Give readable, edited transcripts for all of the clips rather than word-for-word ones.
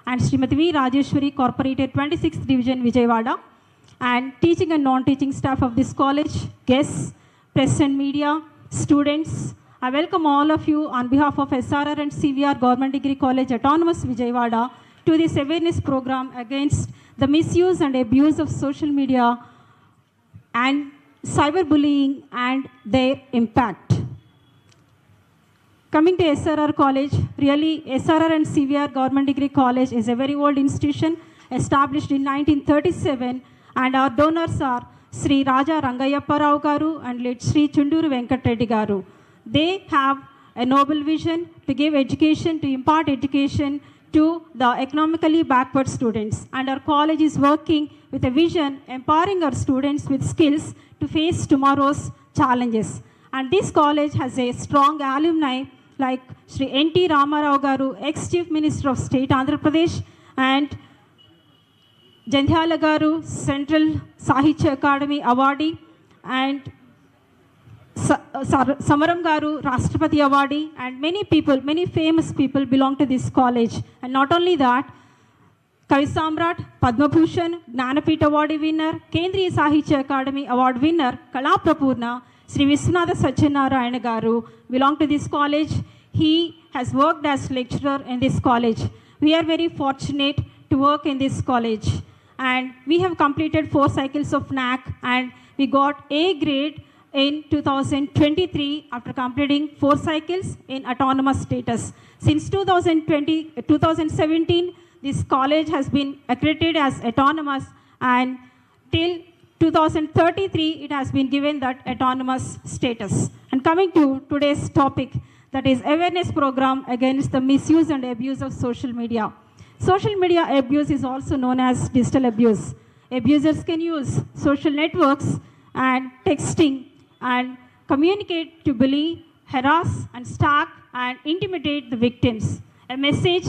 and Srimati V. Rajeshwari, Corporator 26th Division, Vijayawada, and teaching and non-teaching staff of this college, guests, press and media, students. I welcome all of you on behalf of SRR and CVR Government Degree College Autonomous Vijayawada to this awareness program against the misuse and abuse of social media and cyberbullying and their impact. Coming to SRR College, really SRR and CVR Government Degree College is a very old institution established in 1937, and our donors are Sri Raja Rangayappa Rao Garu and late Sri Chunduru Venkat Reddy Garu. They have a noble vision to give education, to impart education to the economically backward students. And our college is working with a vision, empowering our students with skills to face tomorrow's challenges. And this college has a strong alumni like Sri N.T. Ramarao Garu, ex-Chief Minister of State, Andhra Pradesh, and Jandhyala Garu, Central Sahitya Academy awardee, and Samaram Garu, Rashtrapati awardee, and many people, many famous people belong to this college. And not only that, Kavi Samrat, Padma Bhushan, Gnanapith award winner, Kendriya Sahitya Academy award winner, Kala Prapurna, Sri Viswanatha Satyanarayana Garu belong to this college. He has worked as lecturer in this college. We are very fortunate to work in this college. And we have completed 4 cycles of NAC, and we got A grade in 2023 after completing 4 cycles in autonomous status. Since 2017, this college has been accredited as autonomous, and till 2033, it has been given that autonomous status. And coming to today's topic, that is awareness program against the misuse and abuse of social media. Social media abuse is also known as digital abuse. Abusers can use social networks and texting and communicate to bully, harass, and stalk and intimidate the victims. A message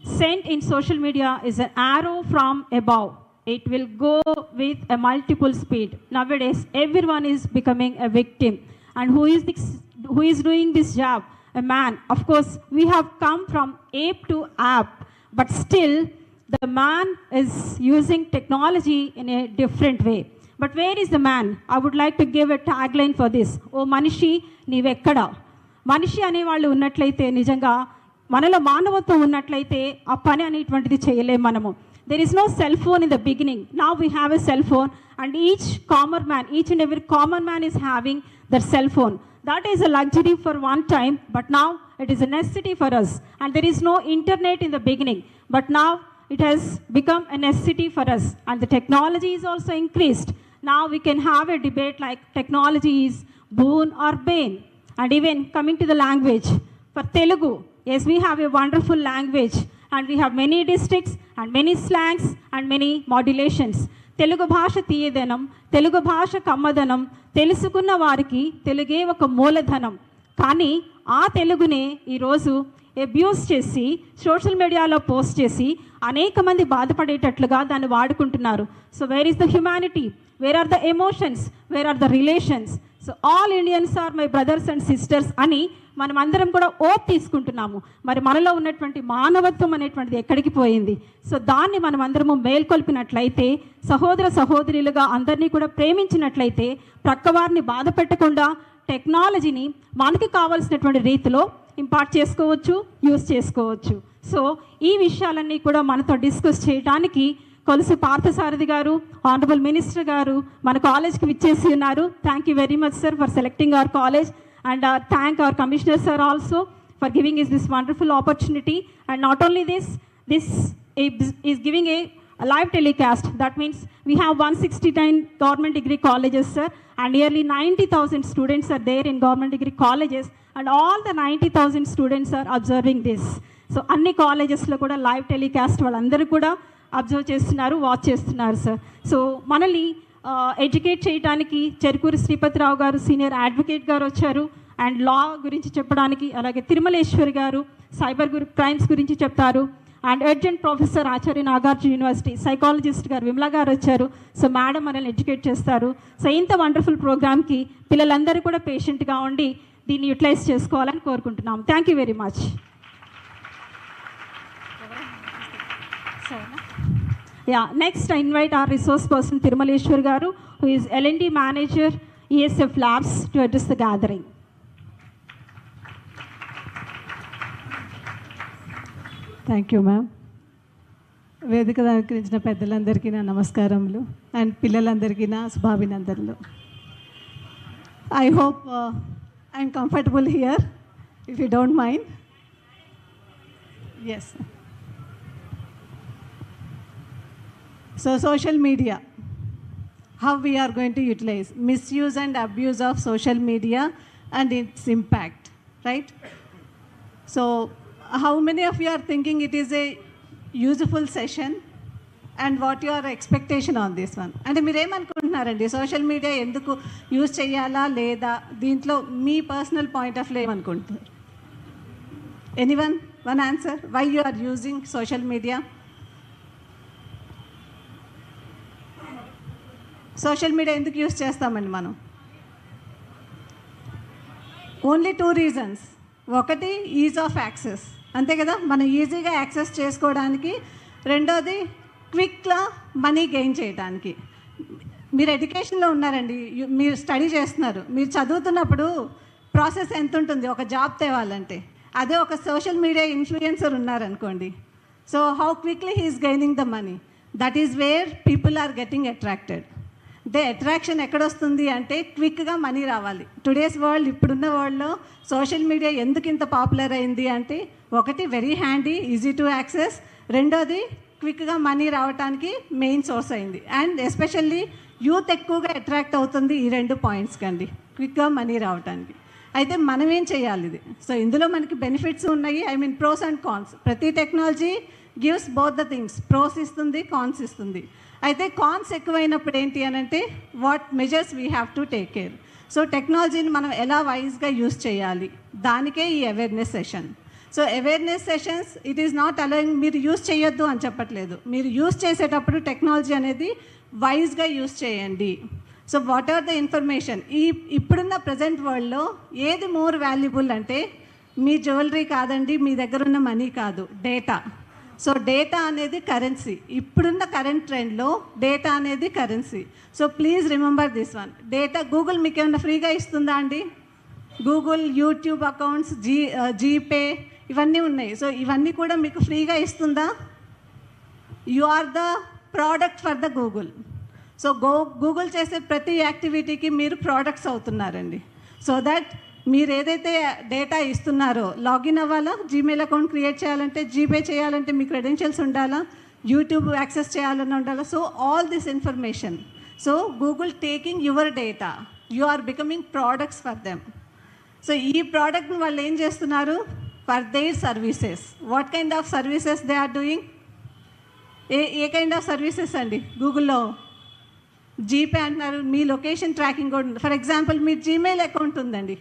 sent in social media is an arrow from above. It will go with a multiple speed. Nowadays, everyone is becoming a victim. And who is doing this job? A man. Of course, we have come from ape to app, but still, the man is using technology in a different way. But where is the man? I would like to give a tagline for this. Oh Manishi, Nivekkada. Manishi ane vallu unnatlaite nijanga manalo manavatvam unnatlaite aa pani anetvantiది చేయలేం మనము. There is no cell phone in the beginning. Now we have a cell phone, and each and every common man is having their cell phone. That is a luxury for one time, but now it is a necessity for us. And there is no internet in the beginning, but now it has become a necessity for us. And the technology is also increased. Now we can have a debate like technology is boon or bane. And even coming to the language, for Telugu, yes, we have a wonderful language, and we have many districts and many slangs and many modulations. Telugu bhasha తీయదనం, Telugu భాష కమ్మదనం, తెలుసుకున్న వారికి తెలుగే ఒక మూలధనం. కానీ ఆ తెలుగునే ఈరోజు అబ్యూస్ చేసి సోషల్ మీడియాలో పోస్ట్ చేసి అనేక మంది బాధపడేటట్లుగా దాన్ని వాడుకుంటున్నారు. So where is the humanity? Where are the emotions? Where are the relations? So all Indians are my brothers and sisters అని మనం అందరం కూడా ఓట్ తీసుకుంటున్నాము. మరి మనలో ఉన్నటువంటి మానవత్వం అనేటువంటిది ఎక్కడికి పోయింది? సో దాన్ని మనం అందరము మేల్కొల్పినట్లయితే, సహోదర సహోదరులుగా అందరినీ కూడా ప్రేమించినట్లయితే, ప్రక్కవారిని బాధ పెట్టకుండా టెక్నాలజీని మనకి కావాల్సినటువంటి రీతిలో ఇంపార్ట్ చేసుకోవచ్చు, యూజ్ చేసుకోవచ్చు. సో ఈ విషయాలన్నీ కూడా మనతో డిస్కస్ చేయడానికి కొలుసు పార్థసారథి గారు, ఆనరబుల్ మినిస్టర్ గారు మన కాలేజ్కి విచ్చేసి ఉన్నారు. Thank you very much sir for selecting hour college, and thank our commissioner sir also for giving us this wonderful opportunity. And not only this is giving a live telecast. That means we have 169 government degree colleges, sir, and nearly 90,000 students are there in government degree colleges, and all the 90,000 students are observing this. So అన్ని కాలేజెస్లో కూడా live telecast వాళ్ళందరూ కూడా observe చేస్తున్నారు, watch చేస్తున్నారు sir. So మనల్ని educate చేయడానికి Cherukuri Sripathi Rao garu senior advocate గారు వచ్చారు, అండ్ లా గురించి చెప్పడానికి. అలాగే తిరుమలేశ్వరి గారు సైబర్ క్రైమ్స్ గురించి చెప్తారు, and adjunct professor Acharya Nagarjuna university psychologist garu Vimala garu వచ్చారు. సో మేడం మనల్ని ఎడ్యుకేట్ చేస్తారు. సో ఇంత వండర్ఫుల్ ప్రోగ్రామ్కి పిల్లలందరూ కూడా పేషెంట్గా ఉండి దీన్ని యూటిలైజ్ చేసుకోవాలని కోరుకుంటున్నాం. Thank you very much. Yeah, next I invite our resource person Thirumaleshwar Garu, who is L&D Manager, ESF Labs, to address the gathering. Thank you, ma'am. వేదిక అలంకరించిన పెద్దలందరికీ నా నమస్కారములు అండ్ పిల్లలందరికీ నా శుభాభినందనలు. I hope I'm comfortable here, if you don't mind. Yes. So social media, how we are going to utilize misuse and abuse of social media and its impact, right? So how many of you are thinking it is a useful session and what your expectation on this one? అంటే మీరు ఏమనుకుంటున్నారండి, social media ఎందుకు use చేయాలా లేదా, దీంట్లో మీ personal point of view ఏమనుకుంటున్నారు? Anyone one answer, why you are using social media? Social media ఎందుకు యూజ్ చేస్తామండి మనం? Only 2 reasons. ఒకటి ఈజ్ ఆఫ్ యాక్సెస్, అంతే కదా, మనం ఈజీగా యాక్సెస్ చేసుకోవడానికి. రెండోది క్విక్గా మనీ గెయిన్ చేయడానికి. మీరు ఎడ్యుకేషన్లో ఉన్నారండి, మీరు స్టడీ చేస్తున్నారు, మీరు చదువుతున్నప్పుడు ప్రాసెస్ ఎంత ఉంటుంది ఒక జాబ్ తేవాలంటే. అదే ఒక సోషల్ మీడియా ఇన్ఫ్లుయెన్సర్ ఉన్నారనుకోండి, so how quickly he's gaining the money, that is where people are getting attracted. The attraction ఎక్కడొస్తుంది అంటే క్విక్గా మనీ రావాలి. టుడేస్ వరల్డ్, ఇప్పుడున్న వరల్డ్లో సోషల్ మీడియా ఎందుకు ఇంత పాపులర్ అయింది అంటే, ఒకటి very handy, easy to access, రెండోది క్విక్గా మనీ రావడానికి మెయిన్ సోర్స్ అయింది. అండ్ ఎస్పెషల్లీ యూత్ ఎక్కువగా అట్రాక్ట్ అవుతుంది ఈ 2 పాయింట్స్ కండి, క్విక్గా మనీ రావడానికి. అయితే మనం ఏం చేయాలి ఇది? సో ఇందులో మనకి బెనిఫిట్స్ ఉన్నాయి, I mean pros and cons. ప్రతి technology gives both the things, pros ఇస్తుంది, కాన్స్ ఇస్తుంది. అయితే కాన్స్ ఎక్కువైనప్పుడు ఏంటి అని అంటే, what measures we have to take care. So టెక్నాలజీని మనం ఎలా వైజ్గా యూజ్ చేయాలి, దానికే ఈ awareness session. So awareness sessions, it is not allowing మీరు యూజ్ చేయొద్దు అని చెప్పట్లేదు. మీరు యూజ్ చేసేటప్పుడు టెక్నాలజీ అనేది వైజ్గా యూజ్ చేయండి. So what are the information, ఇప్పుడున్న ప్రజెంట్ వరల్డ్లో ఏది మోర్ వాల్యుబుల్ అంటే, మీ జ్యువెలరీ కాదండి, మీ దగ్గర ఉన్న మనీ కాదు, డేటా. సో డేటా అనేది కరెన్సీ. ఇప్పుడున్న కరెంట్ ట్రెండ్లో డేటా అనేది currency. So please remember this one. Data Google మీకు ఏమైనా ఫ్రీగా ఇస్తుందా అండి? గూగుల్, యూట్యూబ్ అకౌంట్స్, జీపే ఇవన్నీ ఉన్నాయి. సో ఇవన్నీ కూడా మీకు ఫ్రీగా ఇస్తుందా? You are the product for the Google. So Google చేసే ప్రతి యాక్టివిటీకి మీరు ప్రోడక్ట్స్ అవుతున్నారండి. సో దట్ మీరు ఏదైతే డేటా ఇస్తున్నారో, లాగిన్ అవ్వాలా, జీమెయిల్ అకౌంట్ క్రియేట్ చేయాలంటే, జీపే చేయాలంటే మీ క్రెడెన్షియల్స్ ఉండాలా, యూట్యూబ్ యాక్సెస్ చేయాలన్నా ఉండాలా. So all this information, so Google taking your data, you are becoming products for them. So ఈ ప్రోడక్ట్ని వాళ్ళు ఏం చేస్తున్నారు? For their services. What kind of services they are doing? A kind of services అండి? గూగుల్లో GPay అంటున్నారు, మీ location tracking కూడా ఉంది. ఫర్ ఎగ్జాంపుల్ మీ జీమెయిల్ అకౌంట్ ఉందండి,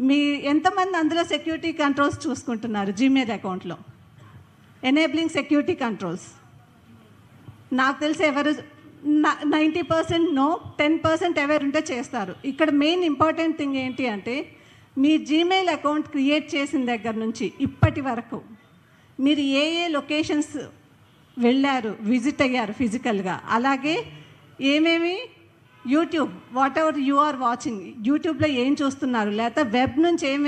మీ ఎంతమంది అందులో సెక్యూరిటీ కంట్రోల్స్ చూసుకుంటున్నారు జీమెయిల్ అకౌంట్లో? ఎనేబ్లింగ్ సెక్యూరిటీ కంట్రోల్స్ నాకు తెలిసి ఎవరు 90% నో, 10% ఎవరు ఉంటే చేస్తారు. ఇక్కడ మెయిన్ ఇంపార్టెంట్ థింగ్ ఏంటి అంటే, మీ జీమెయిల్ అకౌంట్ క్రియేట్ చేసిన దగ్గర నుంచి ఇప్పటి వరకు మీరు ఏ లొకేషన్స్ వెళ్ళారు, విజిట్ అయ్యారు ఫిజికల్గా, అలాగే ఏమేమి YouTube, whatever you are watching, యూట్యూబ్లో ఏం చూస్తున్నారు, లేకపోతే వెబ్ నుంచి ఏం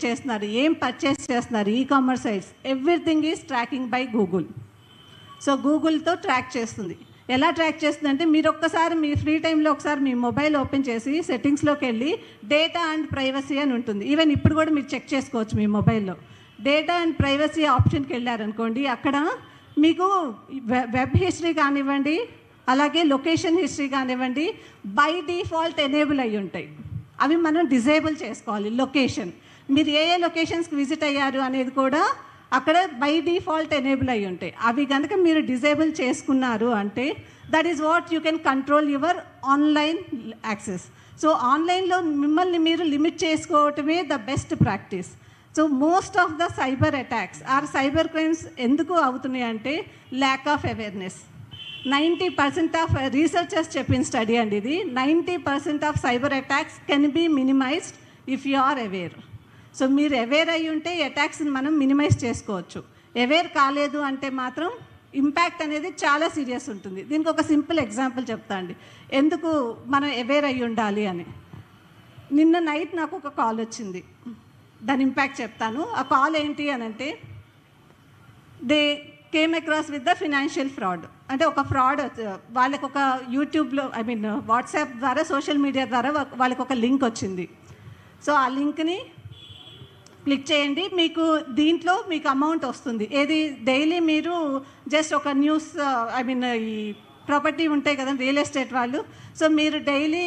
చేస్తున్నారు, ఏం పర్చేస్ చేస్తున్నారు, ecommerce sites, everything is tracking by Google. So గూగుల్తో ట్రాక్ చేస్తుంది. ఎలా ట్రాక్ చేస్తుంది అంటే, మీరు ఒక్కసారి మీ ఫ్రీ టైంలో ఒకసారి మీ మొబైల్ ఓపెన్ చేసి సెట్టింగ్స్లోకి వెళ్ళి డేటా అండ్ ప్రైవసీ అని ఉంటుంది. ఈవెన్ ఇప్పుడు కూడా మీరు చెక్ చేసుకోవచ్చు మీ మొబైల్లో. డేటా అండ్ ప్రైవసీ ఆప్షన్కి వెళ్ళారనుకోండి, అక్కడ మీకు వెబ్ హిస్టరీ కానివ్వండి, అలాగే లొకేషన్ హిస్టరీ కానివ్వండి, బై డిఫాల్ట్ ఎనేబుల్ అయ్యి ఉంటాయి. అవి మనం డిజేబుల్ చేసుకోవాలి. లొకేషన్, మీరు ఏ లొకేషన్స్కి విజిట్ అయ్యారు అనేది కూడా అక్కడ బై డిఫాల్ట్ ఎనేబుల్ అయ్యి ఉంటాయి. అవి కనుక మీరు డిజేబుల్ చేసుకున్నారు అంటే, that is what you can control your online access. So ఆన్లైన్లో మిమ్మల్ని మీరు లిమిట్ చేసుకోవటమే the best practice. So most of the cyber attacks or cyber crimes ఎందుకు అవుతున్నాయి అంటే, lack of awareness. 90% of researchers చెప్పిన స్టడీ అండి ఇది. 90% of cyber attacks can be minimized if you are aware. So మీరు అవేర్ అయ్యి ఉంటే అటాక్స్ని మనం మినిమైజ్ చేసుకోవచ్చు. అవేర్ కాలేదు అంటే మాత్రం ఇంపాక్ట్ అనేది చాలా సీరియస్ ఉంటుంది. దీనికి ఒక సింపుల్ ఎగ్జాంపుల్ చెప్తా అండి, ఎందుకు మనం అవేర్ అయ్యి ఉండాలి అని. నిన్న నైట్ నాకు ఒక కాల్ వచ్చింది, దాని ఇంపాక్ట్ చెప్తాను. ఆ కాల్ ఏంటి అని అంటే, they came across with the financial fraud. అంటే ఒక ఫ్రాడ్, వాళ్ళకి ఒక యూట్యూబ్లో వాట్సాప్ ద్వారా సోషల్ మీడియా ద్వారా వాళ్ళకి ఒక లింక్ వచ్చింది. సో ఆ లింక్ని క్లిక్ చేయండి, మీకు దీంట్లో మీకు అమౌంట్ వస్తుంది. ఏది డైలీ మీరు జస్ట్ ఒక న్యూస్ ఈ ప్రాపర్టీ ఉంటాయి కదా రియల్ ఎస్టేట్ వాళ్ళు, సో మీరు daily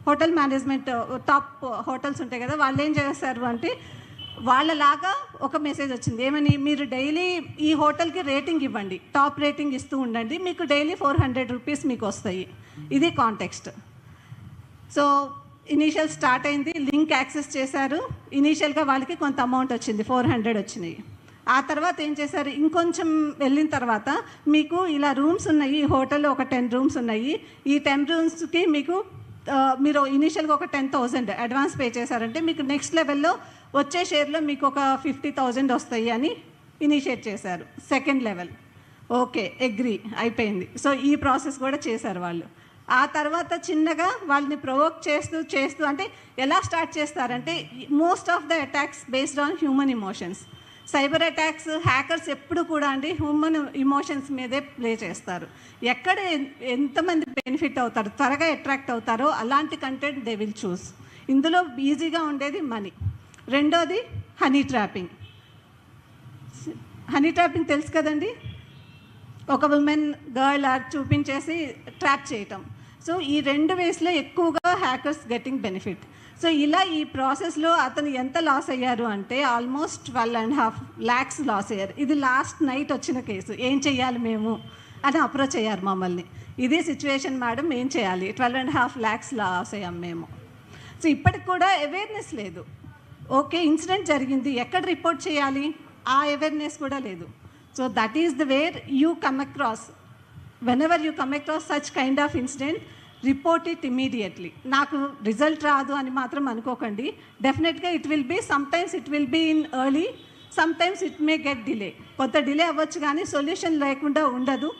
hotel management top hotels ఉంటాయి కదా, వాళ్ళు ఏం చేస్తారు అంటే వాళ్ళలాగా ఒక మెసేజ్ వచ్చింది, ఏమని, మీరు డైలీ ఈ హోటల్కి రేటింగ్ ఇవ్వండి, టాప్ రేటింగ్ ఇస్తూ ఉండండి, మీకు డైలీ 400 రూపీస్ మీకు వస్తాయి. ఇది కాంటెక్స్ట్. సో ఇనీషియల్ స్టార్ట్ అయింది, లింక్ యాక్సెస్ చేశారు. ఇనీషియల్గా వాళ్ళకి కొంత అమౌంట్ వచ్చింది, 400 వచ్చినాయి. ఆ తర్వాత ఏం చేశారు, ఇంకొంచెం వెళ్ళిన తర్వాత మీకు ఇలా రూమ్స్ ఉన్నాయి, ఈ హోటల్లో ఒక 10 రూమ్స్ ఉన్నాయి, ఈ 10 రూమ్స్కి మీకు మీరు ఇనీషియల్గా ఒక 10,000 అడ్వాన్స్ పే చేశారంటే మీకు నెక్స్ట్ లెవెల్లో వచ్చే షేర్లో మీకు ఒక 50,000 వస్తాయి అని ఇనిషియేట్ చేశారు. సెకండ్ లెవెల్ ఓకే, అగ్రీ అయిపోయింది. సో ఈ ప్రాసెస్ కూడా చేశారు వాళ్ళు. ఆ తర్వాత చిన్నగా వాళ్ళని ప్రొవోక్ చేస్తూ అంటే ఎలా స్టార్ట్ చేస్తారంటే, most of the attacks based on human emotions. Cyber attacks, hackers ఎప్పుడు కూడా అండి హ్యూమన్ ఇమోషన్స్ మీదే ప్లే చేస్తారు. ఎక్కడ ఎంతమంది బెనిఫిట్ అవుతారు, త్వరగా అట్రాక్ట్ అవుతారో అలాంటి కంటెంట్ దే విల్ చూస్. ఇందులో ఈజీగా ఉండేది మనీ. రెండోది హనీ ట్రాపింగ్. హనీ ట్రాపింగ్ తెలుసు కదండి, ఒక ఉమెన్ గర్ల్ ఆర్ చూపించేసి ట్రాప్ చేయటం. సో ఈ 2 వేస్లో ఎక్కువగా హ్యాకర్స్ గెట్టింగ్ బెనిఫిట్. సో ఇలా ఈ ప్రాసెస్లో అతను ఎంత లాస్ అయ్యారు అంటే ఆల్మోస్ట్ 12.5 lakhs లాస్ అయ్యారు. ఇది లాస్ట్ నైట్ వచ్చిన కేసు. ఏం చెయ్యాలి మేము అని అప్రోచ్ అయ్యారు మమ్మల్ని. ఇదే సిచ్యువేషన్ మేడం, ఏం చేయాలి, 12.5 lakhs లాస్ అయ్యాం మేము. సో ఇప్పటికి కూడా అవేర్నెస్ లేదు. ఓకే, ఇన్సిడెంట్ జరిగింది, ఎక్కడ రిపోర్ట్ చేయాలి, ఆ అవేర్నెస్ కూడా లేదు. So that is the where you come across. whenever you come across such kind of incident, report it immediately. నాకు రిజల్ట్ రాదు అని మాత్రం అనుకోకండి. డెఫినెట్గా it will be, sometimes it will be in early, sometimes it may get delay. కొంత delay అవ్వచ్చు కానీ solution లేకుండా ఉండదు.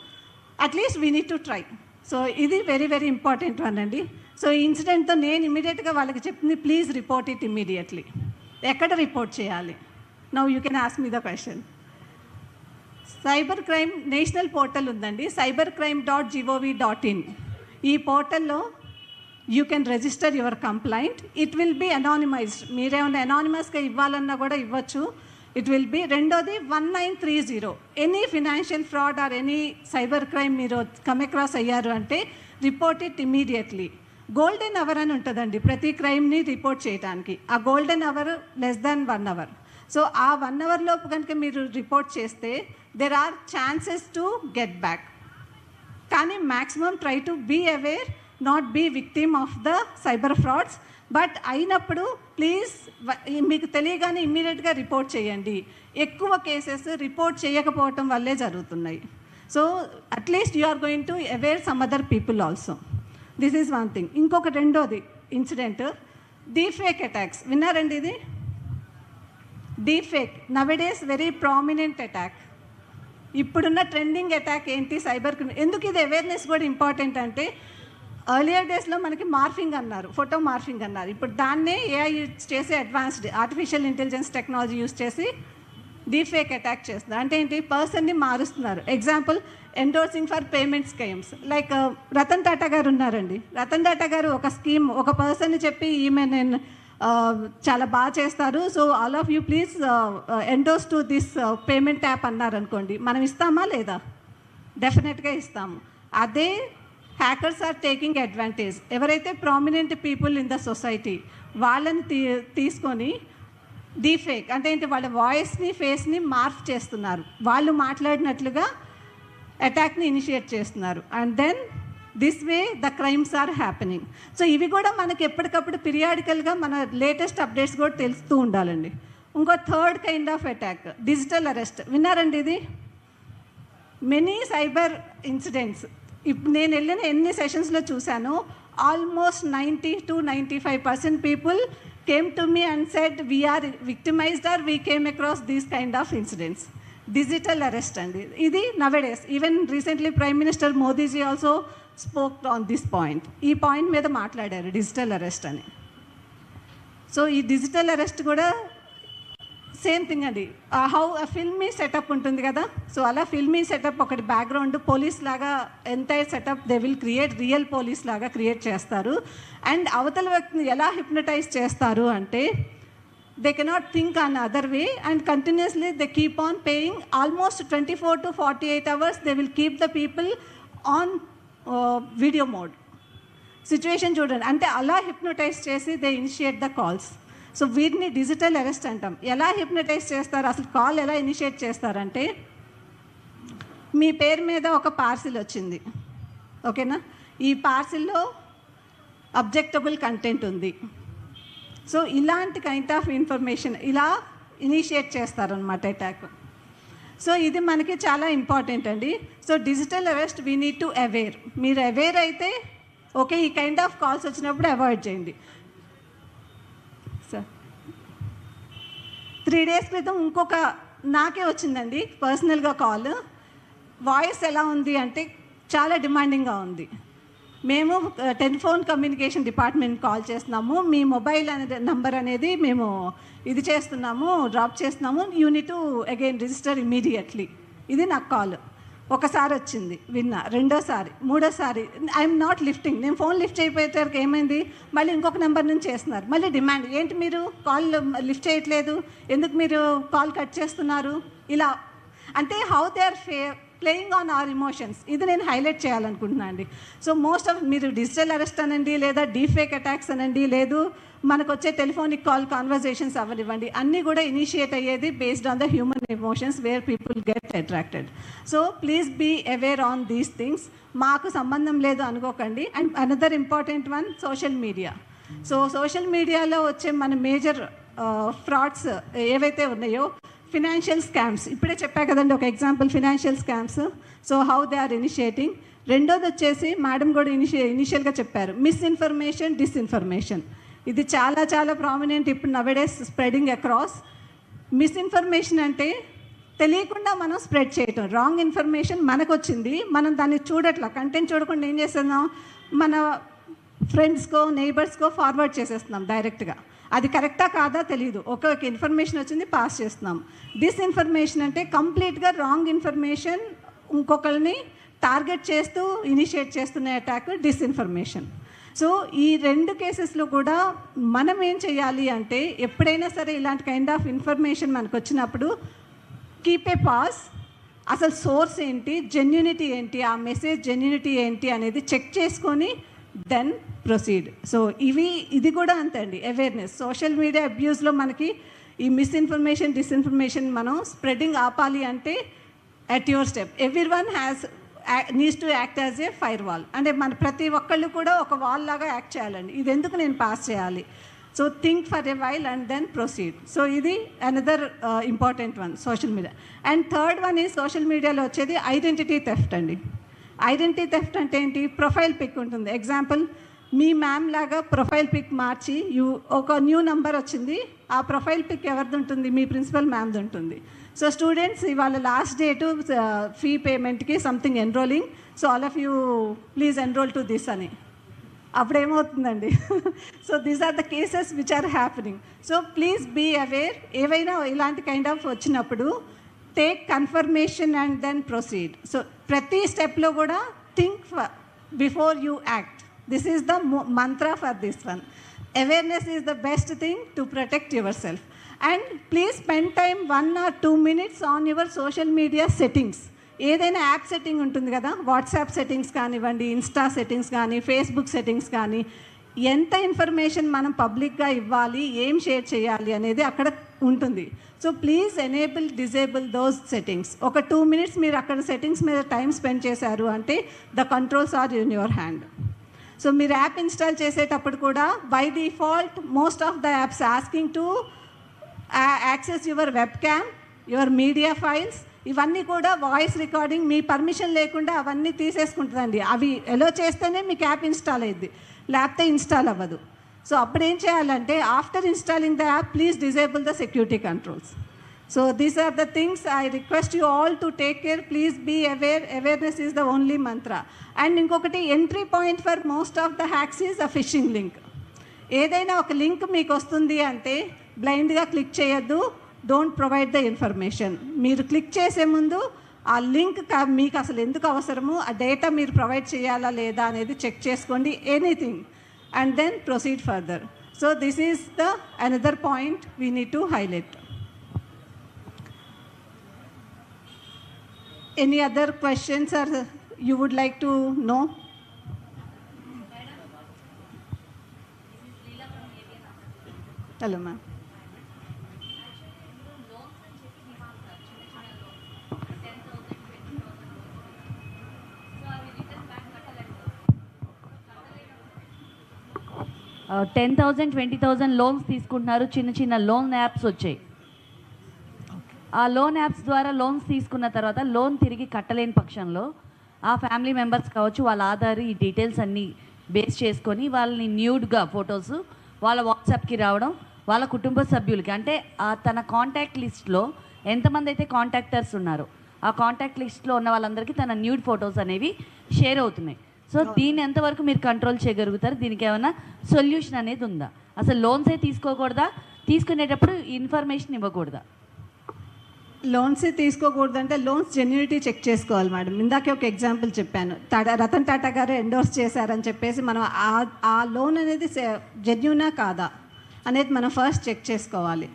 At least we need to try. So ఇది వెరీ వెరీ ఇంపార్టెంట్ వన్ అండి. సో ఈ ఇన్సిడెంట్తో నేను ఇమీడియట్గా వాళ్ళకి చెప్పింది, ప్లీజ్ రిపోర్ట్ ఇట్ ఇమ్మీడియట్లీ. ఎక్కడ రిపోర్ట్ చేయాలి? Now you can ask me the question. Cyber crime national portal ఉందండి, cybercrime.gov.in. ఈ పోర్టల్లో you can register your complaint. It will be anonymized. మీరేమైనా అనానిమస్గా ఇవ్వాలన్నా కూడా ఇవ్వచ్చు. It will be. రెండోది 1930. Any financial fraud or any cyber crime మీరు కమ్ అక్రాస్ అయ్యారు అంటే report it immediately. Golden hour అని ఉంటుందండి ప్రతి క్రైమ్ని రిపోర్ట్ చేయడానికి. ఆ golden hour less than 1 hour. So ఆ 1 hour లోపు కనుక మీరు రిపోర్ట్ చేస్తే there are chances to get back. కానీ maximum try to be aware, not be victim of the cyber frauds. But అయినప్పుడు ప్లీజ్ మీకు తెలియగానే ఇమ్మీడియట్గా రిపోర్ట్ చేయండి. ఎక్కువ కేసెస్ రిపోర్ట్ చేయకపోవటం వల్లే జరుగుతున్నాయి. So at least you are going to aware some other people also. This is one thing. ఇంకొక రెండోది ఇన్సిడెంట్, డీప్ ఫేక్ అటాక్స్. విన్నారండి ఇది? Deep fake nowadays very prominent attack. ఇప్పుడున్న ట్రెండింగ్ అటాక్ ఏంటి, సైబర్ క్రైమ్. ఎందుకు ఇది అవేర్నెస్ కూడా ఇంపార్టెంట్ అంటే, ఎర్లియర్ డేస్లో మనకి మార్ఫింగ్ అన్నారు, ఫోటో మార్ఫింగ్ అన్నారు. ఇప్పుడు దాన్నే ఏఐ యూజ్ చేసి, advanced artificial intelligence technology use చేసి డీప్ ఫేక్ అటాక్ చేస్తున్నారు. అంటే ఏంటి, పర్సన్ని మారుస్తున్నారు. Example, endorsing for payment schemes. Like Ratan Tata garu ఉన్నారండి. రతన్ టాటా గారు ఒక స్కీమ్ ఒక పర్సన్ని చెప్పి, ఈమె నేను చాలా బాగా చేస్తారు, so all of you please endorse to this payment app అన్నారనుకోండి, మనం ఇస్తామా లేదా? డెఫినెట్గా ఇస్తాము. అదే హ్యాకర్స్ ఆర్ టేకింగ్ అడ్వాంటేజ్. ఎవరైతే prominent people in the society వాళ్ళని తీసుకొని డీప్ ఫేక్ అంటే ఏంటి, వాళ్ళ వాయిస్ని ఫేస్ని మార్ఫ్ చేస్తున్నారు, వాళ్ళు మాట్లాడినట్లుగా అటాక్ని ఇనిషియేట్ చేస్తున్నారు. And then this way the crimes are happening. So ఇవి కూడా మనకి ఎప్పటికప్పుడు పీరియాడికల్గా మన లేటెస్ట్ అప్డేట్స్ కూడా తెలుస్తూ ఉండాలండి. ఇంకో third kind of attack, digital arrest. విన్నారండి ఇది? మెనీ సైబర్ ఇన్సిడెంట్స్ ఇప్పుడు నేను వెళ్ళిన ఎన్ని సెషన్స్లో చూశాను, almost 90 to 95% people came to me and said we are victimized or we came across these kind of incidents. Digital arrest అండి. ఇది nowadays even recently prime minister Modiji also spoke on this point. ఈ point మీద మాట్లాడారు, digital arrest అని. సో ఈ digital arrest కూడా same thing అండి. హౌ ఫిల్మీ సెటప్ ఉంటుంది కదా, సో అలా ఫిల్మీ సెటప్ ఒకటి బ్యాక్గ్రౌండ్ పోలీస్ లాగా entire setup they will create, real police లాగా క్రియేట్ చేస్తారు. అండ్ అవతల వ్యక్తిని ఎలా హిప్నటైజ్ చేస్తారు అంటే they cannot think an other way and continuously they keep on paying almost 24 to 48 hours they will keep the people on video mode. Situation చూడండి, అంటే అలా హిప్నటైజ్ చేసి they initiate the calls. So వీటిని digital arrest అంటాం. ఎలా hypnotise చేస్తారు, అసలు call ఎలా ఇనిషియేట్ చేస్తారంటే మీ పేరు మీద ఒక పార్సిల్ వచ్చింది, ఓకేనా, ఈ పార్సిల్లో అబ్జెక్టబుల్ కంటెంట్ ఉంది. సో ఇలాంటి కైండ్ ఆఫ్ ఇన్ఫర్మేషన్ ఇలా ఇనిషియేట్ చేస్తారనమాట అటాక్. సో ఇది మనకి చాలా ఇంపార్టెంట్ అండి. So digital arrest we need to aware. మీరు అవేర్ అయితే ఓకే, ఈ కైండ్ ఆఫ్ కాల్స్ వచ్చినప్పుడు అవాయిడ్ చేయండి. సార్ 3 days క్రితం ఇంకొక నాకే వచ్చిందండి పర్సనల్గా కాల్. వాయిస్ ఎలా ఉంది అంటే చాలా డిమాండింగ్గా ఉంది. మేము టెలిఫోన్ కమ్యూనికేషన్ డిపార్ట్మెంట్ కాల్ చేస్తున్నాము, మీ మొబైల్ అనేది నంబర్ అనేది మేము ఇది చేస్తున్నాము, డ్రాప్ చేస్తున్నాము, you need to again register immediately. ఇది నాకు కాల్. ఒకసారి వచ్చింది, విన్నా. రెండోసారి, మూడోసారి ఐఎమ్ నాట్ లిఫ్టింగ్. నేను ఫోన్ లిఫ్ట్ అయిపోయేసరికి ఏమైంది, మళ్ళీ ఇంకొక నెంబర్ నుంచి చేస్తున్నారు. మళ్ళీ డిమాండ్, ఏంటి మీరు కాల్ లిఫ్ట్ చేయట్లేదు, ఎందుకు మీరు కాల్ కట్ చేస్తున్నారు, ఇలా. అంటే how they are playing on our emotions. ఇది నేను హైలైట్ చేయాలనుకుంటున్నాను అండి. సో మోస్ట్ ఆఫ్ మీరు డిజిటల్ అరెస్ట్ అనండి, లేదా డీఫేక్ అటాక్స్ అనండి, లేదు మనకు వచ్చే టెలిఫోనిక్ కాల్ కాన్వర్జేషన్స్ అవ్వనివ్వండి, అన్నీ కూడా ఇనిషియేట్ అయ్యేది based on the human emotions where people get attracted. So please be aware on these things. మాకు సంబంధం లేదు అనుకోకండి. And another important one, social media. So social మీడియాలో వచ్చే మన మేజర్ ఫ్రాడ్స్ ఏవైతే ఉన్నాయో, ఫినాన్షియల్ స్కామ్స్, ఇప్పుడే చెప్పా కదండి ఒక example, financial scams. So how they are initiating. రెండోది వచ్చేసి మేడం కూడా ఇనిషియల్గా చెప్పారు, మిస్ఇన్ఫర్మేషన్, డిస్ఇన్ఫర్మేషన్. ఇది చాలా చాలా ప్రామినెంట్ ఇప్పుడు నవేడేస్ స్ప్రెడింగ్ అక్రాస్. మిస్ఇన్ఫర్మేషన్ అంటే తెలియకుండా మనం స్ప్రెడ్ చేయటం, రాంగ్ ఇన్ఫర్మేషన్ మనకు వచ్చింది, మనం దాన్ని చూడట్లా, కంటెంట్ చూడకుండా ఏం చేస్తున్నాం, మన ఫ్రెండ్స్కో నైబర్స్కో ఫార్వర్డ్ చేసేస్తున్నాం డైరెక్ట్గా. అది కరెక్టా కాదా తెలియదు, ఒక ఇన్ఫర్మేషన్ వచ్చింది పాస్ చేస్తున్నాం. డిస్ఇన్ఫర్మేషన్ అంటే కంప్లీట్గా రాంగ్ ఇన్ఫర్మేషన్ ఇంకొకరిని టార్గెట్ చేస్తూ ఇనిషియేట్ చేస్తున్న అటాక్ డిస్ఇన్ఫర్మేషన్. సో ఈ 2 కేసెస్లో కూడా మనం ఏం చేయాలి అంటే, ఎప్పుడైనా సరే ఇలాంటి కైండ్ ఆఫ్ ఇన్ఫర్మేషన్ మనకు వచ్చినప్పుడు కీప్ ఏ పాస్, అసలు సోర్స్ ఏంటి, జెన్యూనిటీ ఏంటి, ఆ మెసేజ్ జెన్యూనిటీ ఏంటి అనేది చెక్ చేసుకొని దెన్ ప్రొసీడ్. సో ఇది కూడా అంతే అండి, అవేర్నెస్. సోషల్ మీడియా అబ్యూస్లో మనకి ఈ మిస్ఇన్ఫర్మేషన్, డిస్ఇన్ఫర్మేషన్ మనం స్ప్రెడింగ్ ఆపాలి అంటే at your step every one needs to act as a fire wall. అంటే మన ప్రతి ఒక్కళ్ళు కూడా ఒక వాల్ లాగా యాక్ట్ చేయాలండి. ఇది ఎందుకు నేను పాస్ చేయాలి, so think for a while and then proceed. So ఇది another important one, social media. And third one ఈ సోషల్ మీడియాలో వచ్చేది ఐడెంటిటీ థెఫ్ట్ అండి. ఐడెంటిటీ థెఫ్ట్ అంటే ఏంటి, ప్రొఫైల్ పిక్ ఉంటుంది. ఎగ్జాంపుల్, మీ మ్యామ్ లాగా ప్రొఫైల్ పిక్ మార్చి ఒక న్యూ నంబర్ వచ్చింది, ఆ ప్రొఫైల్ పిక్ ఎవరిది ఉంటుంది, మీ ప్రిన్సిపల్ మ్యామ్ది ఉంటుంది. సో స్టూడెంట్స్ ఇవాళ లాస్ట్ డేటు ఫీ పేమెంట్కి something enrolling, so all of you please enroll to this అని. అప్పుడు ఏమవుతుందండి, so these are the cases which are happening. So please be aware. ఏవైనా ఇలాంటి కైండ్ ఆఫ్ వచ్చినప్పుడు take confirmation and then proceed. So ప్రతి స్టెప్లో కూడా think before you act. This is the mantra for this one. Awareness is the best thing to protect yourself. And please spend time 1 or 2 minutes on your social media settings. ఏదైనా app setting ఉంటుంది కదా, WhatsApp settings కానివ్వండి, Insta settings కానీ, Facebook settings కానీ, ఎంత information మనం పబ్లిక్గా ఇవ్వాలి, ఏం షేర్ చేయాలి అనేది అక్కడ ఉంటుంది. So please enable, disable those settings. ఒక 2 minutes మీరు అక్కడ సెట్టింగ్స్ మీద టైం స్పెండ్ చేశారు అంటే the controls are in your hand. So మీరు యాప్ ఇన్స్టాల్ చేసేటప్పుడు కూడా by default most of the apps asking to access your webcam, your media files, ఇవన్నీ కూడా వాయిస్ రికార్డింగ్ మీ పర్మిషన్ లేకుండా అవన్నీ తీసేసుకుంటుందండి. అవి ఎలో చేస్తేనే మీకు యాప్ ఇన్స్టాల్ అయ్యిద్ది, లేకపోతే ఇన్స్టాల్ అవ్వదు. సో అప్పుడు ఏం చేయాలంటే after installing the app please disable the security controls. So these are the things I request you all to take care. Please be aware. Awareness is the only mantra. And inkokati entry point for most of the hacks is a phishing link. ఏదైనా ఒక link మీకు వస్తుంది అంటే బ్లైండ్గా click చేయొద్దు. Don't provide the information. మీరు click చేసే ముందు ఆ లింక్ మీకు అసలు ఎందుకు అవసరము, ఆ డేటా మీరు ప్రొవైడ్ చేయాలా లేదా అనేది చెక్ చేసుకోండి, anything, and then proceed further. So this is the another point we need to highlight. Any other questions or you would like to know? Hello, ma'am. $10,000, $20,000 loans తీసుకుంటున్నారు. చిన్న చిన్న లోన్ యాప్స్ వచ్చాయి. ఆ loan apps ద్వారా loans తీసుకున్న తర్వాత loan తిరిగి కట్టలేని పక్షంలో ఆ ఫ్యామిలీ మెంబర్స్ కావచ్చు, వాళ్ళ ఆధార్ ఈ డీటెయిల్స్ అన్నీ బేస్ చేసుకొని వాళ్ళని న్యూడ్గా ఫొటోస్ వాళ్ళ వాట్సాప్కి రావడం, వాళ్ళ కుటుంబ సభ్యులకి అంటే తన కాంటాక్ట్ లిస్ట్లో ఎంతమంది అయితే కాంటాక్టర్స్ ఉన్నారో ఆ కాంటాక్ట్ లిస్ట్లో ఉన్న వాళ్ళందరికీ తన న్యూడ్ ఫొటోస్ అనేవి షేర్ అవుతున్నాయి. సో దీన్ని ఎంతవరకు మీరు కంట్రోల్ చేయగలుగుతారు? దీనికి ఏమైనా సొల్యూషన్ అనేది ఉందా? అసలు లోన్సే తీసుకోకూడదా? తీసుకునేటప్పుడు ఇన్ఫర్మేషన్ ఇవ్వకూడదా? లోన్సే తీసుకోకూడదంటే లోన్స్ జెన్యూనిటీ చెక్ చేసుకోవాలి మేడం. ఇందాకే ఒక ఎగ్జాంపుల్ చెప్పాను, రతన్ టాటా గారు ఎండోర్స్ చేశారని చెప్పేసి మనం ఆ లోన్ అనేది జెన్యూనా కాదా అనేది మనం ఫస్ట్ చెక్ చేసుకోవాలి.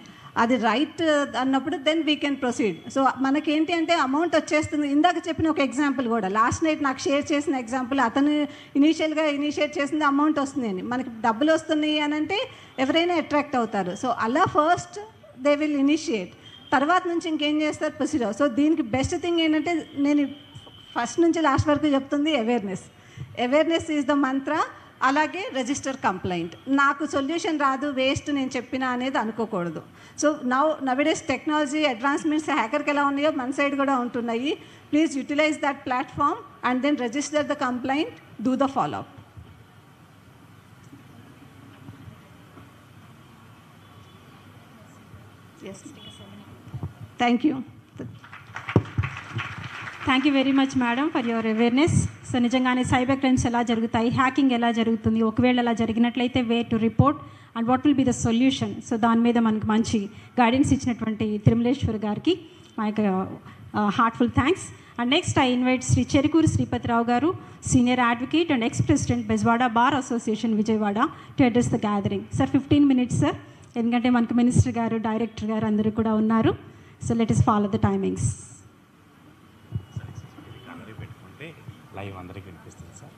అది రైట్ అన్నప్పుడు then we can proceed. So మనకేంటి అంటే అమౌంట్ వచ్చేస్తుంది. ఇందాక చెప్పిన ఒక ఎగ్జాంపుల్ కూడా లాస్ట్ నైట్ నాకు షేర్ చేసిన ఎగ్జాంపుల్, అతను ఇనీషియల్గా ఇనిషియేట్ చేసింది అమౌంట్ వస్తుంది అని, మనకి డబ్బులు వస్తున్నాయి అని అంటే ఎవరైనా అట్రాక్ట్ అవుతారు. సో అలా ఫస్ట్ దే విల్ ఇనిషియేట్, తర్వాత నుంచి ఇంకేం చేస్తారు ప్రొసీజర్. సో దీనికి బెస్ట్ థింగ్ ఏంటంటే నేను ఫస్ట్ నుంచి లాస్ట్ వరకు చెప్తుంది అవేర్నెస్ ఈజ్ ద మంత్ర. అలాగే రిజిస్టర్ కంప్లైంట్. నాకు సొల్యూషన్ రాదు, వేస్ట్ నేను చెప్పినా అనేది అనుకోకూడదు. సో నవడేస్ టెక్నాలజీ అడ్వాన్స్మెంట్స్ హ్యాకర్కి ఎలా ఉన్నాయో మన సైడ్ కూడా ఉంటున్నాయి. Please utilize that platform and then register the complaint, do the follow up. Yes, thank you. Thank you very much madam for your awareness. So నిజంగానే సైబర్ క్రైమ్స్ ఎలా జరుగుతాయి, hacking ఎలా జరుగుతుంది, ఒకవేళ అలా జరిగినట్లయితే way to report and what will be the solution. So దాని మీద మనకు మంచి గైడెన్స్ ఇచ్చినటువంటి తిరుమలేశ్వర్ గారికి మా యొక్క heartful thanks. And next I invite Shri Cherukuru Sripathirao garu, senior advocate and ex president Bezawada bar association Vijayawada, to address the gathering. Sir 15 minutes sir, ఎందుకంటే మనకు మినిస్టర్ గారు, డైరెక్టర్ గారు అందరూ కూడా ఉన్నారు. So let us follow the timings. Live అందరికీ వినిపిస్తుంది sir.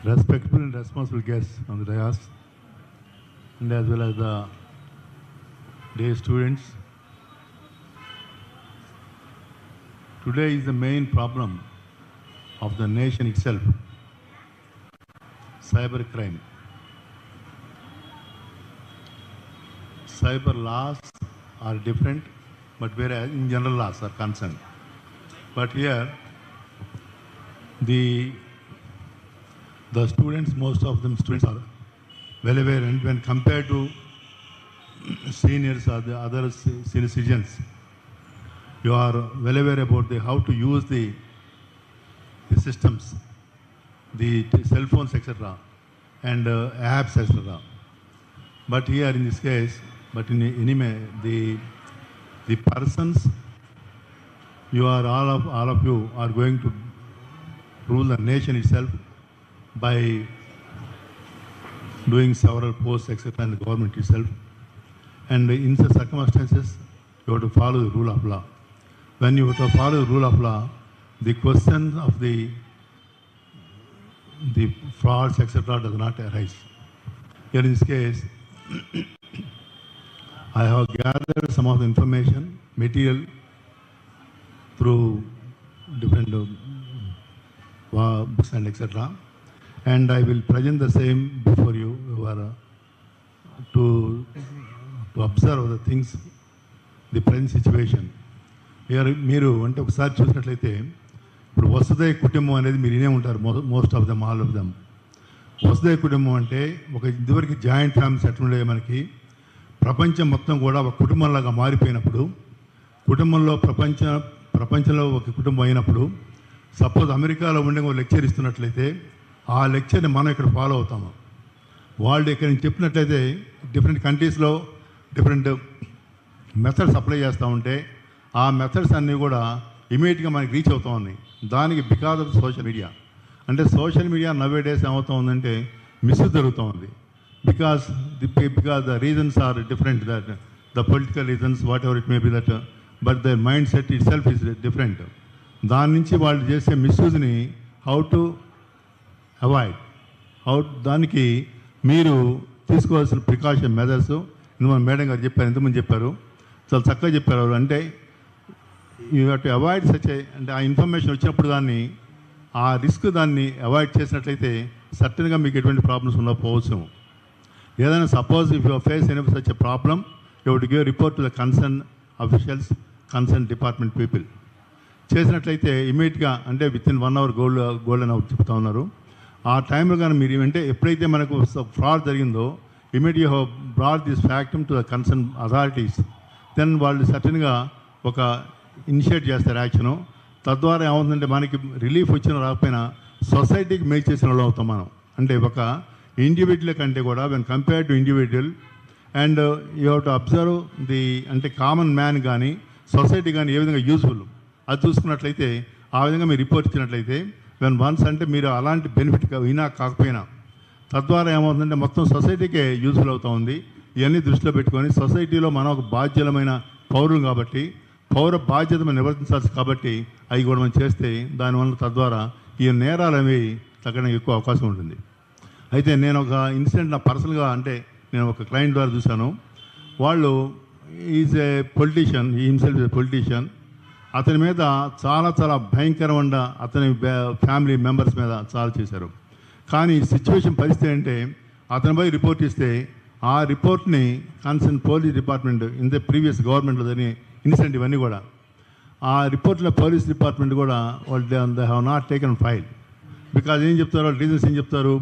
Respectful and responsible guests on the dais, and as well as the day students. Today is the main problem of the nation itself, cyber crime. Cyber laws are different, but whereas in general laws are concerned. But here, the students, most of them students are well aware, and when compared to seniors or the other senior citizens, you are well aware about how to use the systems, the cell phones, etc., and apps, etc. But here in this case, but in anime, the persons, you are all of you are going to rule the nation itself by doing several posts, etc., in the government itself. And in such circumstances, you have to follow the rule of law. When you have to follow the rule of law, the question of the frauds, etc., does not arise. Here in this case, I have gathered some of the information, material through different books and etc. And I will present the same before you to observe the things, the present situation. మీరు అంటే ఒకసారి చూసినట్లయితే ఇప్పుడు వసుదైక కుటుంబం అనేది మీరు వినే ఉంటారు, most of them, all of them. వసుదైక కుటుంబం అంటే ఒక ఇదివరకు జాయింట్ ఫ్యామిలీస్ ఎట్లుండే మనకి ప్రపంచం మొత్తం కూడా ఒక కుటుంబంలాగా మారిపోయినప్పుడు, కుటుంబంలో ప్రపంచంలో ఒక కుటుంబం అయినప్పుడు, సపోజ్ అమెరికాలో ఉండే ఒక లెక్చర్ ఇస్తున్నట్లయితే ఆ లెక్చర్ని మనం ఇక్కడ ఫాలో అవుతాము. వాళ్ళు ఇక్కడ చెప్పినట్లయితే డిఫరెంట్ కంట్రీస్లో డిఫరెంట్ మెథడ్స్ అప్లై చేస్తూ ఉంటే ఆ మెథడ్స్ అన్నీ కూడా ఇమీడియట్గా మనకి రీచ్ అవుతూ ఉన్నాయి. దానికి బికాజ్ ఆఫ్ సోషల్ మీడియా. అంటే సోషల్ మీడియా నవ్వే డేస్ ఏమవుతూ ఉందంటే మిస్యూజ్ జరుగుతూ ఉంది. Because the reasons are different, that the political reasons whatever it may be that, but the mind set itself is different. దాని నుంచి వాళ్ళు చేసే మిస్యూజ్ని how to avoid, దానికి మీరు తీసుకోవాల్సిన ప్రికాషన్ మెజర్స్ మన మేడం గారు చెప్పారు, ఎంతమంది చెప్పారు, చాలా చక్కగా చెప్పారు. అంటే you have to avoid such అంటే ఆ ఇన్ఫర్మేషన్ వచ్చినప్పుడు దాన్ని ఆ రిస్క్ దాన్ని అవాయిడ్ చేసినట్లయితే సర్టన్గా మీకు ఎటువంటి ప్రాబ్లమ్స్ ఉండకపోవచ్చు. ఏదైనా suppose if your face any such a problem, you would give report to the concern officials, concern department people. చేసినట్లయితే ఇమీడియట్గా అంటే విత్ ఇన్ 1 hour గోల్డ్ అని చెప్తా ఉన్నారు. ఆ టైంలో కానీ మీరు అంటే ఎప్పుడైతే మనకు ఫ్రాడ్ జరిగిందో immediate you have brought this factum to the concern authorities. Then వాళ్ళు సర్టన్గా ఒక ఇనిషియేట్ చేస్తారు యాక్షను. తద్వారా ఏమవుతుందంటే మనకి రిలీఫ్ వచ్చిన రాకపోయినా సొసైటీకి మేలు చేసిన వాళ్ళు అవుతాం మనం. అంటే ఒక ఇండివిజువల్ కంటే కూడా when compare to individual and you have to observe the అంటే కామన్ మ్యాన్ కానీ సొసైటీ కానీ ఏ విధంగా యూజ్ఫుల్ అది చూసుకున్నట్లయితే ఆ విధంగా మీరు రిపోర్ట్ ఇచ్చినట్లయితే వెన్ వన్స్ అంటే మీరు అలాంటి బెనిఫిట్ వినా కాకపోయినా తద్వారా ఏమవుతుందంటే మొత్తం సొసైటీకే యూజ్ఫుల్ అవుతూ ఉంది. ఇవన్నీ దృష్టిలో పెట్టుకొని సొసైటీలో మనం ఒక బాధ్యతమైన పౌరులు కాబట్టి పౌర బాధ్యత మనం నిర్వర్తించాల్సి కాబట్టి అవి కూడా మనం చేస్తే దానివల్ల తద్వారా ఈ నేరాలు అనేవి తగ్గడానికి ఎక్కువ అవకాశం ఉంటుంది. అయితే నేను ఒక ఇన్సిడెంట్ నా పర్సనల్గా అంటే నేను ఒక క్లయింట్ ద్వారా చూశాను. వాళ్ళు ఈజ్ ఏ పొలిటీషియన్, ఈ హిమ్సెల్ఫ్ ఈజ్ ఏ పొలిటీషియన్. అతని మీద చాలా భయంకరమైన అతని ఫ్యామిలీ మెంబర్స్ మీద చాలా చేశారు. కానీ సిచ్యువేషన్ పరిస్థితి అంటే అతని పోయి రిపోర్ట్ ఇస్తే ఆ రిపోర్ట్ని concern police department in the previous గవర్నమెంట్లో జరిగిన ఇన్సిడెంట్ ఇవన్నీ కూడా ఆ రిపోర్ట్లో పోలీస్ డిపార్ట్మెంట్ కూడా వాళ్ళు they have not taken file. Because ఏం చెప్తారు వాళ్ళు రీజన్స్ ఏం చెప్తారు,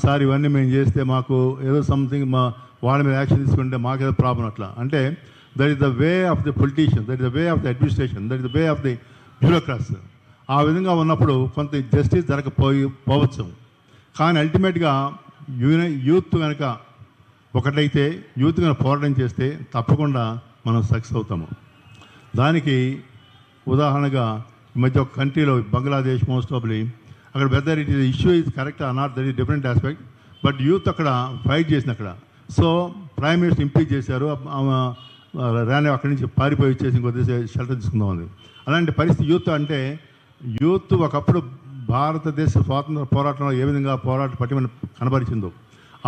సార్ ఇవన్నీ మేము చేస్తే మాకు ఏదో సంథింగ్ వాళ్ళ మీద యాక్షన్ తీసుకుంటే మాకేదో ప్రాబ్లం అట్లా. అంటే that is the way of the politician, that is the way of the administration, that is the way of the bureaucrats. ఆ విధంగా ఉన్నప్పుడు కొంత జస్టిస్ జరగకపోవచ్చు. కానీ అల్టిమేట్గా యూత్ కనుక ఒకటైతే యూత్ కనుక పోరాటం చేస్తే తప్పకుండా మనం సక్సెస్ అవుతాము. దానికి ఉదాహరణగా ఈ మధ్య ఒక కంట్రీలో బంగ్లాదేశ్ మోస్ట్ ఆఫ్లీ అక్కడ whether it is issue is correct or not, that is different aspect. But youth అక్కడ ఫైట్ చేసిన అక్కడ. సో ప్రైమ్ మినిస్టర్ ఇంపీచ్ చేశారు, రాని అక్కడి నుంచి పారిపోయి వచ్చేసి ఇంకొద్ది షెల్టర్ తీసుకుందాం ఉంది. అలాంటి పరిస్థితి యూత్ అంటే యూత్ ఒకప్పుడు భారతదేశ స్వాతంత్ర పోరాటంలో ఏ విధంగా పటిమను కనబరిచిందో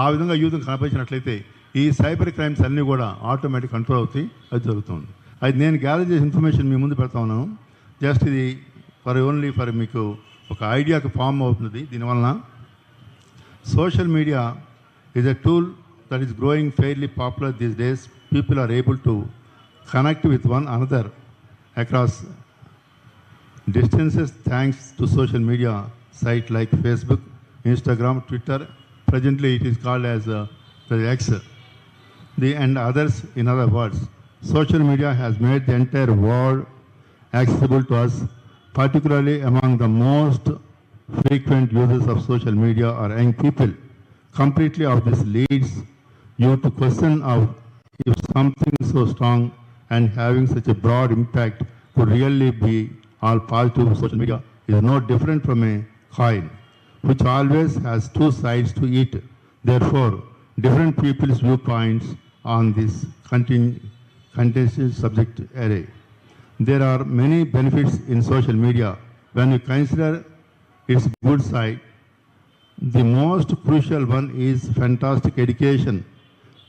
ఆ విధంగా యూత్ని కనబరిచినట్లయితే ఈ సైబర్ క్రైమ్స్ అన్నీ కూడా ఆటోమేటిక్ కంట్రోల్ అవుతాయి. అది జరుగుతుంది. అది నేను గ్యాదర్ చేసే ఇన్ఫర్మేషన్ మీ ముందు పెడతా ఉన్నాను. జస్ట్ ఇది ఓన్లీ ఫర్ మీకు ఒక ఐడియాకి ఫామ్ అవుతుంది. దీనివలన social media is a tool that is growing fairly popular these days. People are able to connect with one another across distances thanks to social media sites like Facebook, Instagram, Twitter. Presently it is called as the X. And others, in other words. Social media has made the entire world accessible to us, particularly among the most frequent users of social media are young people. Completely of this leads you to question of if something so strong and having such a broad impact could really be all positive. Social media is no different from a coin which always has two sides to it. Therefore, different people's viewpoints on this contentious subject array. There are many benefits in social media when you consider its good side. The most crucial one is fantastic education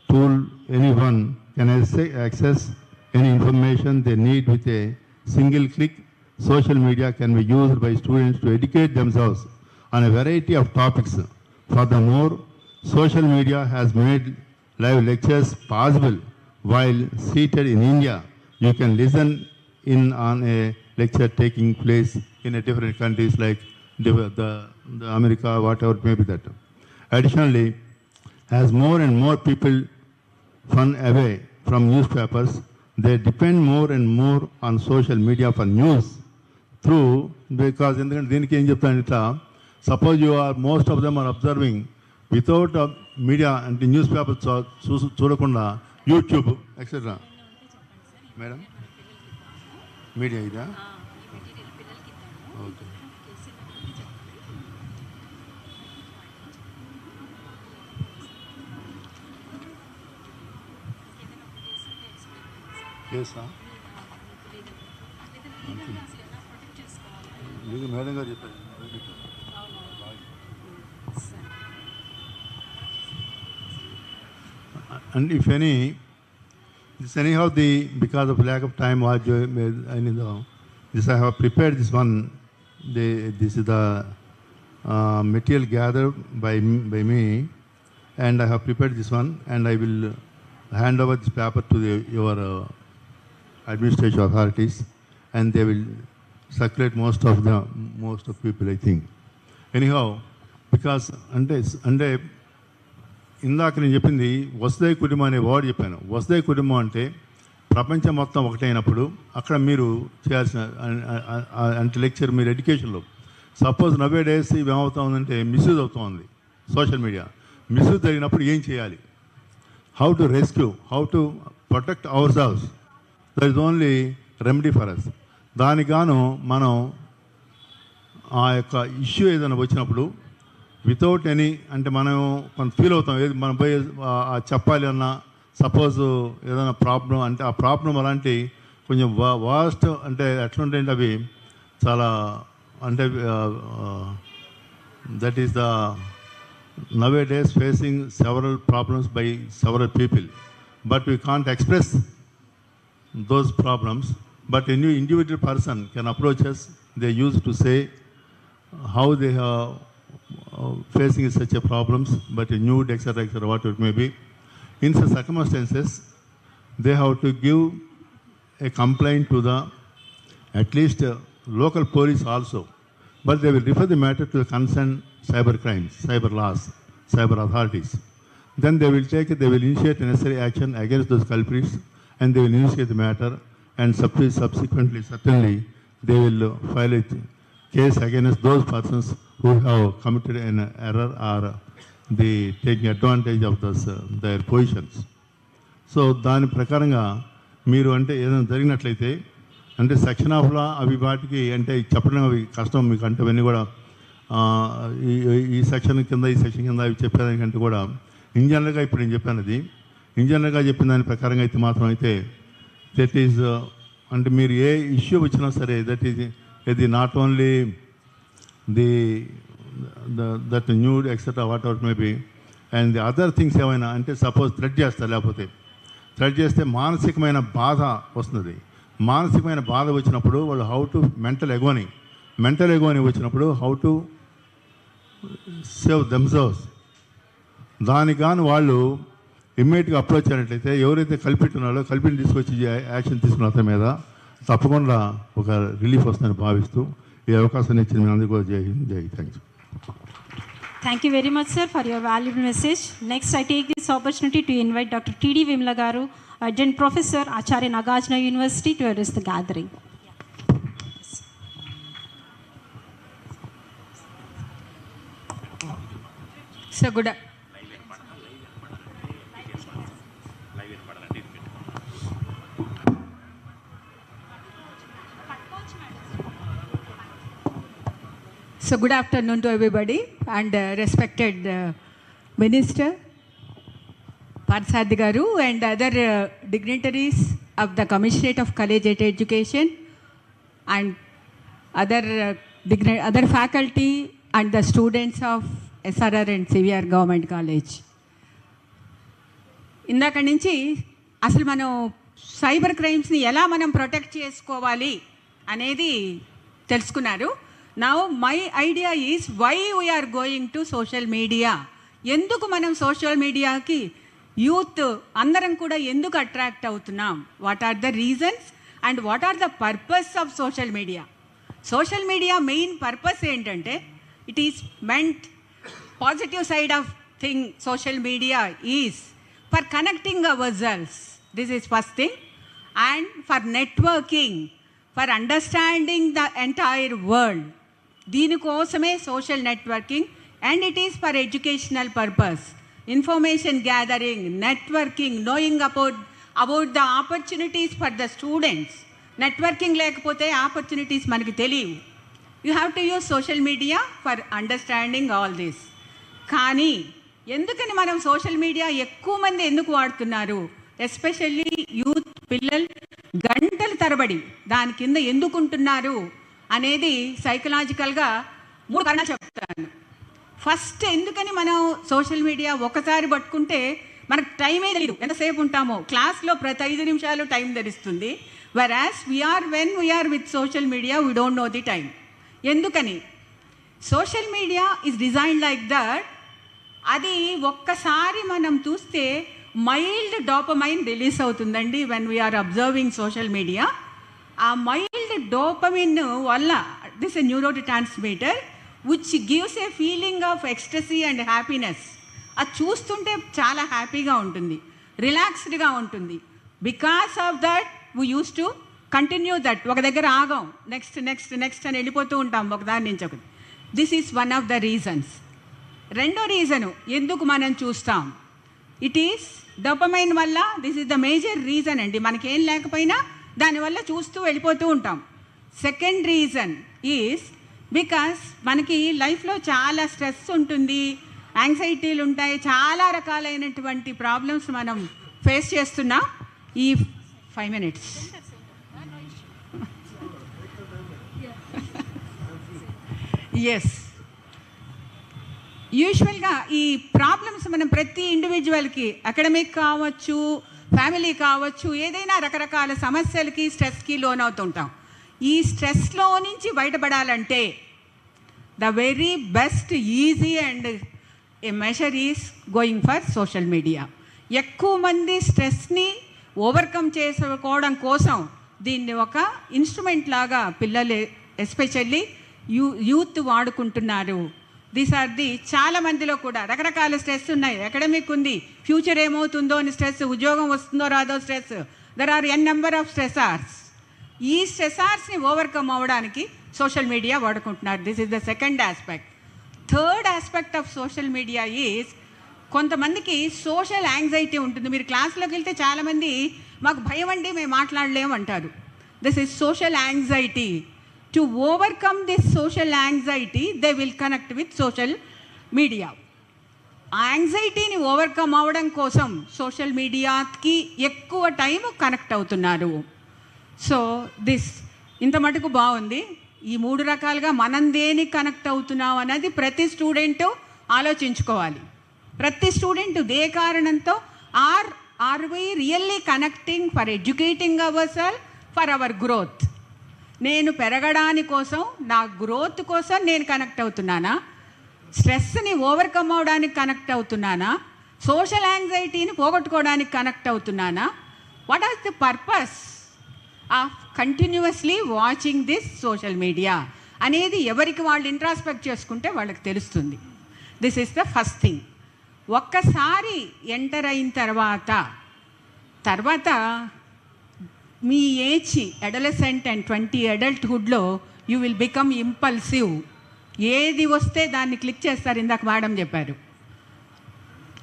tool. Anyone can access any information they need with a single click. Social media can be used by students to educate themselves on a variety of topics. Furthermore, social media has made live lectures possible. While seated in India, you can listen in on a lecture taking place in a different countries like the America, whatever it may be that. Additionally, as more and more people run away from newspapers, they depend more and more on social media for news. Through, because in the suppose you are, most of them are observing without media and the newspaper చూడకుండా YouTube, etc. Madam? Media ida? Okay. Yes, sir. మీకు madam గారు చెప్పారు. And if any, this anyhow because of lack of time, this I have prepared this one. This is the material gathered by me, and I have prepared this one, and I will hand over this paper to your administration authorities, and they will circulate most of people, I think. Anyhow, because అంటే ఇందాక నేను చెప్పింది వసుదైక కుటుంబం అనే word చెప్పాను. వసుదైక కుటుంబం అంటే ప్రపంచం మొత్తం ఒకటైనప్పుడు అక్కడ మీరు చేయాల్సిన అంటే లెక్చర్ మీరు ఎడ్యుకేషన్లో సపోజ్ నవే డేస్ ఇవి ఏమవుతా ఉందంటే మిస్యూజ్ అవుతూ ఉంది సోషల్ మీడియా. మిస్యూజ్ జరిగినప్పుడు ఏం చేయాలి, how to rescue, how to protect ourselves, that is only remedy for us. దానికి గాను మనం ఆ యొక్క ఇష్యూ ఏదైనా వచ్చినప్పుడు వితౌట్ ఎనీ అంటే మనం కొంత ఫీల్ అవుతాం, ఏది మనం పోయి చెప్పాలి అన్నా సపోజ్ ఏదైనా ప్రాబ్లం అంటే ఆ ప్రాబ్లం అలాంటి కొంచెం వాస్ట్ అంటే ఎట్లుంటాయంటే అవి చాలా అంటే that is the nowadays facing several problems by several people, but we can't express those problems, but any individual person can approach us. They used to say how they are facing such a problems, but a nude, etc., whatever it may be. In such circumstances, they have to give a complaint to the at least local police also, but they will refer the matter to the concerned cyber crimes, cyber laws, cyber authorities. Then they will initiate necessary action against those culprits, and they will initiate the matter, and subsequently, certainly, they will file a case against those persons who have committed an error or they taking advantage of their positions. So, దాని ప్రకారంగా మీరు అంటే ఏదైనా జరిగినట్లయితే అంటే section of law అవి వాటికి అంటే చెప్పడం అవి కష్టం మీకు, అంటే అవన్నీ కూడా ఈ సెక్షన్ కింద ఈ సెక్షన్ కింద అవి చెప్పేదానికంటే కూడా ఇన్ జనరల్గా ఇప్పుడు నేను చెప్పాను అది ఇంజనీర్గా చెప్పిన దాని ప్రకారంగా అయితే మాత్రం అయితే దట్ ఈజ్ అంటే మీరు ఏ ఇష్యూ వచ్చినా సరే దట్ ఈజ్ ఇది not only that nude etcetera whatever may be and the other things ఏమైనా అంటే సపోజ్ థ్రెడ్ చేస్తారు, లేకపోతే థ్రెడ్ చేస్తే మానసికమైన బాధ వస్తుంది. మానసికమైన బాధ వచ్చినప్పుడు వాళ్ళు హౌ టు మెంటల్ ఎగోని వచ్చినప్పుడు హౌ టు సేవ్ దెమ్సెల్వ్స్, దానికి గాను వాళ్ళు ఇమ్మీడియట్గా అప్రోచ్ అయినట్లయితే ఎవరైతే కల్పిట్టున్నారో కల్పిని తీసుకొచ్చి యాక్షన్ తీసుకున్న అతని మీద తప్పకుండా ఒక రిలీఫ్ వస్తుందని భావిస్తూ ఈ అవకాశాన్ని ఇచ్చిన మీ అందరికీ కూడా జై హింద్, జై thank you. Thank you very much, sir, for your valuable message. Next, I take this opportunity to invite Dr. T.D. Vimla Garu, Adjunct Professor, Acharya Nagarjuna University, to address the gathering. So good. So good afternoon to everybody and respected Minister Parthasarathi Garu and other dignitaries of the Commissionerate of Collegiate Education and other faculty and the students of SRR and CVR government college. ఇందాక నుంచి అసలు మనం cyber క్రైమ్స్ని ఎలా మనం protect చేసుకోవాలి అనేది తెలుసుకున్నారు. Now my idea is why we are going to social media. ఎందుకు మనం సోషల్ మీడియాకి యూత్ అందరం కూడా ఎందుకు అట్రాక్ట్ అవుతున్నాం? What are the reasons and what are the purpose of social media? Social media main purpose ఏంటంటే it is meant positive side of thing. Social media is for connecting ourselves, this is first thing, and for networking, for understanding the entire world. దీనికోసమే social networking. And it is for educational purpose, information gathering, networking, knowing about the opportunities for the students. Networking లేకపోతే opportunities మనకి తెలియవు. You have to use social media for understanding all this. కానీ ఎందుకని మనం social media ఎక్కువ మంది ఎందుకు వాడుతున్నారు? ఎస్పెషల్లీ యూత్ పిల్లలు గంటల తరబడి దాని కింద ఎందుకుంటున్నారు అనేది సైకలాజికల్గా 3 కారణాలు చెప్తాను. ఫస్ట్, ఎందుకని మనం సోషల్ మీడియా ఒకసారి పట్టుకుంటే మనకు టైమే తెలియదు, ఎంతసేపు ఉంటామో. క్లాస్లో ప్రతి 5 నిమిషాలు టైం తెలుస్తుంది. Whereas when we're with social media we don't know the time. ఎందుకని? Social media is design like that. అది ఒక్కసారి మనం చూస్తే మైల్డ్ డోపమైన్ రిలీజ్ అవుతుందండి when we're observing social media. ఆ మైల్డ్ డోపమైన్ వల్ల this a neurotransmitter which gives a feeling of ecstasy and happiness. అది చూస్తుంటే చాలా హ్యాపీగా ఉంటుంది, రిలాక్స్డ్గా ఉంటుంది. Because of that we use to continue that. ఒక దగ్గర ఆగాం, నెక్స్ట్ నెక్స్ట్ నెక్స్ట్ అని వెళ్ళిపోతూ ఉంటాం ఒకదాని నుంచి ఒకటి. This is one of the reasons. రెండో రీజను ఎందుకు మనం చూస్తాం, ఇట్ ఈస్ డోపమైన్ వల్ల. This is the major reason అండి. మనకేం లేకపోయినా దానివల్ల చూస్తూ వెళ్ళిపోతూ ఉంటాం. సెకండ్ రీజన్ ఈజ్ బికాస్ మనకి లైఫ్లో చాలా స్ట్రెస్ ఉంటుంది, యాంగ్జైటీలు ఉంటాయి, చాలా రకాలైనటువంటి ప్రాబ్లమ్స్ మనం ఫేస్ చేస్తున్నాం. ఈ 5 minutes ఎస్, యూజువల్గా ఈ ప్రాబ్లమ్స్ మనం ప్రతి ఇండివిజువల్కి, అకాడమిక్ కావచ్చు, ఫ్యామిలీ కావచ్చు, ఏదైనా రకరకాల సమస్యలకి, స్ట్రెస్కి లోన్ అవుతుంటాం. ఈ స్ట్రెస్లో నుంచి బయటపడాలంటే the very best easy and A measure is going for social media. ఎక్కువ మంది స్ట్రెస్ని ఓవర్కమ్ చేసుకోవడం కోసం దీన్ని ఒక ఇన్స్ట్రుమెంట్ లాగా పిల్లలు ఎస్పెషల్లీ యూత్ వాడుకుంటున్నారు. దీస్ ఆర్ ది చాలా మందిలో కూడా రకరకాల స్ట్రెస్ ఉన్నాయి. అకాడమిక్ ఉంది, ఫ్యూచర్ ఏమవుతుందో అని స్ట్రెస్, ఉద్యోగం వస్తుందో రాదో stress. There are n number of stressors. ఈ స్ట్రెసార్స్ని ఓవర్కమ్ అవ్వడానికి సోషల్ మీడియా వాడుకుంటున్నారు. This is the second aspect. Third aspect of social media is కొంతమందికి సోషల్ యాంగ్జైటీ ఉంటుంది. మీరు క్లాస్లోకి వెళ్తే చాలామంది మాకు భయం అండి, మేము మాట్లాడలేము అంటారు. This is social anxiety. To overcome this social anxiety, they will connect with social media. ఆ యాంగ్జైటీని ఓవర్కమ్ అవ్వడం కోసం సోషల్ మీడియాకి ఎక్కువ టైం కనెక్ట్ అవుతున్నారు. సో దిస్ ఇంత మటుకు బాగుంది. ఈ 3 రకాలుగా మనం దేనికి కనెక్ట్ అవుతున్నాం అనేది ప్రతి స్టూడెంట్ ఆలోచించుకోవాలి. ప్రతి స్టూడెంట్ ఏ కారణంతో are we really connecting for educating our self, for our growth. నేను పెరగడాని కోసం, నా గ్రోత్ కోసం నేను కనెక్ట్ అవుతున్నానా? స్ట్రెస్ని ఓవర్కమ్ అవడానికి కనెక్ట్ అవుతున్నానా? సోషల్ యాంగ్జైటీని పోగొట్టుకోవడానికి కనెక్ట్ అవుతున్నానా? What are the purpose of continuously watching this social media అనేది ఎవరికి వాళ్ళు ఇంట్రాస్పెక్ట్ చేసుకుంటే వాళ్ళకి తెలుస్తుంది. This is the first thing. ఒక్కసారి ఎంటర్ అయిన తర్వాత మీ ఏజ్ అడలసెంట్ అండ్ 20 అడల్ట్హుడ్లో యూ విల్ బికమ్ ఇంపల్సివ్. ఏది వస్తే దాన్ని క్లిక్ చేస్తారు. ఇందాక మేడం చెప్పారు.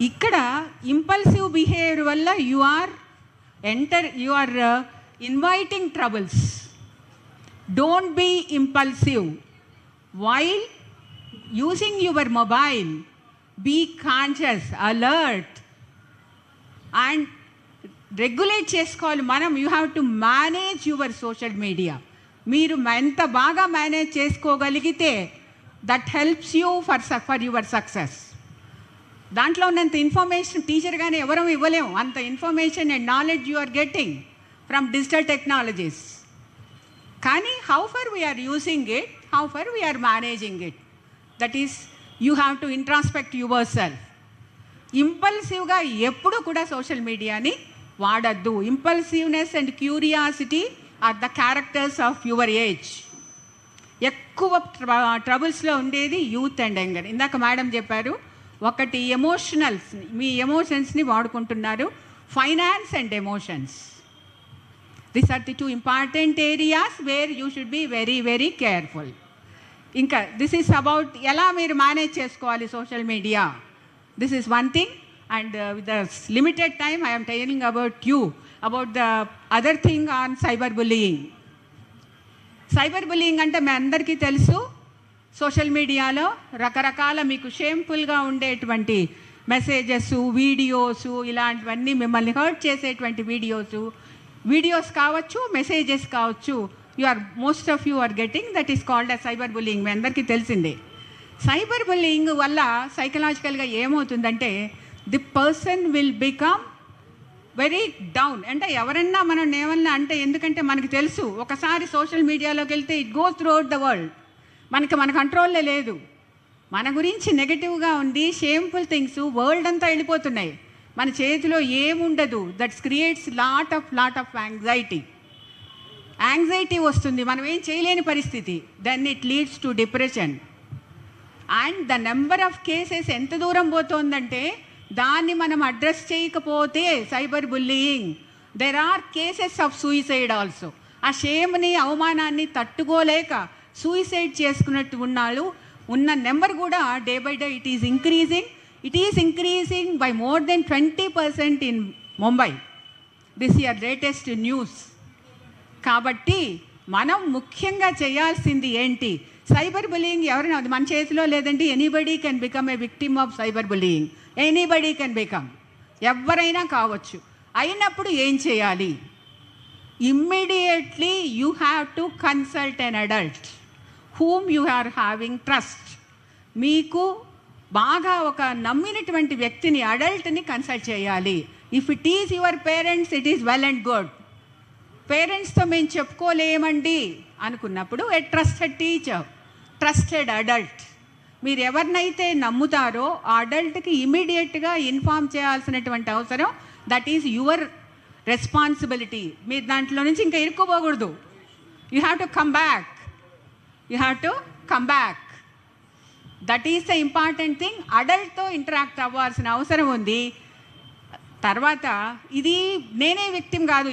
ఇక్కడ ఇంపల్సివ్ బిహేవియర్ వల్ల you are inviting troubles. Don't be impulsive while using your mobile. Be conscious, alert and regulate చేసుకోవాలి మనం. You have to manage your social media. మీరు ఎంత బాగా మేనేజ్ చేసుకోగలిగితే that helps you for your success. దాంట్లో ఉన్నంత information టీచర్గానే ఎవరూ ఇవ్వలేము. అంత information and knowledge you are getting from digital technologies. కానీ how far we're using it, how far we're managing it, that is you have to introspect your self. ఇంపల్సివ్గా ఎప్పుడు కూడా సోషల్ మీడియాని వాడద్దు. ఇంపల్సివ్నెస్ and curiosity are the characters of your age. ఎక్కువ ట్రబుల్స్లో ఉండేది యూత్ అండ్ యంగర్. ఇందాక మేడం చెప్పారు, ఒకటి ఎమోషనల్స్, మీ ఎమోషన్స్ని వాడుకుంటున్నారు. Finance and emotions, these are the two important areas where you should be very very careful. ఇంకా దిస్ ఈస్ అబౌట్ ఎలా మీరు మేనేజ్ చేసుకోవాలి social media. This is one thing. And with the limited time I am telling about the other thing on cyber bullying. Cyber bullying అంటే మీ అందరికీ తెలుసు, social మీడియాలో రకరకాల మీకు షేమ్ఫుల్గా ఉండేటువంటి మెసేజెస్, వీడియోస్, ఇలాంటివన్నీ మిమ్మల్ని హర్ట్ చేసేటువంటి వీడియోస్ కావచ్చు, మెసేజెస్ కావచ్చు, most of you are getting, that is called a cyber bullying. మీ అందరికీ తెలిసిందే. సైబర్ బుల్లీయింగ్ వల్ల సైకలాజికల్గా ఏమవుతుందంటే the person will become very down. అంటే ఎవరన్నా మనం ఏమన్నా అంటే, ఎందుకంటే మనకు తెలుసు ఒకసారి సోషల్ మీడియాలోకి వెళ్తే it goes through out the world. మన కంట్రోల్లో లేదు. మన గురించి నెగటివ్గా ఉండి షేమ్ఫుల్ థింగ్స్ వరల్డ్ అంతా వెళ్ళిపోతున్నాయి. మన చేతిలో ఏముండదు. That's creates lot of anxiety వస్తుంది. మనం ఏం చేయలేని పరిస్థితి. Then it leads to depression. And the number of cases ఎంత దూరం పోతుందంటే, దాన్ని మనం అడ్రస్ చేయకపోతే cyber bullying, there are cases of suicide also. ఆ షేమ్ని, అవమానాన్ని తట్టుకోలేక సూయిసైడ్ చేసుకున్నట్టు ఉన్న నెంబర్ కూడా day by day it is increasing by more than 20% in Mumbai. This year latest news. కాబట్టి మనం ముఖ్యంగా చేయాల్సింది ఏంటి? సైబర్ బుల్లీయింగ్ ఎవరైనా, అది మన చేతిలో లేదండి. Anybody can become a victim of cyber bullying. Anybody can become, ఎవరైనా కావచ్చు. అయినప్పుడు ఏం చేయాలి? Immediately you have to consult an adult whom you are having trust. మీకు బాగా ఒక నమ్మినటువంటి వ్యక్తిని, అడల్ట్ని కన్సల్ట్ చేయాలి. If it is your parents, it is well and good. పేరెంట్స్తో మేము చెప్పుకోలేమండి అనుకున్నప్పుడు ఏ ట్రస్టెడ్ టీచర్, ట్రస్టెడ్ అడల్ట్, మీరు ఎవరినైతే నమ్ముతారో ఆ అడల్ట్కి ఇమీడియట్గా ఇన్ఫార్మ్ చేయాల్సినటువంటి అవసరం, దట్ ఈజ్ యువర్ రెస్పాన్సిబిలిటీ. మీరు దాంట్లో నుంచి ఇంకా ఇరుక్కుపోకూడదు. You have to come back. That is the important thing. అడల్ట్తో ఇంటరాక్ట్ అవ్వాల్సిన అవసరం ఉంది. తర్వాత ఇది నేనే విక్టిమ్ కాదు,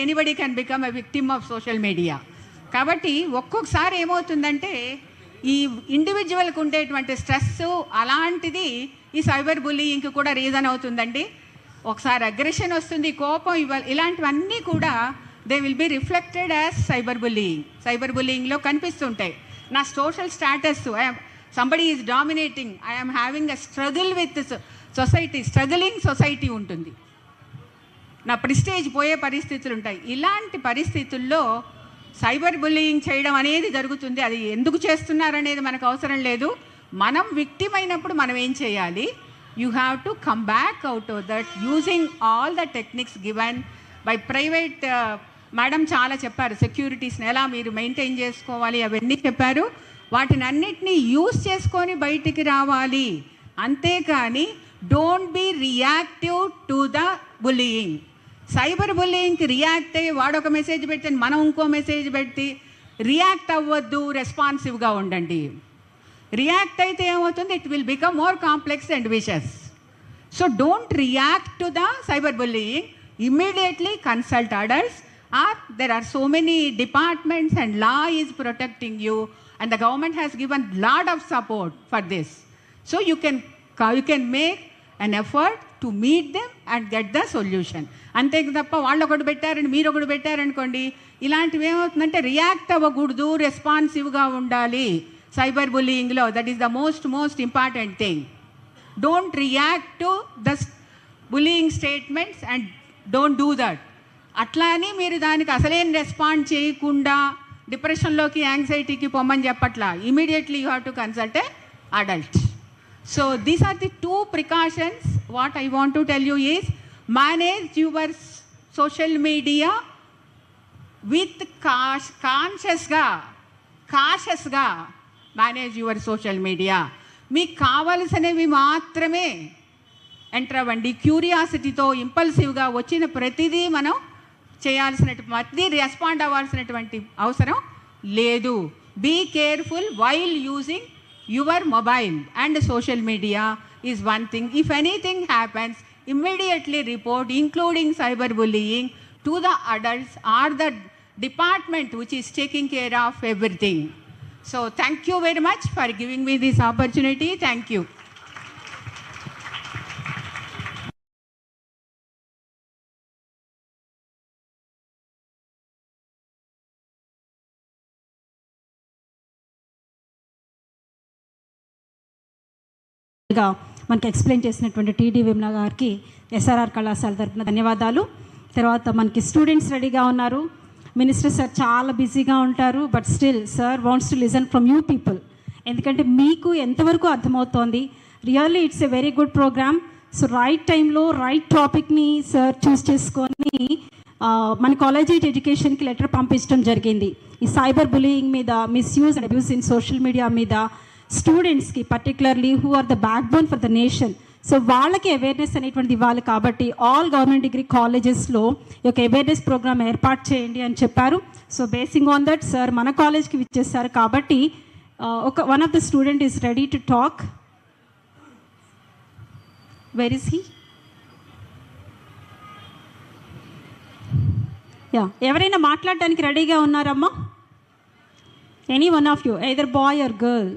anybody can become a victim of social media. కాబట్టి ఒక్కొక్కసారి ఏమవుతుందంటే, ఈ ఇండివిజువల్కి ఉండేటువంటి స్ట్రెస్ అలాంటిది ఈ సైబర్ బుల్లీయింగ్కి కూడా రీజన్ అవుతుందండి. ఒకసారి అగ్రెషన్ వస్తుంది, కోపం, ఇలాంటివన్నీ కూడా they will be reflected as cyber బుల్లీయింగ్లో కనిపిస్తుంటాయి. నా social status, somebody is dominating, I'm having a struggle with society, struggling society ఉంటుంది. నా ప్రెస్టేజ్ పోయే పరిస్థితులు ఉంటాయి. ఇలాంటి పరిస్థితుల్లో సైబర్ బుల్లీయింగ్ చేయడం అనేది జరుగుతుంది. అది ఎందుకు చేస్తున్నారనేది మనకు అవసరం లేదు. మనం విక్టిమ్ అయినప్పుడు మనం ఏం చేయాలి? You have to come back out of that using all the techniques given by private. Madam చాలా చెప్పారు, సెక్యూరిటీస్ని ఎలా మీరు మెయింటైన్ చేసుకోవాలి అవన్నీ చెప్పారు. వాటిని అన్నిటినీ యూజ్ చేసుకొని బయటికి రావాలి. అంతేకాని don't be reactive to the bullying. Cyber బుల్లీయింగ్కి రియాక్ట్ అయ్యి వాడొక మెసేజ్ పెట్టి మనం ఇంకో మెసేజ్ పెట్టి రియాక్ట్ అవ్వద్దు, రెస్పాన్సివ్గా ఉండండి. రియాక్ట్ అయితే ఏమవుతుంది? It will become more complex and wishes. So don't react to the cyber bullying. Immediately consult adults, or there are so many departments and law is protecting you, and the government has given lot of support for this. So you can make an effort to meet them and get the solution. అంతే తప్ప వాళ్ళు ఒకటి పెట్టారని మీరు ఒకటి పెట్టారనుకోండి, ఇలాంటివి ఏమవుతుందంటే రియాక్ట్ అవ్వకూడదు, రెస్పాన్సివ్గా ఉండాలి సైబర్ బుల్లీయింగ్లో. That is the most important thing. Don't react to the bullying statements and don't do that. అట్లా అని మీరు దానికి అసలేం రెస్పాండ్ చేయకుండా డిప్రెషన్లోకి యాంగ్జైటీకి పొమ్మని చెప్పట్లా. Immediately you have to consult a adult. So these are the 2 precautions. What I want to tell you is manage your social media with కాషస్గా మేనేజ్ యువర్ సోషల్ మీడియా. మీకు కావలసినవి మాత్రమే ఎంటర్ అవ్వండి. క్యూరియాసిటీతో ఇంపల్సివ్గా వచ్చిన ప్రతిదీ మనం ప్రతిదీ రెస్పాండ్ అవ్వాల్సినటువంటి అవసరం లేదు. Be careful while using your mobile and social media is one thing. If anything happens, immediately report, including cyberbullying, to the adults or the department which is taking care of everything. So thank you very much for giving me this opportunity. Thank you. మనకి explain చేసినటువంటి TD Vimala గారికి SRR కళాశాల తరఫున ధన్యవాదాలు. తర్వాత మనకి students రెడీగా ఉన్నారు. మినిస్టర్ సార్ చాలా బిజీగా ఉంటారు, but still sir wants to listen from you people. ఎందుకంటే మీకు ఎంతవరకు అర్థమవుతోంది. Really it's a very good programme. So right టైంలో రైట్ టాపిక్ని సార్ చూస్ చేసుకొని మన కాలేజ్ ఎడ్యుకేషన్కి లెటర్ పంపించడం జరిగింది. ఈ సైబర్ బులియింగ్ మీద, misuse and abuse in social media మీద స్టూడెంట్స్కి particularly who are the backbone for the nation. So వాళ్ళకి అవేర్నెస్ అనేటువంటిది ఇవ్వాలి. కాబట్టి ఆల్ గవర్నమెంట్ డిగ్రీ కాలేజెస్లో ఈ యొక్క అవేర్నెస్ ప్రోగ్రామ్ ఏర్పాటు చేయండి అని చెప్పారు. So basing on that sir మన కాలేజ్కి విచ్చేస్తారు. కాబట్టి one of the student is ready to talk. Where is he? Yeah, ఎవరైనా మాట్లాడడానికి రెడీగా ఉన్నారమ్మా? Any one of you, either boy or girl.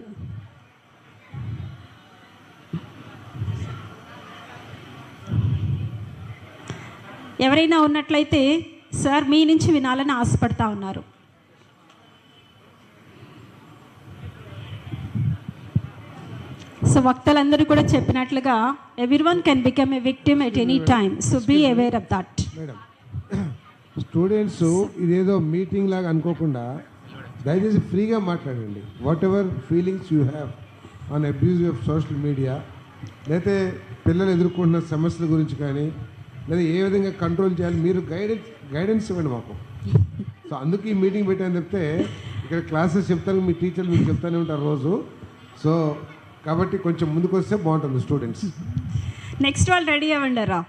ఎవరైనా ఉన్నట్లయితే సార్ మీ నుంచి వినాలని ఆశపడతా ఉన్నారు. సో వక్తలందరూ కూడా చెప్పినట్లుగా everyone can become a victim at any time. So be aware of that. Madam, students ఇదేదో మీటింగ్ లాగా అనుకోకుండా దయచేసి ఫ్రీగా మాట్లాడండి. Whatever feelings you have on abuse of social media, లేకపోతే పిల్లలు ఎదుర్కొంటున్న సమస్యల గురించి కానీ, లేదా ఏ విధంగా కంట్రోల్ చేయాలి, మీరు గైడెన్స్ ఇవ్వండి మాకు. సో అందుకు ఈ మీటింగ్ పెట్టాను చెప్తే ఇక్కడ క్లాసెస్ చెప్తాను, మీ టీచర్లు మీకు చెప్తానే ఉంటారు రోజు. సో కాబట్టి కొంచెం ముందుకు వస్తే బాగుంటుంది స్టూడెంట్స్. నెక్స్ట్ వాళ్ళు రెడీ అవ్వండిరా.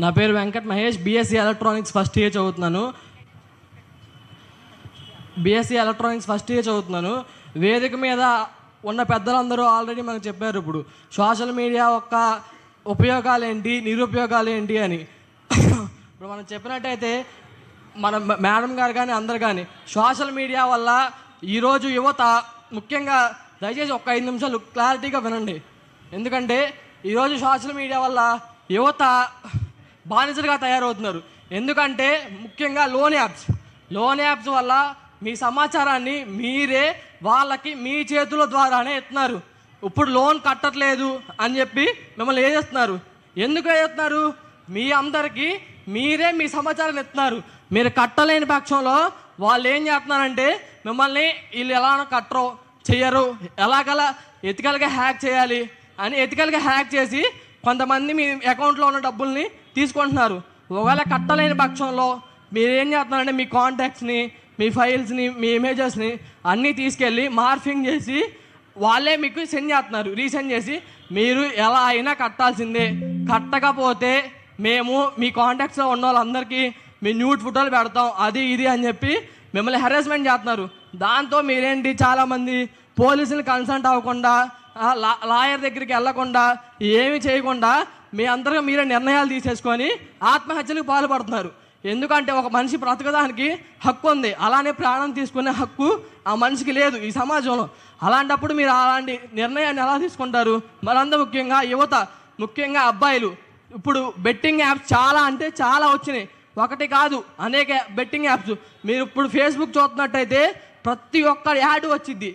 నా పేరు Venkat Mahesh, BSc electronics first year చదువుతున్నాను. వేదిక మీద ఉన్న పెద్దలందరూ ఆల్రెడీ మనకు చెప్పారు ఇప్పుడు సోషల్ మీడియా యొక్క ఉపయోగాలు ఏంటి, నిరుపయోగాలు ఏంటి అని. ఇప్పుడు మనం చెప్పినట్టయితే మన మేడం గారు కానీ అందరు కానీ సోషల్ మీడియా వల్ల ఈరోజు యువత ముఖ్యంగా దయచేసి ఒక 5 నిమిషాలు క్లారిటీగా వినండి. ఎందుకంటే ఈరోజు సోషల్ మీడియా వల్ల యువత బానిసలుగా తయారవుతున్నారు. ఎందుకంటే ముఖ్యంగా లోన్ యాప్స్ వల్ల మీ సమాచారాన్ని మీరే వాళ్ళకి మీ చేతుల ద్వారానే ఇస్తున్నారు. ఇప్పుడు లోన్ కట్టట్లేదు అని చెప్పి మిమ్మల్ని వేసేస్తున్నారు. ఎందుకు వేసేస్తున్నారు? మీ అందరికీ మీరే మీ సమాచారాన్ని ఇస్తున్నారు. మీరు కట్టలేని పక్షంలో వాళ్ళు ఏం చేస్తున్నారంటే మిమ్మల్ని వీళ్ళు ఎలా కట్టరో చెయ్యరు, ఎలాగలా ఎథికల్గా హ్యాక్ చేయాలి అని ఎథికల్గా హ్యాక్ చేసి కొంతమంది మీ అకౌంట్లో ఉన్న డబ్బుల్ని తీసుకుంటున్నారు. ఒకవేళ కట్టలేని పక్షంలో మీరు ఏం చేస్తున్నారంటే మీ కాంటాక్ట్స్ని, మీ ఫైల్స్ని, మీ ఇమేజెస్ని అన్నీ తీసుకెళ్ళి మార్ఫింగ్ చేసి వాళ్ళే మీకు సెండ్ చేస్తున్నారు. రీసెండ్ చేసి మీరు ఎలా అయినా కట్టాల్సిందే, కట్టకపోతే మేము మీ కాంటాక్ట్స్లో ఉన్న వాళ్ళందరికీ మీ న్యూడ్ ఫోటోలు పెడతాం, అది ఇది అని చెప్పి మిమ్మల్ని హెరాస్మెంట్ చేస్తున్నారు. దాంతో మీరేంటి చాలామంది పోలీసులు కన్సల్ట్ అవ్వకుండా, లాయర్ దగ్గరికి వెళ్ళకుండా, ఏమీ చేయకుండా మీ అందరికీ మీరే నిర్ణయాలు తీసేసుకొని ఆత్మహత్యలకు పాల్పడుతున్నారు. ఎందుకంటే ఒక మనిషి బ్రతకడానికి హక్కు ఉంది, అలానే ప్రాణం తీసుకునే హక్కు ఆ మనిషికి లేదు ఈ సమాజంలో. అలాంటప్పుడు మీరు అలాంటి నిర్ణయాన్ని ఎలా తీసుకుంటారు? మరంతా ముఖ్యంగా యువత, ముఖ్యంగా అబ్బాయిలు. ఇప్పుడు బెట్టింగ్ యాప్స్ చాలా అంటే చాలా వచ్చినాయి, ఒకటి కాదు అనేక బెట్టింగ్ యాప్స్. మీరు ఇప్పుడు ఫేస్బుక్ చూస్తున్నట్టయితే ప్రతి ఒక్క యాడ్ వచ్చింది.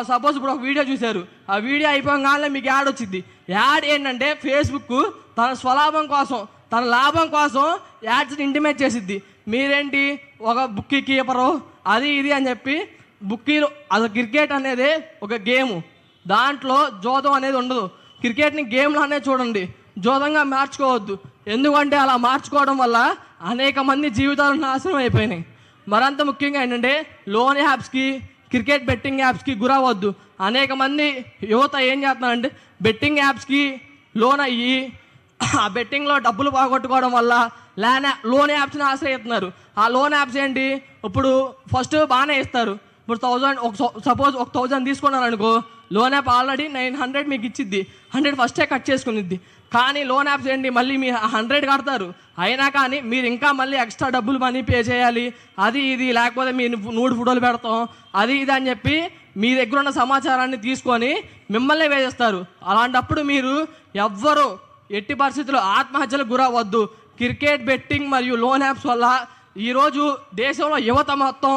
సపోజ్ ఇప్పుడు ఒక వీడియో చూశారు, ఆ వీడియో అయిపోగానే మీకు యాడ్ వచ్చింది. యాడ్ ఏంటంటే ఫేస్బుక్ తన స్వలాభం కోసం, తన లాభం కోసం యాడ్స్ని ఇంటిమేట్ చేసిద్ది. మీరేంటి ఒక బుక్కీ కీపరు అది ఇది అని చెప్పి బుక్కీలు అది క్రికెట్ అనేది ఒక గేము, దాంట్లో జోదం అనేది ఉండదు. క్రికెట్ని గేమ్లానే చూడండి, జోదంగా మార్చుకోవద్దు. ఎందుకంటే అలా మార్చుకోవడం వల్ల అనేక మంది జీవితాలు నాశనం అయిపోయినాయి. మరంత ముఖ్యంగా ఏంటంటే లోన్ యాప్స్కి, క్రికెట్ బెట్టింగ్ యాప్స్కి గురవద్దు. అనేక మంది యువత ఏం చేస్తున్నారంటే బెట్టింగ్ యాప్స్కి లోన్ అయ్యి ఆ బెట్టింగ్లో డబ్బులు పోగొట్టుకోవడం వల్ల లోన్ యాప్స్ని ఆశ్రయిస్తున్నారు. ఆ లోన్ యాప్స్ ఏంటి, ఇప్పుడు ఫస్ట్ బాగానే ఇస్తారు. ఇప్పుడు 1000 సపోజ్ 1000 తీసుకున్నారు అనుకో, లోన్ యాప్ ఆల్రెడీ 900 మీకు ఇచ్చిద్ది, 100 ఫస్టే కట్ చేసుకునిద్ది. కానీ లోన్ యాప్స్ ఏంటి, మళ్ళీ మీరు 100 కడతారు, అయినా కానీ మీరు ఇంకా మళ్ళీ ఎక్స్ట్రా డబ్బులు మనీ పే చేయాలి, అది ఇది, లేకపోతే మీరు 100 ఫోటోలు పెడతాం అది ఇది అని చెప్పి మీ దగ్గర ఉన్న సమాచారాన్ని తీసుకొని మిమ్మల్ని వేసేస్తారు. అలాంటప్పుడు మీరు ఎవ్వరూ ఎట్టి పరిస్థితుల్లో ఆత్మహత్యలకు గురవద్దు. క్రికెట్ బెట్టింగ్ మరియు లోన్ యాప్స్ వల్ల ఈరోజు దేశంలో యువత మొత్తం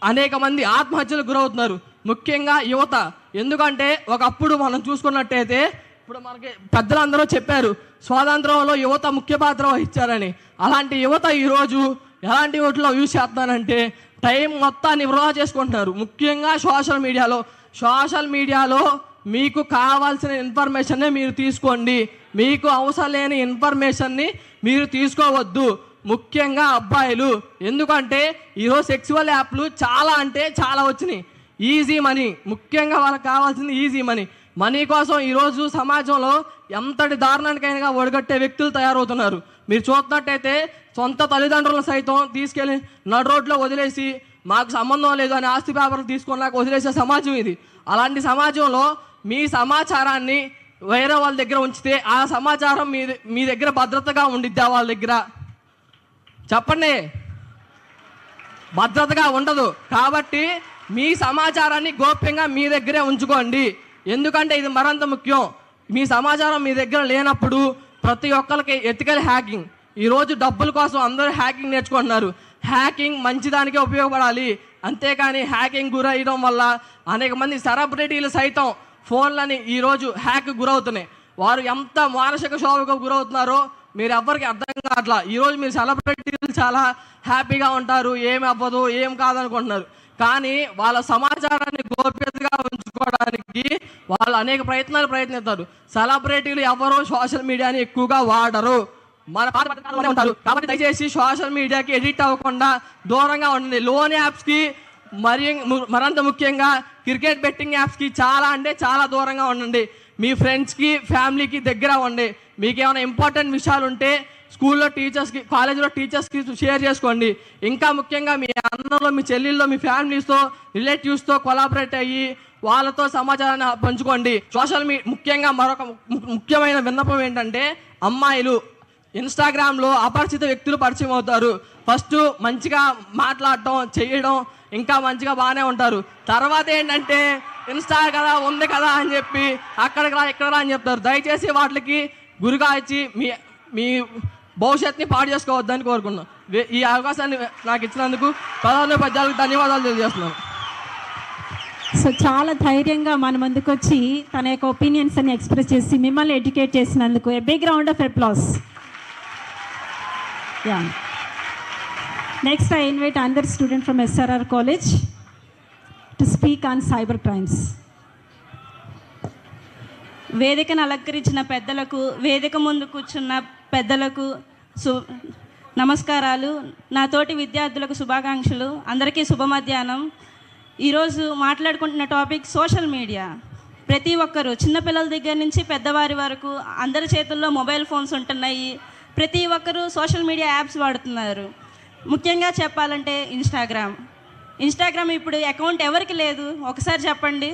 అనేక మంది ఆత్మహత్యలకు గురవుతున్నారు, ముఖ్యంగా యువత. ఎందుకంటే ఒకప్పుడు మనం చూసుకున్నట్టయితే, ఇప్పుడు మనకి పెద్దలందరూ చెప్పారు స్వాతంత్రంలో యువత ముఖ్య పాత్ర వహించారని. అలాంటి యువత ఈరోజు ఎలాంటి వాటిలో యూజ్ చేస్తున్నారంటే టైం మొత్తాన్ని వృధా చేసుకుంటున్నారు. ముఖ్యంగా సోషల్ మీడియాలో మీకు కావాల్సిన ఇన్ఫర్మేషన్నే మీరు తీసుకోండి, మీకు అవసరం లేని ఇన్ఫర్మేషన్ని మీరు తీసుకోవద్దు. ముఖ్యంగా అబ్బాయిలు, ఎందుకంటే ఈరోజు సెక్సువల్ యాప్లు చాలా అంటే చాలా వచ్చినాయి. ఈజీ మనీ, ముఖ్యంగా వాళ్ళకి కావాల్సింది ఈజీ మనీ కోసం ఈరోజు సమాజంలో ఎంతటి దారుణానికైనా ఒడగట్టే వ్యక్తులు తయారవుతున్నారు. మీరు చూస్తున్నట్టయితే సొంత తల్లిదండ్రులను సైతం తీసుకెళ్ళి నడు రోడ్లో వదిలేసి మాకు సంబంధం లేదు అని ఆస్తి పేపర్లు తీసుకున్నాక వదిలేసే సమాజం ఇది. అలాంటి సమాజంలో మీ సమాచారాన్ని వేరే వాళ్ళ దగ్గర ఉంచితే ఆ సమాచారం మీ దగ్గర భద్రతగా ఉండిద్దా? వాళ్ళ దగ్గర చెప్పండి, భద్రతగా ఉండదు. కాబట్టి మీ సమాచారాన్ని గోప్యంగా మీ దగ్గరే ఉంచుకోండి, ఎందుకంటే ఇది మరింత ముఖ్యం. మీ సమాచారం మీ దగ్గర లేనప్పుడు ప్రతి ఒక్కరికి ఎథికల్ హ్యాకింగ్, ఈరోజు డబ్బుల కోసం అందరూ హ్యాకింగ్ నేర్చుకుంటున్నారు. హ్యాకింగ్ మంచిదానికే ఉపయోగపడాలి, అంతేకాని హ్యాకింగ్ గురయ్యడం వల్ల అనేక మంది సెలబ్రిటీలు సైతం ఫోన్లని ఈరోజు హ్యాక్ గురవుతున్నాయి. వారు ఎంత మానసిక క్షోభకు గురవుతున్నారో మీరు ఎవ్వరికి అర్థం కావట్లా. ఈరోజు మీరు సెలబ్రిటీలు చాలా హ్యాపీగా ఉంటారు, ఏమి అవ్వదు ఏం కాదనుకుంటున్నారు, కానీ వాళ్ళ సమాచారాన్ని గోప్యతగా ఉంచుకోవడానికి వాళ్ళు అనేక ప్రయత్నిస్తారు. సెలబ్రిటీలు ఎవరు సోషల్ మీడియాని ఎక్కువగా వాడరు, మన ఉంటారు. కాబట్టి దయచేసి సోషల్ మీడియాకి ఎడిక్ట్ అవ్వకుండా దూరంగా ఉండండి. లోన్ యాప్స్కి మరింత ముఖ్యంగా క్రికెట్ బెట్టింగ్ యాప్స్కి చాలా అంటే చాలా దూరంగా ఉండండి. మీ ఫ్రెండ్స్కి ఫ్యామిలీకి దగ్గర ఉండి మీకు ఏమైనా ఇంపార్టెంట్ విషయాలు ఉంటే స్కూల్లో టీచర్స్కి, కాలేజీలో టీచర్స్కి షేర్ చేసుకోండి. ఇంకా ముఖ్యంగా మీ అన్నలో, మీ చెల్లెల్లో, మీ ఫ్యామిలీస్తో, రిలేటివ్స్తో కొలాబరేట్ అయ్యి వాళ్ళతో సమాచారాన్ని పంచుకోండి. ముఖ్యంగా మరొక ముఖ్యమైన విన్నపం ఏంటంటే, అమ్మాయిలు ఇన్స్టాగ్రామ్లో అపరిచిత వ్యక్తులు పరిచయం అవుతారు. ఫస్ట్ మంచిగా మాట్లాడటం చేయడం ఇంకా మంచిగా బాగానే ఉంటారు. తర్వాత ఏంటంటే ఇన్స్టా కదా ఉంది కదా అని చెప్పి అక్కడికి రా ఇక్కడ అని చెప్తారు. దయచేసి వాటికి గురిగా ఇచ్చి మీ భవిష్యత్తుని పాడు చేసుకోవద్దని కోరుకున్నాను. ఈ అవకాశాన్ని నాకు ఇచ్చినందుకు ప్రధానోపాధ్యాయులకు ధన్యవాదాలు తెలియజేస్తున్నాను. సో చాలా ధైర్యంగా మన ముందుకు వచ్చి తన యొక్క ఒపీనియన్స్ అని ఎక్స్ప్రెస్ చేసి మిమ్మల్ని ఎడ్యుకేట్ చేసినందుకు a big round of applause. Yeah. Next, I invite another student from SRR College to speak on cyber crimes. వేదికను అలంకరించిన పెద్దలకు, వేదిక ముందు కూర్చున్న పెద్దలకు నమస్కారాలు. నా తోటి విద్యార్థులకు శుభాకాంక్షలు. అందరికీ శుభ మధ్యాహ్నం. ఈరోజు మాట్లాడుకుంటున్న టాపిక్ సోషల్ మీడియా. ప్రతి ఒక్కరు, చిన్నపిల్లల దగ్గర నుంచి పెద్దవారి వరకు అందరి చేతుల్లో మొబైల్ ఫోన్స్ ఉంటున్నాయి. ప్రతి ఒక్కరూ సోషల్ మీడియా యాప్స్ వాడుతున్నారు. ముఖ్యంగా చెప్పాలంటే ఇన్స్టాగ్రామ్ ఇప్పుడు అకౌంట్ ఎవరికి లేదు ఒకసారి చెప్పండి?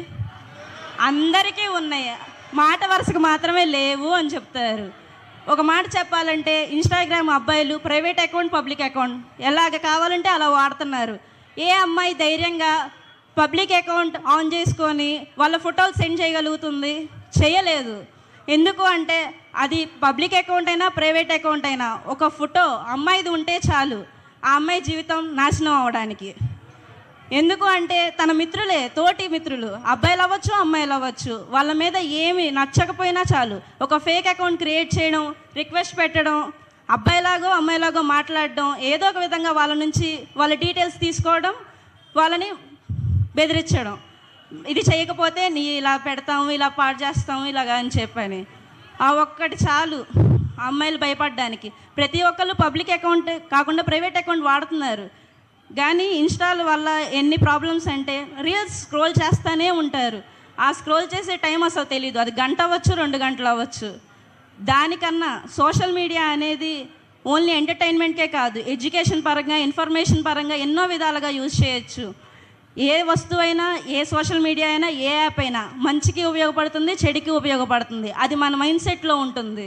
అందరికీ ఉన్నాయి, మాట వరుసకు మాత్రమే లేవు అని చెప్తారు. ఒక మాట చెప్పాలంటే ఇన్స్టాగ్రామ్ అబ్బాయిలు ప్రైవేట్ అకౌంట్, పబ్లిక్ అకౌంట్ ఎలాగ కావాలంటే అలా వాడుతున్నారు. ఏ అమ్మాయి ధైర్యంగా పబ్లిక్ అకౌంట్ ఆన్ చేసుకొని వాళ్ళ ఫోటోలు సెండ్ చేయగలుగుతుంది? చేయలేదు. ఎందుకు అంటే అది పబ్లిక్ అకౌంట్ అయినా ప్రైవేట్ అకౌంట్ అయినా ఒక ఫోటో అమ్మాయిది ఉంటే చాలు ఆ అమ్మాయి జీవితం నాశనం అవ్వడానికి. ఎందుకు అంటే తన మిత్రులే, తోటి మిత్రులు, అబ్బాయిలు అవ్వచ్చు అమ్మాయిలు అవ్వచ్చు, వాళ్ళ మీద ఏమి నచ్చకపోయినా చాలు ఒక ఫేక్ అకౌంట్ క్రియేట్ చేయడం, రిక్వెస్ట్ పెట్టడం, అబ్బాయిలాగో అమ్మాయిలాగో మాట్లాడడం, ఏదో ఒక విధంగా వాళ్ళ నుంచి వాళ్ళ డీటెయిల్స్ తీసుకోవడం, వాళ్ళని బెదిరించడం, ఇది చేయకపోతే నీ ఇలా పెడతాము, ఇలా పాడు చేస్తాము, ఇలాగా అని చెప్పని. ఆ ఒక్కటి చాలు అమ్మాయిలు భయపడడానికి. ప్రతి ఒక్కళ్ళు పబ్లిక్ అకౌంట్ కాకుండా ప్రైవేట్ అకౌంట్ వాడుతున్నారు. కానీ ఇన్స్టాల్ వల్ల ఎన్ని ప్రాబ్లమ్స్ అంటే, రీల్స్ స్క్రోల్ చేస్తూనే ఉంటారు. ఆ స్క్రోల్ చేసే టైం అసలు తెలీదు. అది గంట అవ్వచ్చు, 2 గంటలు అవ్వచ్చు. దానికన్నా సోషల్ మీడియా అనేది ఓన్లీ ఎంటర్టైన్మెంట్కే కాదు, ఎడ్యుకేషన్ పరంగా, ఇన్ఫర్మేషన్ పరంగా ఎన్నో విధాలుగా యూజ్ చేయొచ్చు. ఏ వస్తువు అయినా, ఏ సోషల్ మీడియా అయినా, ఏ యాప్ అయినా మంచికి ఉపయోగపడుతుంది, చెడుకి ఉపయోగపడుతుంది. అది మన మైండ్ సెట్లో ఉంటుంది.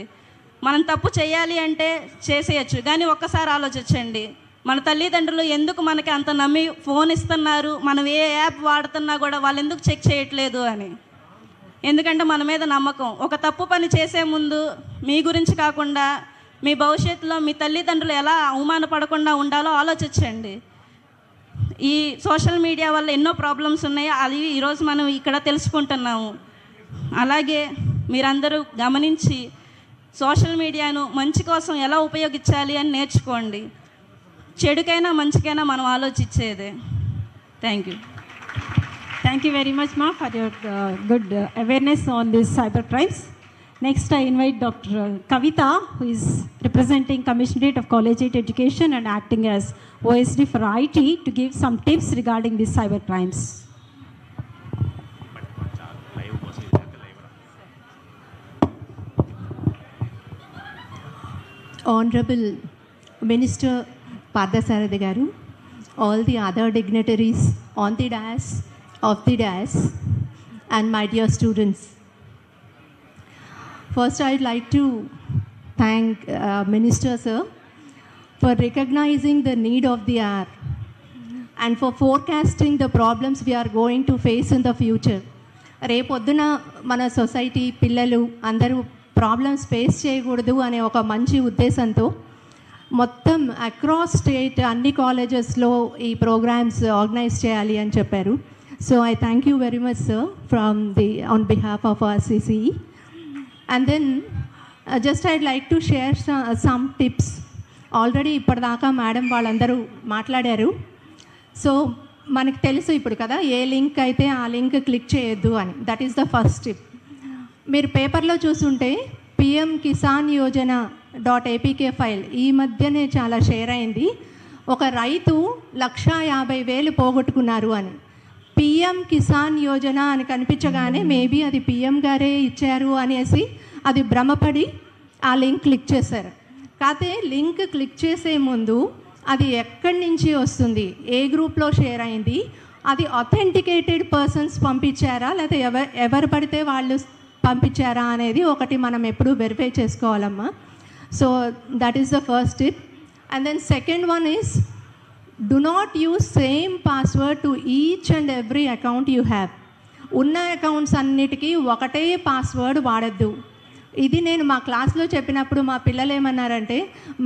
మనం తప్పు చేయాలి అంటే చేసేయచ్చు. కానీ ఒక్కసారి ఆలోచించండి, మన తల్లిదండ్రులు ఎందుకు మనకి అంత నమ్మి ఫోన్ ఇస్తున్నారు, మనం ఏ యాప్ వాడుతున్నా కూడా వాళ్ళు ఎందుకు చెక్ చేయట్లేదు అని. ఎందుకంటే మన మీద నమ్మకం. ఒక తప్పు పని చేసే ముందు మీ గురించి కాకుండా మీ భవిష్యత్తులో మీ తల్లిదండ్రులు ఎలా అవమానపడకుండా ఉండాలో ఆలోచించండి. ఈ సోషల్ మీడియా వల్ల ఎన్నో ప్రాబ్లమ్స్ ఉన్నాయి, అది ఈరోజు మనం ఇక్కడ తెలుసుకుంటున్నాము. అలాగే మీరందరూ గమనించి సోషల్ మీడియాను మంచి కోసం ఎలా ఉపయోగించాలి అని నేర్చుకోండి. చెడుకైనా మంచికైనా మనం ఆలోచించేదే. Thank you. Thank you very much, Ma, for your good awareness on these cyber crimes. Next, I invite Dr. Kavita, who is representing Commissionerate of Collegiate Education and acting as OSD for IT, to give some tips regarding these cyber crimes. Honorable Minister Parthasarathy Garu, all the other dignitaries on the dais, of the dais, and my dear students. First, I'd like to thank Minister Sir for recognizing the need of the hour and for forecasting the problems we are going to face in the future. రేపొద్దున మన society పిల్లలు అందరూ problems face చేయకూడదు అనే ఒక మంచి ఉద్దేశంతో మొత్తం అక్రాస్ స్టేట్ అన్ని కాలేజెస్లో ఈ ప్రోగ్రామ్స్ ఆర్గనైజ్ చేయాలి అని చెప్పారు. So I thank you very much, sir, on behalf of our CCE. And then just I'd like to share some tips. Already ఇప్పటిదాకా మేడం వాళ్ళందరూ మాట్లాడారు. సో మనకు తెలుసు ఇప్పుడు కదా, ఏ లింక్ అయితే ఆ లింక్ క్లిక్ చేయొద్దు అని. That is the first tip. మీరు పేపర్లో చూసుంటే PM Kisan Yojana .apk file ఈ మధ్యనే చాలా షేర్ అయింది. ఒక రైతు 1,50,000 పోగొట్టుకున్నారు అని. PM కిసాన్ యోజన అని కనిపించగానే మేబీ అది PM గారే ఇచ్చారు అనేసి అది భ్రమపడి ఆ లింక్ క్లిక్ చేశారు. కాకపోతే లింక్ క్లిక్ చేసే ముందు అది ఎక్కడి నుంచి వస్తుంది, ఏ గ్రూప్లో షేర్ అయింది, అది అథెంటికేటెడ్ పర్సన్స్ పంపించారా లేకపోతే ఎవరు పడితే వాళ్ళు పంపించారా అనేది ఒకటి మనం ఎప్పుడు వెరిఫై చేసుకోవాలమ్మా. So that is the first tip. And then second one is, do not use same password to each and every account you have. ఉన్న అకౌంట్స్ అన్నిటికీ ఒకటే పాస్వర్డ్ వాడద్దు. ఇది నేను మా క్లాస్లో చెప్పినప్పుడు మా పిల్లలు ఏమన్నారంటే,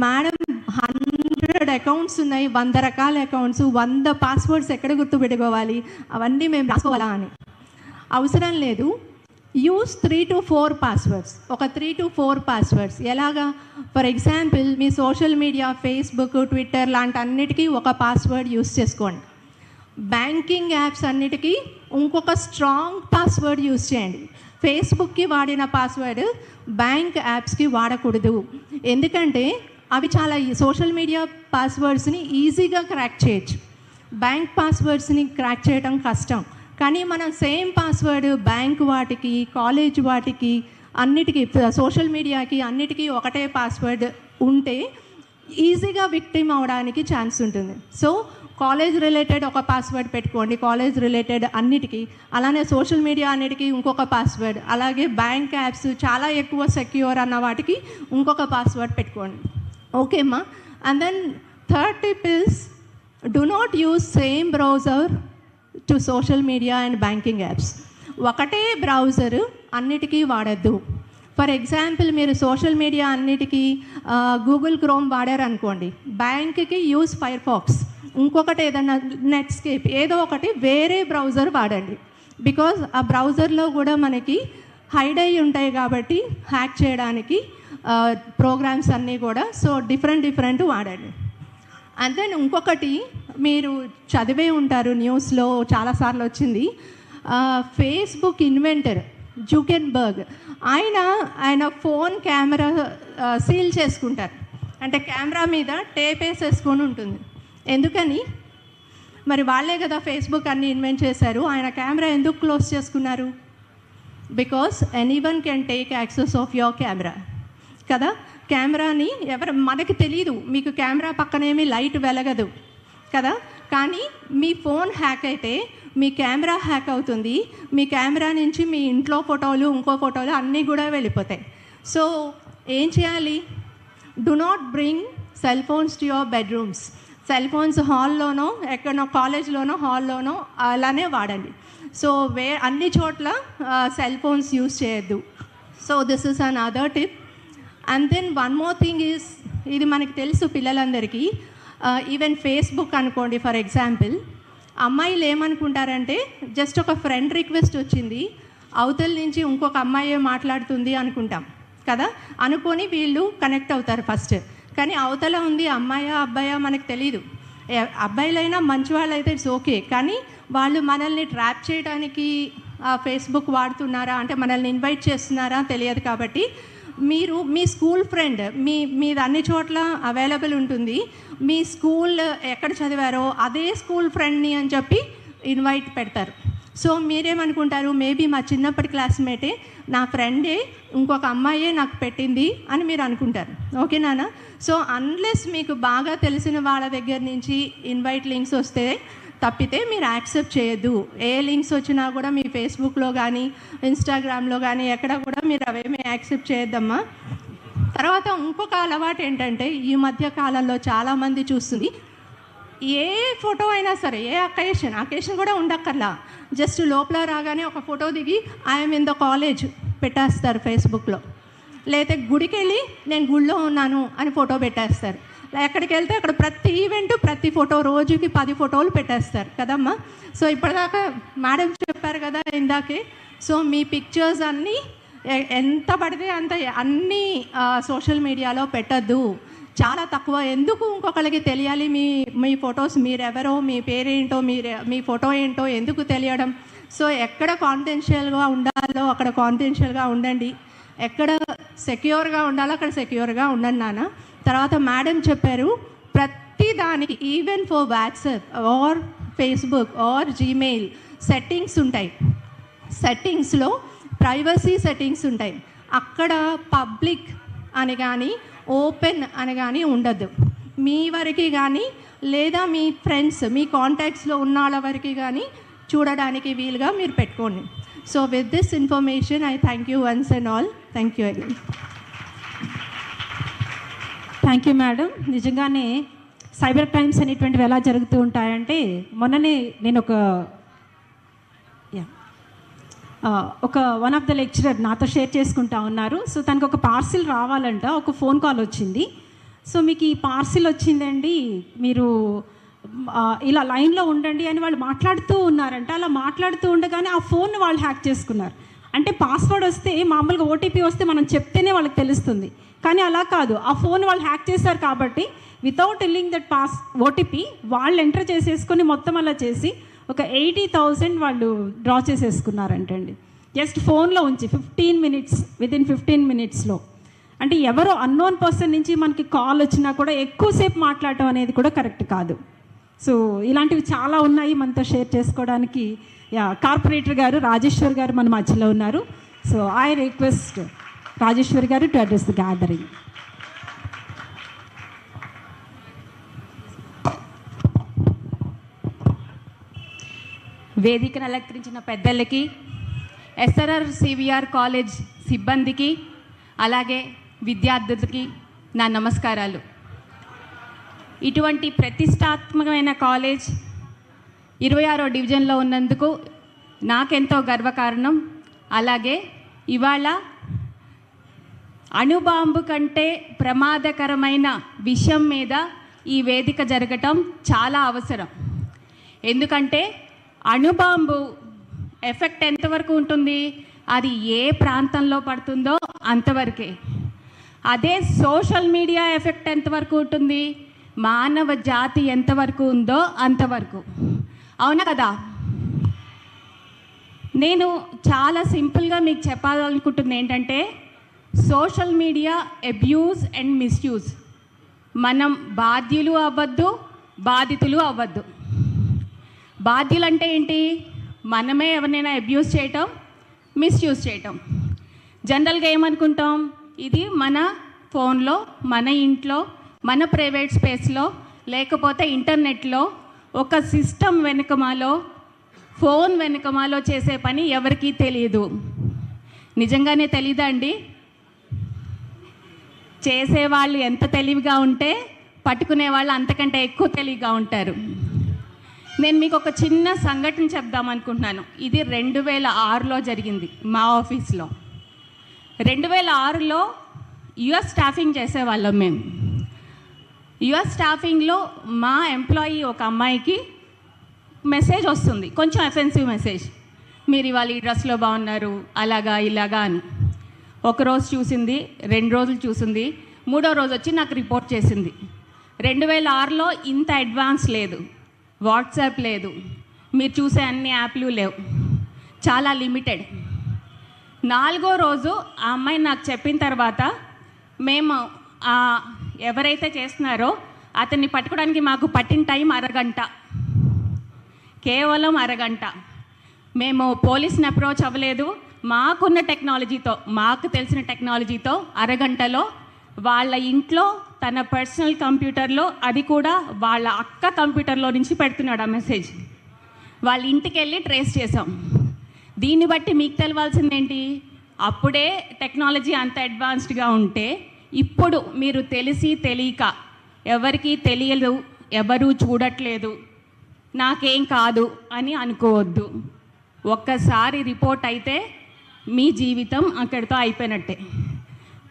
మేడం 100 అకౌంట్స్ ఉన్నాయి, 100 రకాల అకౌంట్స్, 100 పాస్వర్డ్స్ ఎక్కడ గుర్తుపెట్టుకోవాలి, అవన్నీ మేము రాసుకోవాలా అని. అవసరం లేదు. Use 3 to 4 passwords. ఒక 3 to 4 పాస్వర్డ్స్ ఎలాగా? For example, me social media Facebook, Twitter లాంటి అన్నిటికీ ఒక పాస్వర్డ్ యూస్ చేసుకోండి. బ్యాంకింగ్ యాప్స్ అన్నిటికీ ఇంకొక స్ట్రాంగ్ పాస్వర్డ్ యూస్ చేయండి. ఫేస్బుక్కి వాడిన పాస్వర్డ్ బ్యాంక్ యాప్స్కి వాడకూడదు. ఎందుకంటే అవి చాలా సోషల్ మీడియా పాస్వర్డ్స్ని ఈజీగా క్రాక్ చేయొచ్చు. బ్యాంక్ పాస్వర్డ్స్ని క్రాక్ చేయడం కష్టం. కానీ మనం సేమ్ పాస్వర్డ్ బ్యాంక్ వాటికి, కాలేజ్ వాటికి, అన్నిటికీ, సోషల్ మీడియాకి అన్నిటికీ ఒకటే పాస్వర్డ్ ఉంటే ఈజీగా విక్టిమ్ అవడానికి ఛాన్స్ ఉంటుంది. సో కాలేజ్ రిలేటెడ్ ఒక పాస్వర్డ్ పెట్టుకోండి, కాలేజ్ రిలేటెడ్ అన్నిటికీ. అలానే సోషల్ మీడియా అన్నిటికీ ఇంకొక పాస్వర్డ్. అలాగే బ్యాంక్ యాప్స్ చాలా ఎక్కువ సెక్యూర్ అన్న వాటికి ఇంకొక పాస్వర్డ్ పెట్టుకోండి. ఓకే అమ్మా. And then third tip is, do not use same browser to social media and banking apps. ఒకటే బ్రౌజర్ అన్నిటికీ వాడద్దు. ఫర్ ఎగ్జాంపుల్, మీరు సోషల్ మీడియా అన్నిటికీ గూగుల్ క్రోమ్ వాడారు అనుకోండి, బ్యాంక్కి యూస్ ఫైర్ ఫాక్స్, ఇంకొకటి ఏదైనా నెట్స్కేప్, ఏదో ఒకటి వేరే బ్రౌజర్ వాడండి. బికాజ్ ఆ బ్రౌజర్లో కూడా మనకి హైడ్ అయి ఉంటాయి కాబట్టి హ్యాక్ చేయడానికి ప్రోగ్రామ్స్ అన్నీ కూడా. సో డిఫరెంట్ వాడండి. అండ్ దెన్ ఇంకొకటి మీరు చదివే ఉంటారు, న్యూస్లో చాలాసార్లు వచ్చింది, ఫేస్బుక్ ఇన్వెంటర్ జుకెన్బర్గ్ ఆయన ఫోన్ కెమెరా సీల్ చేసుకుంటారు. అంటే కెమెరా మీద టేప్ వేసేసుకొని ఉంటుంది. ఎందుకని? మరి వాళ్ళే కదా ఫేస్బుక్ అన్ని ఇన్వెంట్ చేశారు. ఆయన కెమెరా ఎందుకు క్లోజ్ చేసుకున్నారు? Because anyone can take access of your camera కదా. కెమెరాని మనకి తెలీదు, మీకు కెమెరా పక్కనేమి లైట్ వెలగదు కదా, కానీ మీ ఫోన్ హ్యాక్ అయితే మీ కెమెరా హ్యాక్ అవుతుంది. మీ కెమెరా నుంచి మీ ఇంట్లో ఫోటోలు, ఇంకో ఫోటోలు అన్నీ కూడా వెళ్ళిపోతాయి. సో ఏం చేయాలి? Do not bring cell phones to your bedrooms. Cell phones హాల్లోనో, ఎక్కడనో కాలేజ్లోనో, హాల్లోనో అలానే వాడండి. సో అన్ని చోట్ల సెల్ ఫోన్స్ యూజ్ చేయొద్దు. So this is another tip. And then one more thing is, ఇది మనకి తెలుసు పిల్లలందరికీ, ఈవెన్ ఫేస్బుక్ అనుకోండి ఫర్ ఎగ్జాంపుల్, అమ్మాయిలు ఏమనుకుంటారంటే జస్ట్ ఒక ఫ్రెండ్ రిక్వెస్ట్ వచ్చింది, అవతల నుంచి ఇంకొక అమ్మాయే మాట్లాడుతుంది అనుకుంటాం కదా, అనుకొని వీళ్ళు కనెక్ట్ అవుతారు ఫస్ట్. కానీ అవతల ఉంది అమ్మాయా అబ్బాయా మనకు తెలీదు. అబ్బాయిలైనా మంచి వాళ్ళు అయితే ఇట్స్ ఓకే, కానీ వాళ్ళు మనల్ని ట్రాప్ చేయడానికి ఫేస్బుక్ వాడుతున్నారా, అంటే మనల్ని ఇన్వైట్ చేస్తున్నారా తెలియదు. కాబట్టి మీరు మీ స్కూల్ ఫ్రెండ్ మీది అన్ని చోట్ల అవైలబుల్ ఉంటుంది, మీ స్కూల్ ఎక్కడ చదివారో అదే స్కూల్ ఫ్రెండ్ని అని చెప్పి ఇన్వైట్ పెడతారు. సో మీరేమనుకుంటారు, మేబీ మా చిన్నప్పటి క్లాస్మేటే, నా ఫ్రెండే, ఇంకొక అమ్మాయే నాకు పెట్టింది అని మీరు అనుకుంటారు. ఓకేనా? సో అన్లెస్ మీకు బాగా తెలిసిన వాళ్ళ దగ్గర నుంచి ఇన్వైట్ లింక్స్ వస్తే తప్పితే మీరు యాక్సెప్ట్ చేయొద్దు. ఏ లింక్స్ వచ్చినా కూడా మీ ఫేస్బుక్లో కానీ ఇన్స్టాగ్రామ్లో కానీ ఎక్కడ కూడా మీరు అవేమీ యాక్సెప్ట్ చేయొద్దమ్మా. తర్వాత ఇంకొక అలవాటు ఏంటంటే, ఈ మధ్య కాలంలో చాలామంది చూస్తుంది, ఏ ఫోటో అయినా సరే, ఏ అకేషన్ కూడా ఉండక్కర్లా, జస్ట్ లోపల రాగానే ఒక ఫోటో దిగి ఐఎమ్ ఇన్ ద కాలేజ్ పెట్టేస్తారు ఫేస్బుక్లో. లేకపోతే గుడికి వెళ్ళి నేను గుడిలో ఉన్నాను అని ఫోటో పెట్టేస్తారు. ఎక్కడికి వెళ్తే అక్కడ ప్రతి ఈవెంట్, ప్రతి ఫోటో, రోజుకి 10 ఫోటోలు పెట్టేస్తారు కదమ్మా. సో ఇప్పటిదాకా మేడం చెప్పారు కదా ఇందాకే, సో మీ పిక్చర్స్ అన్నీ ఎంత పడితే అంత అన్నీ సోషల్ మీడియాలో పెట్టద్దు, చాలా తక్కువ. ఎందుకు ఇంకొకరికి తెలియాలి మీ ఫొటోస్, మీరెవరో, మీ పేరేంటో, మీ ఫోటో ఏంటో ఎందుకు తెలియడం? సో ఎక్కడ కాన్ఫిడెన్షియల్గా ఉండాలో అక్కడ కాన్ఫిడెన్షియల్గా ఉండండి, ఎక్కడ సెక్యూర్గా ఉండాలో అక్కడ సెక్యూర్గా ఉండండి నాన్న. తర్వాత మేడం చెప్పారు, ప్రతి దానికి even for WhatsApp or Facebook are Gmail settings ఉంటాయి. సెట్టింగ్స్లో ప్రైవసీ సెట్టింగ్స్ ఉంటాయి. అక్కడ పబ్లిక్ అని కానీ ఓపెన్ అని కానీ ఉండద్దు. మీ వరకు కానీ లేదా మీ ఫ్రెండ్స్, మీ కాంటాక్ట్స్లో ఉన్న వాళ్ళ వరకు కానీ చూడడానికి వీలుగా మీరు పెట్టుకోండి. So with this information I thank you once and all. Thank you again. Thank you madam. నిజంగానే సైబర్ క్రైమ్స్ అనేటువంటివి ఎలా జరుగుతూ ఉంటాయంటే, మొన్ననే నేను ఒక వన్ ఆఫ్ ద లెక్చరర్ నాతో షేర్ చేసుకుంటా ఉన్నారు. సో తనకు ఒక పార్సిల్ రావాలంట, ఒక ఫోన్ కాల్ వచ్చింది. సో మీకు ఈ పార్సిల్ వచ్చిందండి, మీరు ఇలా లైన్లో ఉండండి అని వాళ్ళు మాట్లాడుతూ ఉన్నారంట. అలా మాట్లాడుతూ ఉండగానే ఆ ఫోన్ వాళ్ళు హ్యాక్ చేసుకున్నారు. అంటే పాస్వర్డ్ వస్తే, మామూలుగా ఓటీపీ వస్తే మనం చెప్తేనే వాళ్ళకి తెలుస్తుంది, కానీ అలా కాదు. ఆ ఫోన్ వాళ్ళు హ్యాక్ చేశారు కాబట్టి వితౌట్ టెల్లింగ్ దట్ ఓటీపీ వాళ్ళు ఎంటర్ చేసేసుకొని మొత్తం అలా చేసి ఒక 80,000 వాళ్ళు డ్రా చేసేసుకున్నారంటండి. జస్ట్ ఫోన్లో ఉంచి 15 మినిట్స్, వితిన్ 15 మినిట్స్లో. అంటే ఎవరో అన్నోన్ పర్సన్ నుంచి మనకి కాల్ వచ్చినా కూడా ఎక్కువసేపు మాట్లాడటం అనేది కూడా కరెక్ట్ కాదు. సో ఇలాంటివి చాలా ఉన్నాయి మనతో షేర్ చేసుకోవడానికి. కార్పొరేటర్ గారు రాజేశ్వర్ గారు మన మధ్యలో ఉన్నారు. సో ఐ రిక్వెస్ట్ రాజేశ్వర్ గారు టు అడ్రస్ ద గ్యాదరింగ్. వేదికను అలంకరించిన పెద్దలకి, ఎస్ఆర్ఆర్ సివిఆర్ కాలేజ్ సిబ్బందికి, అలాగే విద్యార్థులకి నా నమస్కారాలు. ఇటువంటి ప్రతిష్టాత్మకమైన కాలేజ్ 26వ డివిజన్లో ఉన్నందుకు నాకెంతో గర్వకారణం. అలాగే ఇవాళ అణుబాంబు కంటే ప్రమాదకరమైన విషయం మీద ఈ వేదిక జరగటం చాలా అవసరం. ఎందుకంటే అణుబాంబు ఎఫెక్ట్ ఎంతవరకు ఉంటుంది, అది ఏ ప్రాంతంలో పడుతుందో అంతవరకే. అదే సోషల్ మీడియా ఎఫెక్ట్ ఎంతవరకు ఉంటుంది? మానవ జాతి ఎంతవరకు ఉందో అంతవరకు. అవునా కదా? నేను చాలా సింపుల్గా మీకు చెప్పాలనుకుంటుంది ఏంటంటే, social media abuse and misuse. మనం బాధ్యులు అవ్వద్దు, బాధితులు అవ్వద్దు. బాధ్యులు అంటే ఏంటి? మనమే ఎవరినైనా అబ్యూజ్ చేయటం, మిస్యూజ్ చేయటం. జనరల్గా ఏమనుకుంటాం, ఇది మన ఫోన్లో, మన ఇంట్లో, మన ప్రైవేట్ స్పేస్లో, లేకపోతే ఇంటర్నెట్లో ఒక సిస్టమ్ వెనుకమాలో, ఫోన్ వెనుకమాలో చేసే పని ఎవరికీ తెలియదు. నిజంగానే తెలీదా అండి? చేసేవాళ్ళు ఎంత తెలివిగా ఉంటే పట్టుకునే వాళ్ళు అంతకంటే ఎక్కువ తెలివిగా ఉంటారు. నేను మీకు ఒక చిన్న సంఘటన చెప్దాం అనుకుంటున్నాను. ఇది 2006లో జరిగింది మా ఆఫీస్లో. 2006లో యుఎస్ స్టాఫింగ్ చేసేవాళ్ళం మేము. యుఎస్ స్టాఫింగ్లో మా ఎంప్లాయీ ఒక అమ్మాయికి మెసేజ్ వస్తుంది, కొంచెం అఫెన్సివ్ మెసేజ్. మీరు ఇవాళ ఈ డ్రెస్లో బాగున్నారు, అలాగా ఇలాగా అని. ఒకరోజు చూసింది, 2 రోజులు చూసింది, 3వ రోజు వచ్చి నాకు రిపోర్ట్ చేసింది. 2006లో ఇంత అడ్వాన్స్ లేదు, వాట్సాప్ లేదు, మీరు చూసే అన్ని యాప్లు లేవు, చాలా లిమిటెడ్. 4వ రోజు ఆ అమ్మాయి నాకు చెప్పిన తర్వాత, మేము ఎవరైతే చేస్తున్నారో అతన్ని పట్టుకోవడానికి మాకు పట్టిన టైం అరగంట, కేవలం అరగంట. మేము పోలీస్ని అప్రోచ్ అవ్వలేదు. మాకున్న టెక్నాలజీతో, మాకు తెలిసిన టెక్నాలజీతో అరగంటలో వాళ్ళ ఇంట్లో తన పర్సనల్ కంప్యూటర్లో, అది కూడా వాళ్ళ అక్క కంప్యూటర్లో నుంచి పెడుతున్నాడు ఆ మెసేజ్. వాళ్ళ ఇంటికి వెళ్ళి ట్రేస్ చేసాం. దీన్ని బట్టి మీకు తెలవాల్సిందేంటి? అప్పుడే టెక్నాలజీ అంత అడ్వాన్స్డ్గా ఉంటే, ఇప్పుడు మీరు తెలిసి తెలియక, ఎవరికీ తెలియదు, ఎవరూ చూడట్లేదు, నాకేం కాదు అని అనుకోవద్దు. ఒక్కసారి రిపోర్ట్ అయితే మీ జీవితం అక్కడితో అయిపోయినట్టే.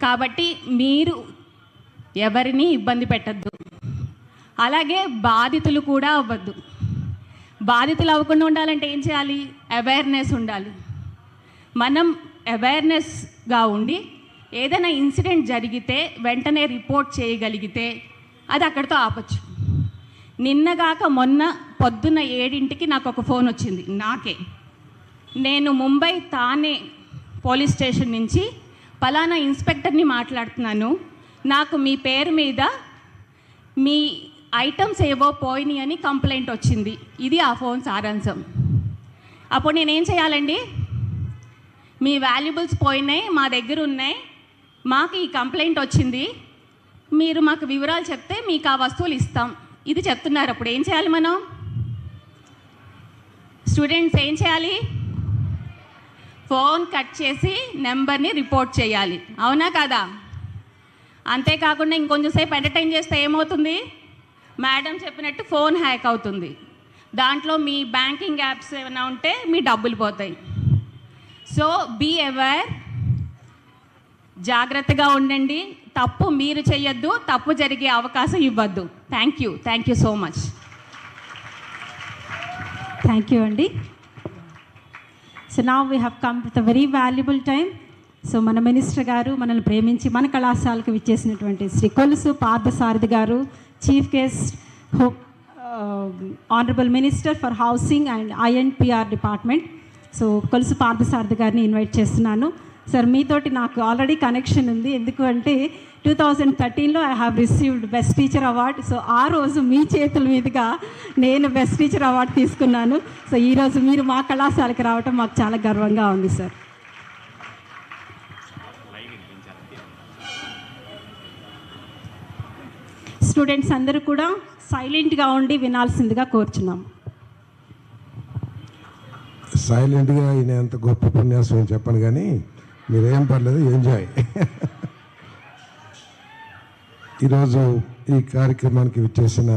కాబట్టి మీరు ఎవరిని ఇబ్బంది పెట్టద్దు. అలాగే బాధితులు కూడా అవ్వద్దు. బాధితులు అవ్వకుండా ఉండాలంటే ఏం చేయాలి? అవేర్నెస్ ఉండాలి. మనం అవేర్నెస్గా ఉండి ఏదైనా ఇన్సిడెంట్ జరిగితే వెంటనే రిపోర్ట్ చేయగలిగితే అది అక్కడితో ఆపచ్చు. నిన్నగాక మొన్న పొద్దున్న 7ంటికి నాకు ఒక ఫోన్ వచ్చింది నాకే. నేను ముంబై తానే పోలీస్ స్టేషన్ నుంచి పలానా ఇన్స్పెక్టర్ని మాట్లాడుతున్నాను, నాకు మీ పేరు మీద మీ ఐటమ్స్ ఏవో పోయినాయి అని కంప్లైంట్ వచ్చింది. ఇది ఆ ఫోన్ సారాంశం. అప్పుడు నేనేం చేయాలండి? మీ వాల్యుబుల్స్ పోయినాయి, మా దగ్గర ఉన్నాయి, మాకు ఈ కంప్లైంట్ వచ్చింది, మీరు మాకు వివరాలు చెప్తే మీకు ఆ వస్తువులు ఇస్తాం, ఇది చెప్తున్నారు. అప్పుడు ఏం చేయాలి మనం? స్టూడెంట్స్ ఏం చేయాలి? ఫోన్ కట్ చేసి నెంబర్ని రిపోర్ట్ చేయాలి. అవునా కాదా? అంతేకాకుండా ఇంకొంచెం సేపు ఎంటర్టైన్ చేస్తే ఏమవుతుంది? మేడం చెప్పినట్టు ఫోన్ హ్యాక్ అవుతుంది. దాంట్లో మీ బ్యాంకింగ్ యాప్స్ ఏమైనా ఉంటే మీ డబ్బులు పోతాయి. సో బీ అవేర్, జాగ్రత్తగా ఉండండి. తప్పు మీరు చేయొద్దు, తప్పు జరిగే అవకాశం ఇవ్వద్దు. Thank you so much. Thank you అండి. So now we have come with a very valuable time. So మన మినిస్టర్ గారు మనల్ని ప్రేమించి మన కళాశాలకు విచ్చేసినటువంటి Shri Kolusu Parthasarathy garu, chief guest, honourable minister for housing and INPR department. So Kolusu Parthasarathy గారిని ఇన్వైట్ చేస్తున్నాను. సార్, మీతోటి నాకు ఆల్రెడీ కనెక్షన్ ఉంది. ఎందుకు అంటే 2013లో I have received best teacher award. So ఆ రోజు మీ చేతుల మీదుగా నేను బెస్ట్ టీచర్ అవార్డు తీసుకున్నాను. సో ఈరోజు మీరు మా కళాశాలకు రావటం మాకు చాలా గర్వంగా ఉంది సార్. స్టూడెంట్స్ అందరూ కూడా సైలెంట్గా ఉండి వినాల్సిందిగా కోరుచున్నాం. సైలెంట్గా అయినంత గొప్ప ఉపన్యాసం చెప్పను, కానీ మీరేం పర్లేదు, ఎంజాయ్. ఈరోజు ఈ కార్యక్రమానికి విచ్చేసిన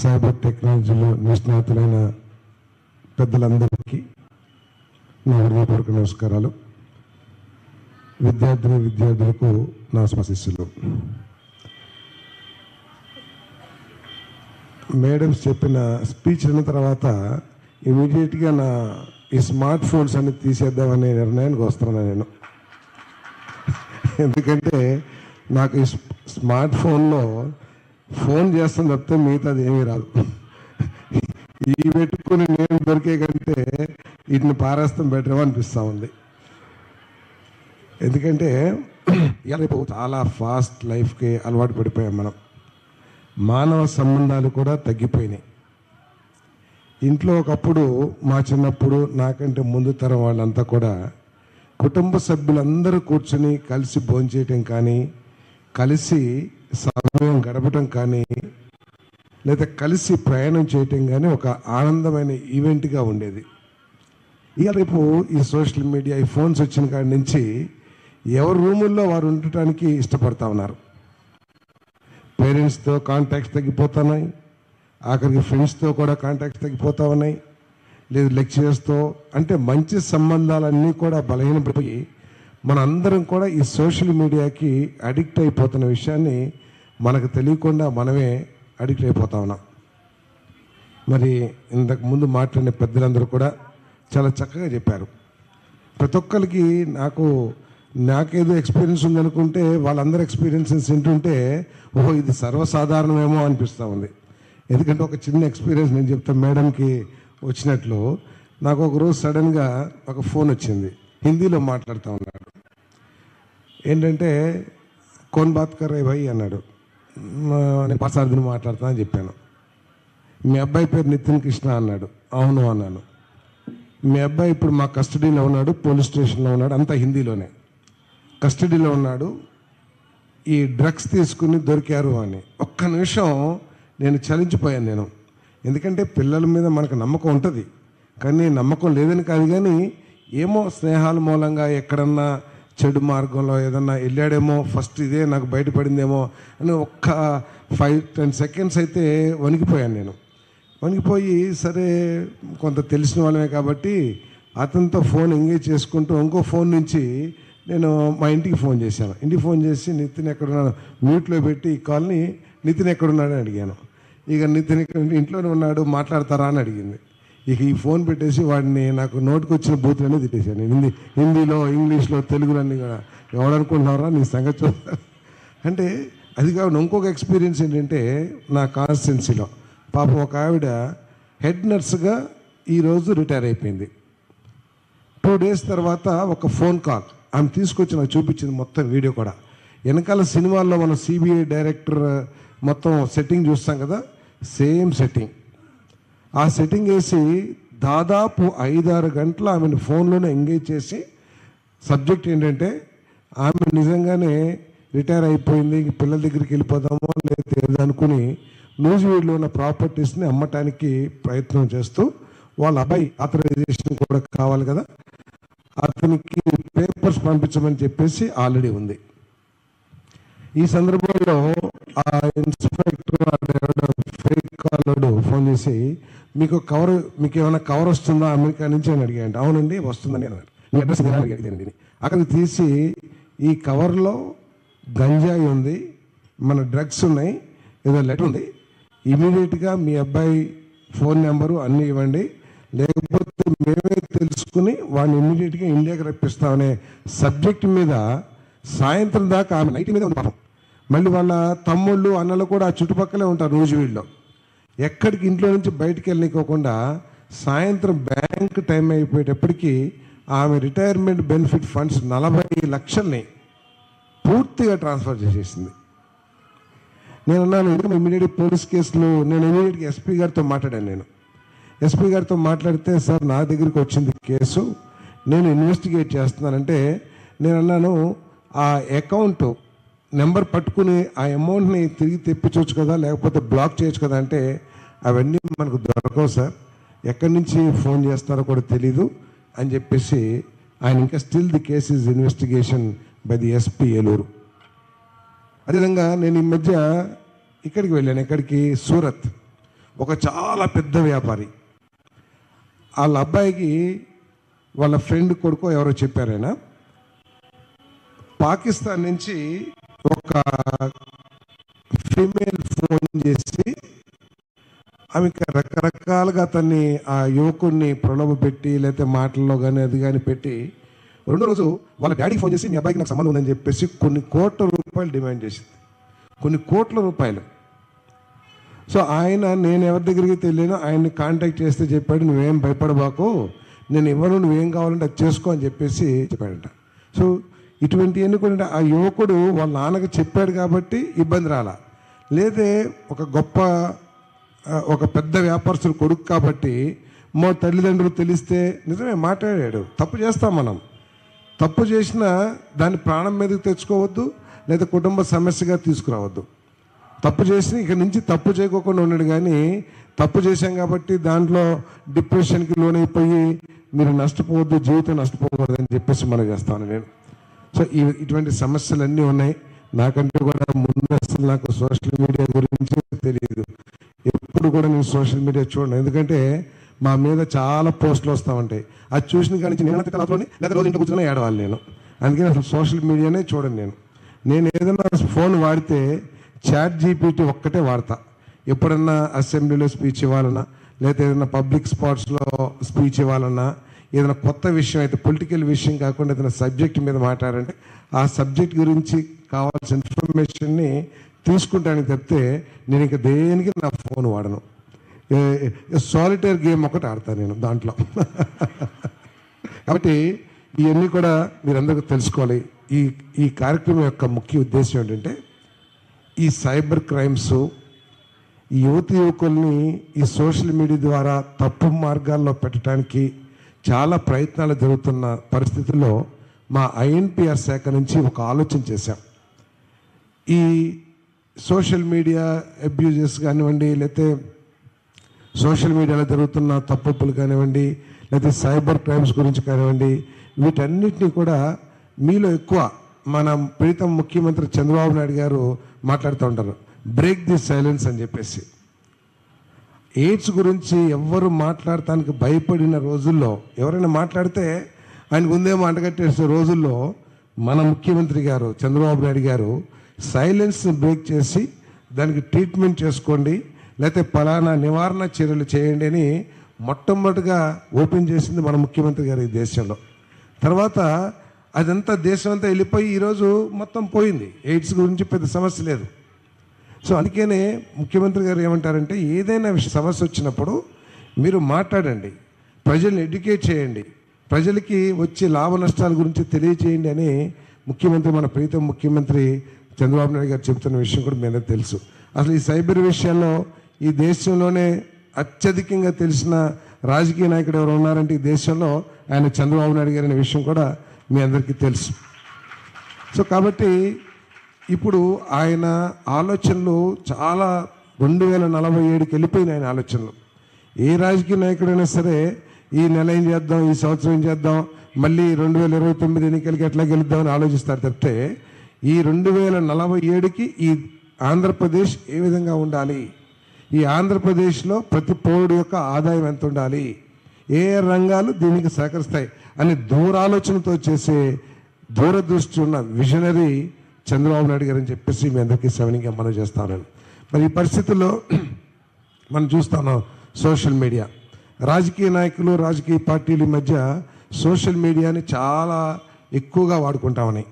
సైబర్ టెక్నాలజీలో నిష్ణాతులైన పెద్దలందరికీ నా హృదయపూర్వక నమస్కారాలు. విద్యార్థులకు నా ఆశీస్సులు. మేడమ్స్ చెప్పిన స్పీచ్ అయిన తర్వాత ఇమీడియట్గా ఈ స్మార్ట్ ఫోన్స్ అన్ని తీసేద్దామనే నిర్ణయానికి వస్తున్నాను నేను. ఎందుకంటే నాకు ఈ స్మార్ట్ ఫోన్లో ఫోన్ చేస్తాను తప్పితే మిగతాది ఏమీ రాదు. ఈ పెట్టుకుని నేను దొరికే కంటే వీటిని పారేస్తాం బెటర్ అనిపిస్తూ ఉంది. ఎందుకంటే రేపు చాలా ఫాస్ట్ లైఫ్కి అలవాటు పడిపోయాం మనం. మానవ సంబంధాలు కూడా తగ్గిపోయినాయి. ఇంట్లో ఒకప్పుడు మా చిన్నప్పుడు నాకంటే ముందు తరం వాళ్ళంతా కూడా కుటుంబ సభ్యులందరూ కూర్చొని కలిసి భోంచేయటం కానీ, కలిసి సమయం గడపటం కానీ, లేదా కలిసి ప్రయాణం చేయటం కానీ ఒక ఆనందమైన ఈవెంట్గా ఉండేది. ఇక రేపు ఈ సోషల్ మీడియా, ఈ ఫోన్స్ వచ్చిన కాడి నుంచి ఎవరి రూముల్లో వారు ఉండటానికి ఇష్టపడతా ఉన్నారు. పేరెంట్స్తో కాంటాక్ట్స్ తగ్గిపోతున్నాయి, ఆఖరికి ఫ్రెండ్స్తో కూడా కాంటాక్ట్స్ తగ్గిపోతూ ఉన్నాయి, లేదు లెక్చరర్స్తో. అంటే మంచి సంబంధాలన్నీ కూడా బలహీనపడిపోయి మనందరం కూడా ఈ సోషల్ మీడియాకి అడిక్ట్ అయిపోతున్న విషయాన్ని మనకు తెలియకుండా మనమే అడిక్ట్ అయిపోతా ఉన్నాం. మరి ఇంతకు ముందు మాట్లాడిన పెద్దలందరూ కూడా చాలా చక్కగా చెప్పారు. ప్రతి ఒక్కరికి నాకేదో ఎక్స్పీరియన్స్ ఉందనుకుంటే వాళ్ళందరూ ఎక్స్పీరియన్సెస్ వింటుంటే ఓహో ఇది సర్వసాధారణమేమో అనిపిస్తూ ఉంది. ఎందుకంటే ఒక చిన్న ఎక్స్పీరియన్స్ నేను చెప్తాను. మేడంకి వచ్చినట్లు నాకు ఒకరోజు సడన్గా ఒక ఫోన్ వచ్చింది, హిందీలో మాట్లాడుతూ ఉన్నాడు. ఏంటంటే కోన్ బాత్ కర్ రే భాయ్ అన్నాడు. నేను పాసార్దిని మాట్లాడుతా అని చెప్పాను. మీ అబ్బాయి పేరు నితిన్ కృష్ణ అన్నాడు. అవును అన్నాను. మీ అబ్బాయి ఇప్పుడు మా కస్టడీలో ఉన్నాడు, పోలీస్ స్టేషన్లో ఉన్నాడు, అంతా హిందీలోనే. కస్టడీలో ఉన్నాడు, ఈ డ్రగ్స్ తీసుకుని దొరికారు అని. ఒక్క నిమిషం నేను చలించిపోయాను. ఎందుకంటే పిల్లల మీద మనకు నమ్మకం ఉంటుంది, కానీ నమ్మకం లేదని కాదు, కానీ ఏమో స్నేహాల మూలంగా ఎక్కడన్నా చెడు మార్గంలో ఏదన్నా వెళ్ళాడేమో, ఫస్ట్ ఇదే నాకు బయటపడిందేమో అని ఒక్క 5-10 సెకండ్స్ అయితే వణికిపోయాను నేను. వణికిపోయి సరే కొంత తెలిసిన వాళ్ళమే కాబట్టి అతనితో ఫోన్ ఎంగేజ్ చేసుకుంటూ ఇంకో ఫోన్ నుంచి నేను మా ఇంటికి ఫోన్ చేశాను. ఇంటికి ఫోన్ చేసి నితిన్ ఎక్కడున్నాడు మ్యూట్లో పెట్టి ఈ కాల్ని నితిన్ ఎక్కడున్నాడు అని అడిగాను. ఇక నితిన్ ఇంట్లోనే ఉన్నాడు, మాట్లాడతారా అని అడిగింది. ఇక ఈ ఫోన్ పెట్టేసి వాడిని నాకు నోటికి వచ్చిన బూతులన్నీ తిట్టేశాను. హిందీలో, ఇంగ్లీష్లో, తెలుగులో అన్నీ కూడా. ఎవడనుకుంటున్నారా నీ సంగతి చూస్తా అంటే అది కాదు. ఇంకొక ఎక్స్పీరియన్స్ ఏంటంటే నా కాన్స్టిట్యున్సీలో పాపం ఒక ఆవిడ హెడ్ నర్స్గా ఈరోజు రిటైర్ అయిపోయింది. 2 days తర్వాత ఒక ఫోన్ కాల్ ఆమె తీసుకొచ్చి నాకు చూపించింది, మొత్తం వీడియో కూడా. వెనకాల సినిమాల్లో మనం సిబిఐ డైరెక్టర్ మొత్తం సెట్టింగ్ చూస్తాం కదా, సేమ్ సెట్టింగ్. ఆ సెట్టింగ్ వేసి దాదాపు 5-6 గంటలు ఆమెను ఫోన్లోనే ఎంగేజ్ చేసి, సబ్జెక్ట్ ఏంటంటే ఆమె నిజంగానే రిటైర్ అయిపోయింది, పిల్లల దగ్గరికి వెళ్ళిపోదామో లేదా అనుకుని నూజివీడులో ఉన్న ప్రాపర్టీస్ని అమ్మటానికి ప్రయత్నం చేస్తూ, వాళ్ళ అబ్బాయి ఆథరైజేషన్ కూడా కావాలి కదా, అతనికి పేపర్స్ పంపించమని చెప్పేసి ఆల్రెడీ ఉంది. ఈ సందర్భంలో ఆ ఇన్స్పెక్టర్ ఫేక్ కాలర్డు ఫోన్ చేసి మీకు ఏమైనా కవర్ వస్తుందా అమెరికా నుంచి అని అడిగాడు. అవునండి వస్తుందని అన్నాడు. మీ అడ్రస్ అడిగాడు. అక్కడికి తీసి ఈ కవర్లో గంజాయి ఉంది, మన డ్రగ్స్ ఉన్నాయి, ఏదో లెటర్ ఉంది, ఇమీడియట్గా మీ అబ్బాయి ఫోన్ నెంబరు అన్నీ ఇవ్వండి, లేకపోతే మేమే తెలుసుకుని వాడిని ఇమీడియట్గా ఇండియాకి రప్పిస్తామనే సబ్జెక్ట్ మీద సాయంత్రం దాకా ఆమె నైట్ మీద ఉంది. మళ్ళీ వాళ్ళ తమ్ముళ్ళు అన్నలు కూడా ఆ చుట్టుపక్కలే ఉంటారు నూజివీడులో. ఎక్కడికి ఇంట్లో నుంచి బయటికి వెళ్ళనికోకుండా సాయంత్రం బ్యాంక్ టైం అయిపోయేటప్పటికీ ఆమె రిటైర్మెంట్ బెనిఫిట్ ఫండ్స్ 40 లక్షల్ని పూర్తిగా ట్రాన్స్ఫర్ చేసేసింది. నేను అన్నాను ఇమీడియట్ పోలీస్ కేసులు, నేను ఇమీడియట్గా ఎస్పీ గారితో మాట్లాడాను. ఎస్పీ గారితో మాట్లాడితే సార్ నా దగ్గరికి వచ్చింది కేసు, నేను ఇన్వెస్టిగేట్ చేస్తున్నానంటే, నేను అన్నాను ఆ అకౌంట్ నెంబర్ పట్టుకుని ఆ అమౌంట్ని తిరిగి తెప్పించవచ్చు కదా, లేకపోతే బ్లాక్ చేయొచ్చు కదా అంటే, అవన్నీ మనకు దొరకవు సార్, ఎక్కడి నుంచి ఫోన్ చేస్తారో కూడా తెలీదు అని చెప్పేసి ఆయన ఇంకా still the case is investigation by the SP Eluru. అదేవిధంగా నేను ఈ మధ్య ఇక్కడికి వెళ్ళాను. ఎక్కడికి? సూరత్. ఒక చాలా పెద్ద వ్యాపారి, వాళ్ళ అబ్బాయికి వాళ్ళ ఫ్రెండ్ కొడుకో ఎవరో చెప్పారైనా పాకిస్తాన్ నుంచి ఒక ఫీమేల్ ఫోన్ చేసి ఆమెకి రకరకాలుగా అతన్ని, ఆ యువకుడిని ప్రలోభ పెట్టి, లేకపోతే మాటల్లో కానీ అది కానీ పెట్టి రెండో రోజు వాళ్ళ డాడీకి ఫోన్ చేసి మీ అబ్బాయికి నాకు సంబంధం ఉందని చెప్పేసి కొన్ని కోట్ల రూపాయలు డిమాండ్ చేసింది, కొన్ని కోట్ల రూపాయలు. సో ఆయన నేను ఎవరి దగ్గరికి తెలియను, ఆయన్ని కాంటాక్ట్ చేస్తే చెప్పాడు నువ్వేం భయపడబాకు, నేను ఇవ్వను, నువ్వేం కావాలంటే అది చేసుకో అని చెప్పేసి చెప్పాడంట. సో ఇటువంటివన్నీ కూడా ఆ యువకుడు వాళ్ళ నాన్నకి చెప్పాడు కాబట్టి ఇబ్బంది రాలా, లేదే ఒక పెద్ద వ్యాపారస్తుడు కొడుకు కాబట్టి మా తల్లిదండ్రులు తెలిస్తే నిజమే మాట్లాడాడు. తప్పు చేస్తాం మనం, తప్పు చేసినా దాన్ని ప్రాణం మీదకి తెచ్చుకోవద్దు, లేదా కుటుంబ సమస్యగా తీసుకురావద్దు. తప్పు చేసి ఇక నుంచి తప్పు చేయకోకుండా ఉన్నాడు, కానీ తప్పు చేశాం కాబట్టి దాంట్లో డిప్రెషన్కి లోనైపోయి మీరు నష్టపోవద్దు, జీవితం నష్టపోకూడదు అని చెప్పేసి మనం చేస్తాను నేను. సో ఇటువంటి సమస్యలన్నీ ఉన్నాయి. నాకంటే కూడా ముందు అసలు నాకు సోషల్ మీడియా గురించి తెలియదు, ఎప్పుడు కూడా నేను సోషల్ మీడియా చూడను. ఎందుకంటే మా మీద చాలా పోస్టులు వస్తూ ఉంటాయి, అది చూసిన కానీ నేను తలలోని లేదా రోజు ఇంట్లో కూర్చొని ఏడవాలి నేను. అందుకని అసలు సోషల్ మీడియానే చూడను నేను ఏదైనా ఫోన్ వాడితే చాట్ జీపీటీ ఒక్కటే వాడతా. ఎప్పుడన్నా అసెంబ్లీలో స్పీచ్ ఇవ్వాలన్నా, లేదా ఏదైనా పబ్లిక్ స్పాట్స్లో స్పీచ్ ఇవ్వాలన్నా, ఏదైనా కొత్త విషయం అయితే పొలిటికల్ విషయం కాకుండా ఏదైనా సబ్జెక్ట్ మీద మాట్లాడంటే ఆ సబ్జెక్ట్ గురించి కావాల్సిన ఇన్ఫర్మేషన్ని తీసుకుంటానికి తప్పితే నేను ఇంకా దేనికి నా ఫోన్ వాడను. సాలిటైర్ గేమ్ ఒకటి ఆడతాను నేను దాంట్లో. కాబట్టి ఇవన్నీ కూడా మీరందరికీ తెలుసుకోవాలి. ఈ కార్యక్రమం యొక్క ముఖ్య ఉద్దేశం ఏంటంటే ఈ సైబర్ క్రైమ్స్, ఈ యువకుల్ని ఈ సోషల్ మీడియా ద్వారా తప్పు మార్గాల్లో పెట్టడానికి చాలా ప్రయత్నాలు జరుగుతున్న పరిస్థితుల్లో మా ఐఎన్పిఆర్ శాఖ నుంచి ఒక ఆలోచన చేశాం. ఈ సోషల్ మీడియా అబ్యూజెస్ కానివ్వండి, లేకపోతే సోషల్ మీడియాలో జరుగుతున్న తప్పులు కానివ్వండి, లేకపోతే సైబర్ క్రైమ్స్ గురించి కానివ్వండి, వీటన్నిటినీ కూడా మీలో ఎక్కువ మన ప్రీతం ముఖ్యమంత్రి చంద్రబాబు నాయుడు గారు మాట్లాడుతూ ఉంటారు, బ్రేక్ ది సైలెన్స్ అని చెప్పేసి. ఎయిడ్స్ గురించి ఎవరు మాట్లాడటానికి భయపడిన రోజుల్లో, ఎవరైనా మాట్లాడితే ఆయనకు ఉందేమో అంటగట్టేసే రోజుల్లో మన ముఖ్యమంత్రి గారు చంద్రబాబు నాయుడు గారు సైలెన్స్ బ్రేక్ చేసి దానికి ట్రీట్మెంట్ చేసుకోండి, లేకపోతే పలానా నివారణ చర్యలు చేయండి అని మొట్టమొదటిగా ఓపెన్ చేసింది మన ముఖ్యమంత్రి గారు ఈ దేశంలో. తర్వాత అదంతా దేశం అంతా వెళ్ళిపోయి ఈరోజు మొత్తం పోయింది, ఎయిడ్స్ గురించి పెద్ద సమస్య లేదు. సో అందుకనే ముఖ్యమంత్రి గారు ఏమంటారంటే ఏదైనా సమస్య వచ్చినప్పుడు మీరు మాట్లాడండి, ప్రజల్ని ఎడ్యుకేట్ చేయండి, ప్రజలకి వచ్చే లాభ నష్టాల గురించి తెలియచేయండి అని ముఖ్యమంత్రి, మన ప్రీతం ముఖ్యమంత్రి చంద్రబాబు నాయుడు గారు చెబుతున్న విషయం కూడా మీ అందరికీ తెలుసు. అసలు ఈ సైబర్ విషయాల్లో ఈ దేశంలోనే అత్యధికంగా తెలిసిన రాజకీయ నాయకుడు ఎవరు ఉన్నారంటే ఈ దేశంలో ఆయన చంద్రబాబు నాయుడు గారు అనే విషయం కూడా మీ అందరికీ తెలుసు. సో కాబట్టి ఇప్పుడు ఆయన ఆలోచనలు చాలా 2047కి వెళ్ళిపోయిన ఆయన ఆలోచనలు. ఏ రాజకీయ నాయకుడైనా సరే ఈ నెల ఏం చేద్దాం, ఈ సంవత్సరం ఏం చేద్దాం, మళ్ళీ 2029 ఎన్నికలకి ఎట్లా గెలుద్దామని ఆలోచిస్తారు తప్పితే ఈ 2047కి ఈ ఆంధ్రప్రదేశ్ ఏ విధంగా ఉండాలి, ఈ ఆంధ్రప్రదేశ్లో ప్రతి పౌరుడు యొక్క ఆదాయం ఎంత ఉండాలి, ఏ రంగాలు దీనికి సహకరిస్తాయి అని దూరాలోచనతో చేసే దూరదృష్టి ఉన్న విజనరీ చంద్రబాబు నాయుడు గారు అని చెప్పేసి మీ అందరికీ సవినీయంగా మనం చేస్తాను. మరి ఈ పరిస్థితుల్లో మనం చూస్తున్నాం సోషల్ మీడియా, రాజకీయ నాయకులు రాజకీయ పార్టీల మధ్య సోషల్ మీడియాని చాలా ఎక్కువగా వాడుకుంటామని.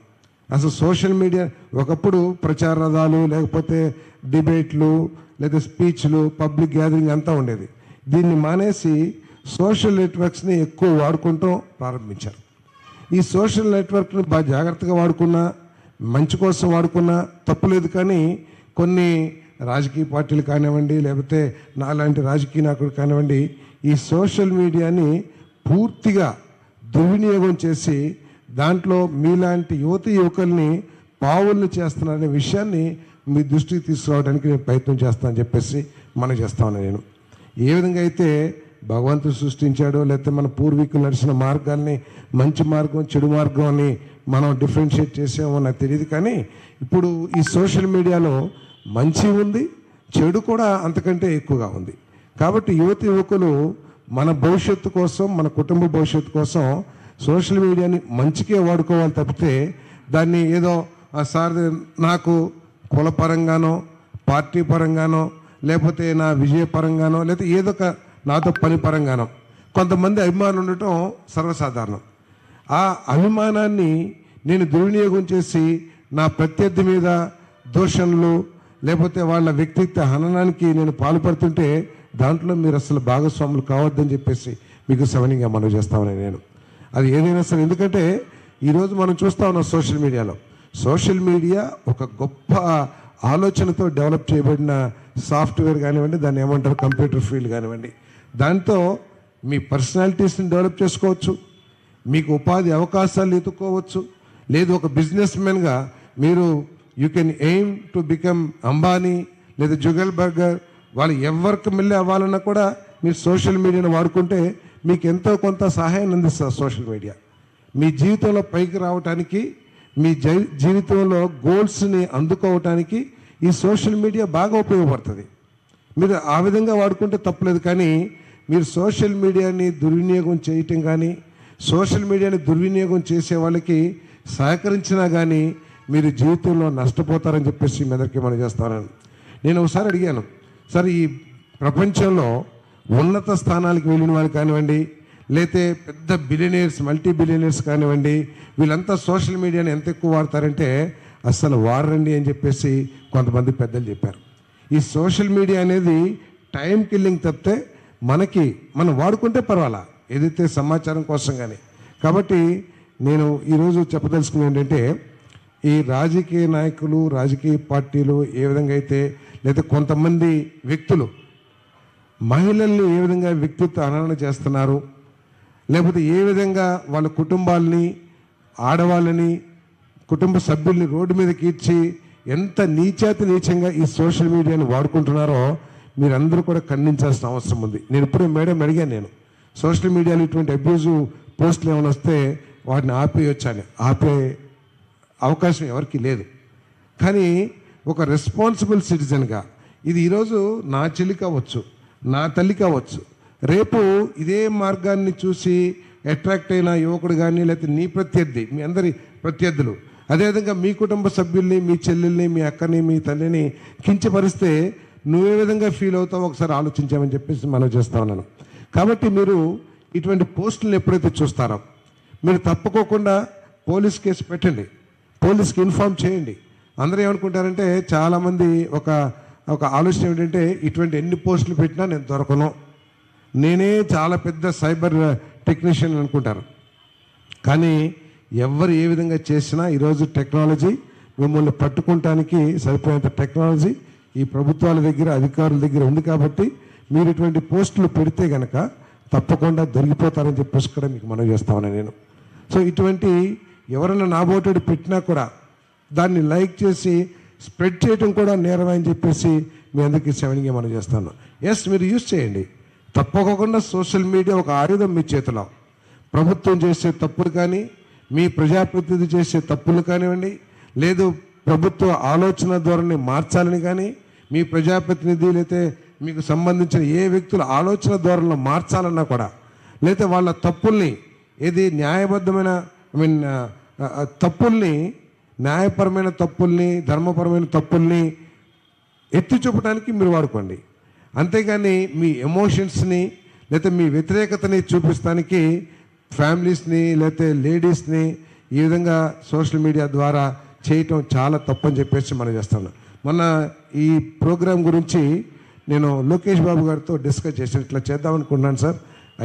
అసలు సోషల్ మీడియా ఒకప్పుడు ప్రచార రథాలు, లేకపోతే డిబేట్లు, లేదా స్పీచ్లు, పబ్లిక్ గ్యాదరింగ్ అంతా ఉండేది. దీన్ని మానేసి సోషల్ నెట్వర్క్స్ని ఎక్కువ వాడుకుంటూ ప్రారంభించారు. ఈ సోషల్ నెట్వర్క్ని బాగా జాగ్రత్తగా వాడుకున్నా, మంచి కోసం వాడుకున్నా తప్పులేదు. కానీ కొన్ని రాజకీయ పార్టీలు కానివ్వండి, లేకపోతే నాలాంటి రాజకీయ నాయకులు కానివ్వండి, ఈ సోషల్ మీడియాని పూర్తిగా దుర్వినియోగం చేసి దాంట్లో మీలాంటి యువకుల్ని పావుల్ని చేస్తున్నారనే విషయాన్ని మీ దృష్టికి తీసుకురావడానికి నేను ప్రయత్నం చేస్తానని చెప్పేసి మనం చేస్తాను. నేను ఏ విధంగా అయితే భగవంతుడు సృష్టించాడో, లేకపోతే మన పూర్వీకులు నడిచిన మార్గాల్ని మంచి మార్గం చెడు మార్గం అని మనం డిఫరెన్షియేట్ చేసామో నాకు తెలియదు. కానీ ఇప్పుడు ఈ సోషల్ మీడియాలో మంచి ఉంది, చెడు కూడా అంతకంటే ఎక్కువగా ఉంది. కాబట్టి యువకులు మన భవిష్యత్తు కోసం, మన కుటుంబ భవిష్యత్తు కోసం సోషల్ మీడియాని మంచికే వాడుకోవాలి తప్పితే దాన్ని ఏదో సార్ నాకు కులపరంగానో, పార్టీ పరంగానో, లేకపోతే నా విజయపరంగానో, లేకపోతే ఏదో ఒక నాతో పని పరంగానో కొంతమంది అభిమానులు ఉండటం సర్వసాధారణం. ఆ అభిమానాన్ని నేను దుర్వినియోగం చేసి నా ప్రత్యర్థి మీద దూషణలు లేకపోతే వాళ్ళ వ్యక్తిత్వ హననానికి నేను పాల్పడుతుంటే దాంట్లో మీరు అసలు భాగస్వాములు కావద్దని చెప్పేసి మీకు సవనీయంగా మనవి చేస్తామని నేను. అది ఏదైనా సరే, ఎందుకంటే ఈరోజు మనం చూస్తూ ఉన్నాం సోషల్ మీడియాలో. సోషల్ మీడియా ఒక గొప్ప ఆలోచనతో డెవలప్ చేయబడిన సాఫ్ట్వేర్ కానివ్వండి, దాన్ని ఏమంటారు కంప్యూటర్ ఫీల్డ్ కానివ్వండి. దాంతో మీ పర్సనాలిటీస్ని డెవలప్ చేసుకోవచ్చు, మీకు ఉపాధి అవకాశాలు ఎత్తుక్కోవచ్చు. లేదు ఒక బిజినెస్ మ్యాన్గా మీరు you can aim to become Ambani లేదా జుగల్ బర్గర్, వాళ్ళు ఎవరికి మళ్ళీ అవ్వాలన్నా కూడా మీరు సోషల్ మీడియాను వాడుకుంటే మీకు ఎంతో కొంత సహాయాన్ని అందిస్తారు సోషల్ మీడియా. మీ జీవితంలో పైకి రావటానికి, మీ జీవితంలో గోల్స్ని అందుకోవటానికి ఈ సోషల్ మీడియా బాగా ఉపయోగపడుతుంది. మీరు ఆ విధంగా వాడుకుంటే తప్పలేదు. కానీ మీరు సోషల్ మీడియాని దుర్వినియోగం చేయటం కానీ, సోషల్ మీడియాని దుర్వినియోగం చేసే వాళ్ళకి సహకరించినా కానీ మీరు జీవితంలో నష్టపోతారని చెప్పేసి మీ అందరికీ మనం చేస్తాను. నేను ఒకసారి అడిగాను, సార్ ఈ ప్రపంచంలో ఉన్నత స్థానాలకు వెళ్ళిన వాళ్ళు కానివ్వండి, లేతే పెద్ద బిలియనీర్స్ మల్టీ బిలియనీర్స్ కానివ్వండి, వీళ్ళంతా సోషల్ మీడియాని ఎంత ఎక్కువ వాడతారంటే అస్సలు వాడరండి అని చెప్పేసి కొంతమంది పెద్దలు చెప్పారు. ఈ సోషల్ మీడియా అనేది టైం కిల్లింగ్ తప్పితే మనం వాడుకుంటే పర్వాలా, ఏదైతే సమాచారం కోసం కానీ. కాబట్టి నేను ఈరోజు చెప్పదలుచుకున్నది ఏంటంటే, ఈ రాజకీయ నాయకులు, రాజకీయ పార్టీలు ఏ విధంగా అయితే, లేదా కొంతమంది వ్యక్తులు మహిళల్ని ఏ విధంగా వ్యక్తిత్వ హనన చేస్తున్నారు, లేకపోతే ఏ విధంగా వాళ్ళ కుటుంబాలని, ఆడవాళ్ళని, కుటుంబ సభ్యుల్ని రోడ్డు మీదకి ఇచ్చి ఎంత నీచంగా ఈ సోషల్ మీడియాని వాడుకుంటున్నారో మీరందరూ కూడా ఖండించాల్సిన అవసరం ఉంది. నేను ఇప్పుడే మేడం అడిగాను, నేను సోషల్ మీడియాలో ఇటువంటి అబ్యూజివ్ పోస్టులు ఏమైనా వస్తే వాటిని ఆపేయొచ్చని. ఆపే అవకాశం ఎవరికి లేదు. కానీ ఒక రెస్పాన్సిబుల్ సిటిజన్గా ఇది ఈరోజు నా చెల్లి కావచ్చు, నా తల్లి కావచ్చు, రేపు ఇదే మార్గాన్ని చూసి అట్రాక్ట్ అయిన యువకుడు కానీ, లేకపోతే నీ ప్రత్యర్థి, మీ అందరి ప్రత్యర్థులు, అదేవిధంగా మీ కుటుంబ సభ్యుల్ని, మీ చెల్లెల్ని, మీ అక్కని, మీ తల్లిని కించపరిస్తే నువ్వే విధంగా ఫీల్ అవుతావు ఒకసారి ఆలోచించామని చెప్పేసి మనం చేస్తా ఉన్నాను. కాబట్టి మీరు ఇటువంటి పోస్టులను ఎప్పుడైతే చూస్తారో మీరు తప్పుకోకుండా పోలీస్ కేసు పెట్టండి, పోలీస్కి ఇన్ఫామ్ చేయండి. అందరూ ఏమనుకుంటారంటే చాలామంది ఒక ఆలోచన ఏమిటంటే, ఇటువంటి ఎన్ని పోస్టులు పెట్టినా నేను దొరకను, నేనే చాలా పెద్ద సైబర్ టెక్నీషియన్ అనుకుంటారు. కానీ ఎవరు ఏ విధంగా చేసినా ఈరోజు టెక్నాలజీ మిమ్మల్ని పట్టుకుంటానికి సరిపోయేంత టెక్నాలజీ ఈ ప్రభుత్వాల దగ్గర, అధికారుల దగ్గర ఉంది. కాబట్టి మీరు ఇటువంటి పోస్టులు పెడితే కనుక తప్పకుండా దొరికిపోతారని చెప్పేసి కూడా మీకు మనం చేస్తామని నేను. సో ఇటువంటి ఎవరైనా నాబోటుడు పెట్టినా కూడా దాన్ని లైక్ చేసి స్ప్రెడ్ చేయడం కూడా నేరం అని చెప్పేసి మీ అందరికీ సెవెన్గా మనం చేస్తాను. ఎస్, మీరు యూజ్ చేయండి, తప్పకుండా సోషల్ మీడియా ఒక ఆయుధం మీ చేతిలో. ప్రభుత్వం చేసే తప్పులు కానీ, మీ ప్రజాప్రతినిధి చేసే తప్పులు కానివ్వండి, లేదు ప్రభుత్వ ఆలోచన ధోరణి మార్చాలని కానీ, మీ ప్రజాప్రతినిధి లేతే మీకు సంబంధించిన ఏ వ్యక్తుల ఆలోచన ధోరణిలో మార్చాలన్నా కూడా, లేతే వాళ్ళ తప్పుల్ని ఏది న్యాయబద్ధమైన తప్పుల్ని, న్యాయపరమైన తప్పుల్ని, ధర్మపరమైన తప్పుల్ని ఎత్తి చూపడానికి మీరు వాడుకోండి. అంతేగాని మీ ఎమోషన్స్ని లేకపోతే మీ వ్యతిరేకతని చూపిస్తానికి ఫ్యామిలీస్ని లేకపోతే లేడీస్ని ఈ విధంగా సోషల్ మీడియా ద్వారా చేయటం చాలా తప్పని చెప్పేసి మనం చేస్తాను. మొన్న ఈ ప్రోగ్రాం గురించి నేను లోకేష్ బాబు గారితో డిస్కస్ చేసి ఇట్లా చేద్దామనుకున్నాను సార్.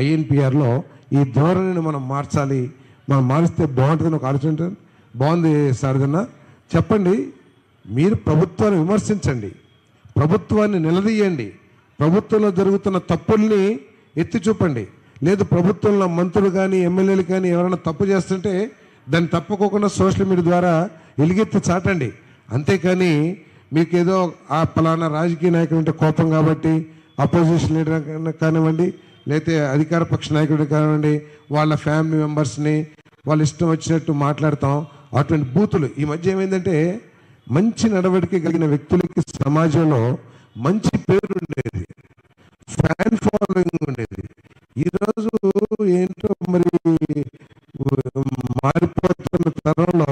ఐఎన్పిఆర్లో ఈ ధోరణిని మనం మార్చాలి, మనం మారిస్తే బాగుంటుందని ఒక ఆలోచన. బాగుంది సార్, ఏదన్నా చెప్పండి. మీరు ప్రభుత్వాన్ని విమర్శించండి, ప్రభుత్వాన్ని నిలదీయండి, ప్రభుత్వంలో జరుగుతున్న తప్పుల్ని ఎత్తి చూపండి. లేదు ప్రభుత్వంలో మంత్రులు కానీ, ఎమ్మెల్యేలు కానీ ఎవరైనా తప్పు చేస్తుంటే దాన్ని తప్పుకోకుండా సోషల్ మీడియా ద్వారా ఎలుగెత్తి చాటండి. అంతేకాని మీకు ఏదో ఆ పలానా రాజకీయ నాయకుడు అంటే కోపం కాబట్టి అపోజిషన్ లీడర్ కానివ్వండి, లేకపోతే అధికార పక్ష నాయకుడు కానివ్వండి, వాళ్ళ ఫ్యామిలీ మెంబర్స్ని వాళ్ళు ఇష్టం వచ్చినట్టు మాట్లాడతాం. అటువంటి బూతులు ఈ మధ్య ఏమైందంటే, మంచి నడవడిక కలిగిన వ్యక్తులకి సమాజంలో మంచి పేరు ఉండేది, ఫ్యాన్ ఫాలోయింగ్ ఉండేది. ఈరోజు ఏంటో మరి మారిపోతున్న తరంలో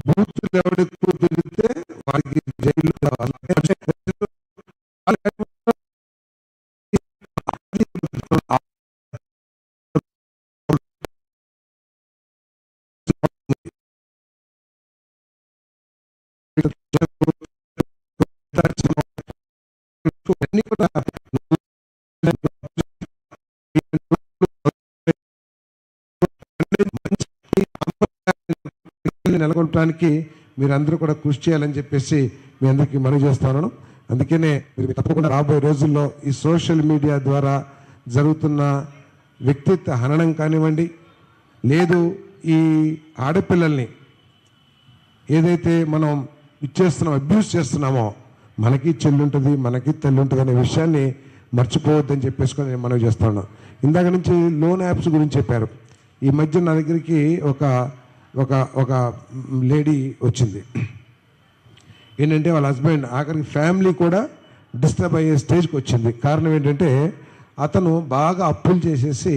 బూతులు ఎవడెక్కువ తిరిగితే వారికి జైలు కావాలి. అన్నీ కూడా నెలకొల్పడానికి మీరందరూ కూడా కృషి చేయాలని చెప్పేసి మీ అందరికీ మనవి చేస్తున్నాను. అందుకనే మీరు తప్పకుండా రాబోయే రోజుల్లో ఈ సోషల్ మీడియా ద్వారా జరుగుతున్న వ్యక్తిత్వ హననం కానివ్వండి, లేదు ఈ ఆడపిల్లల్ని ఏదైతే మనం ఇచ్చేస్తున్నామో, అబ్యూస్ చేస్తున్నామో, మనకి చెల్లి ఉంటుంది, మనకి తల్లి ఉంటుంది అనే విషయాన్ని మర్చిపోవద్దని చెప్పేసుకొని నేను మనవి చేస్తున్నాను. ఇందాక నుంచి లోన్ యాప్స్ గురించి చెప్పారు. ఈ మధ్య నా దగ్గరికి ఒక ఒక ఒక లేడీ వచ్చింది. ఏంటంటే వాళ్ళ హస్బెండ్ ఆఖరికి ఫ్యామిలీ కూడా డిస్టర్బ్ అయ్యే స్టేజ్కి వచ్చింది. కారణం ఏంటంటే అతను బాగా అప్పులు చేసేసి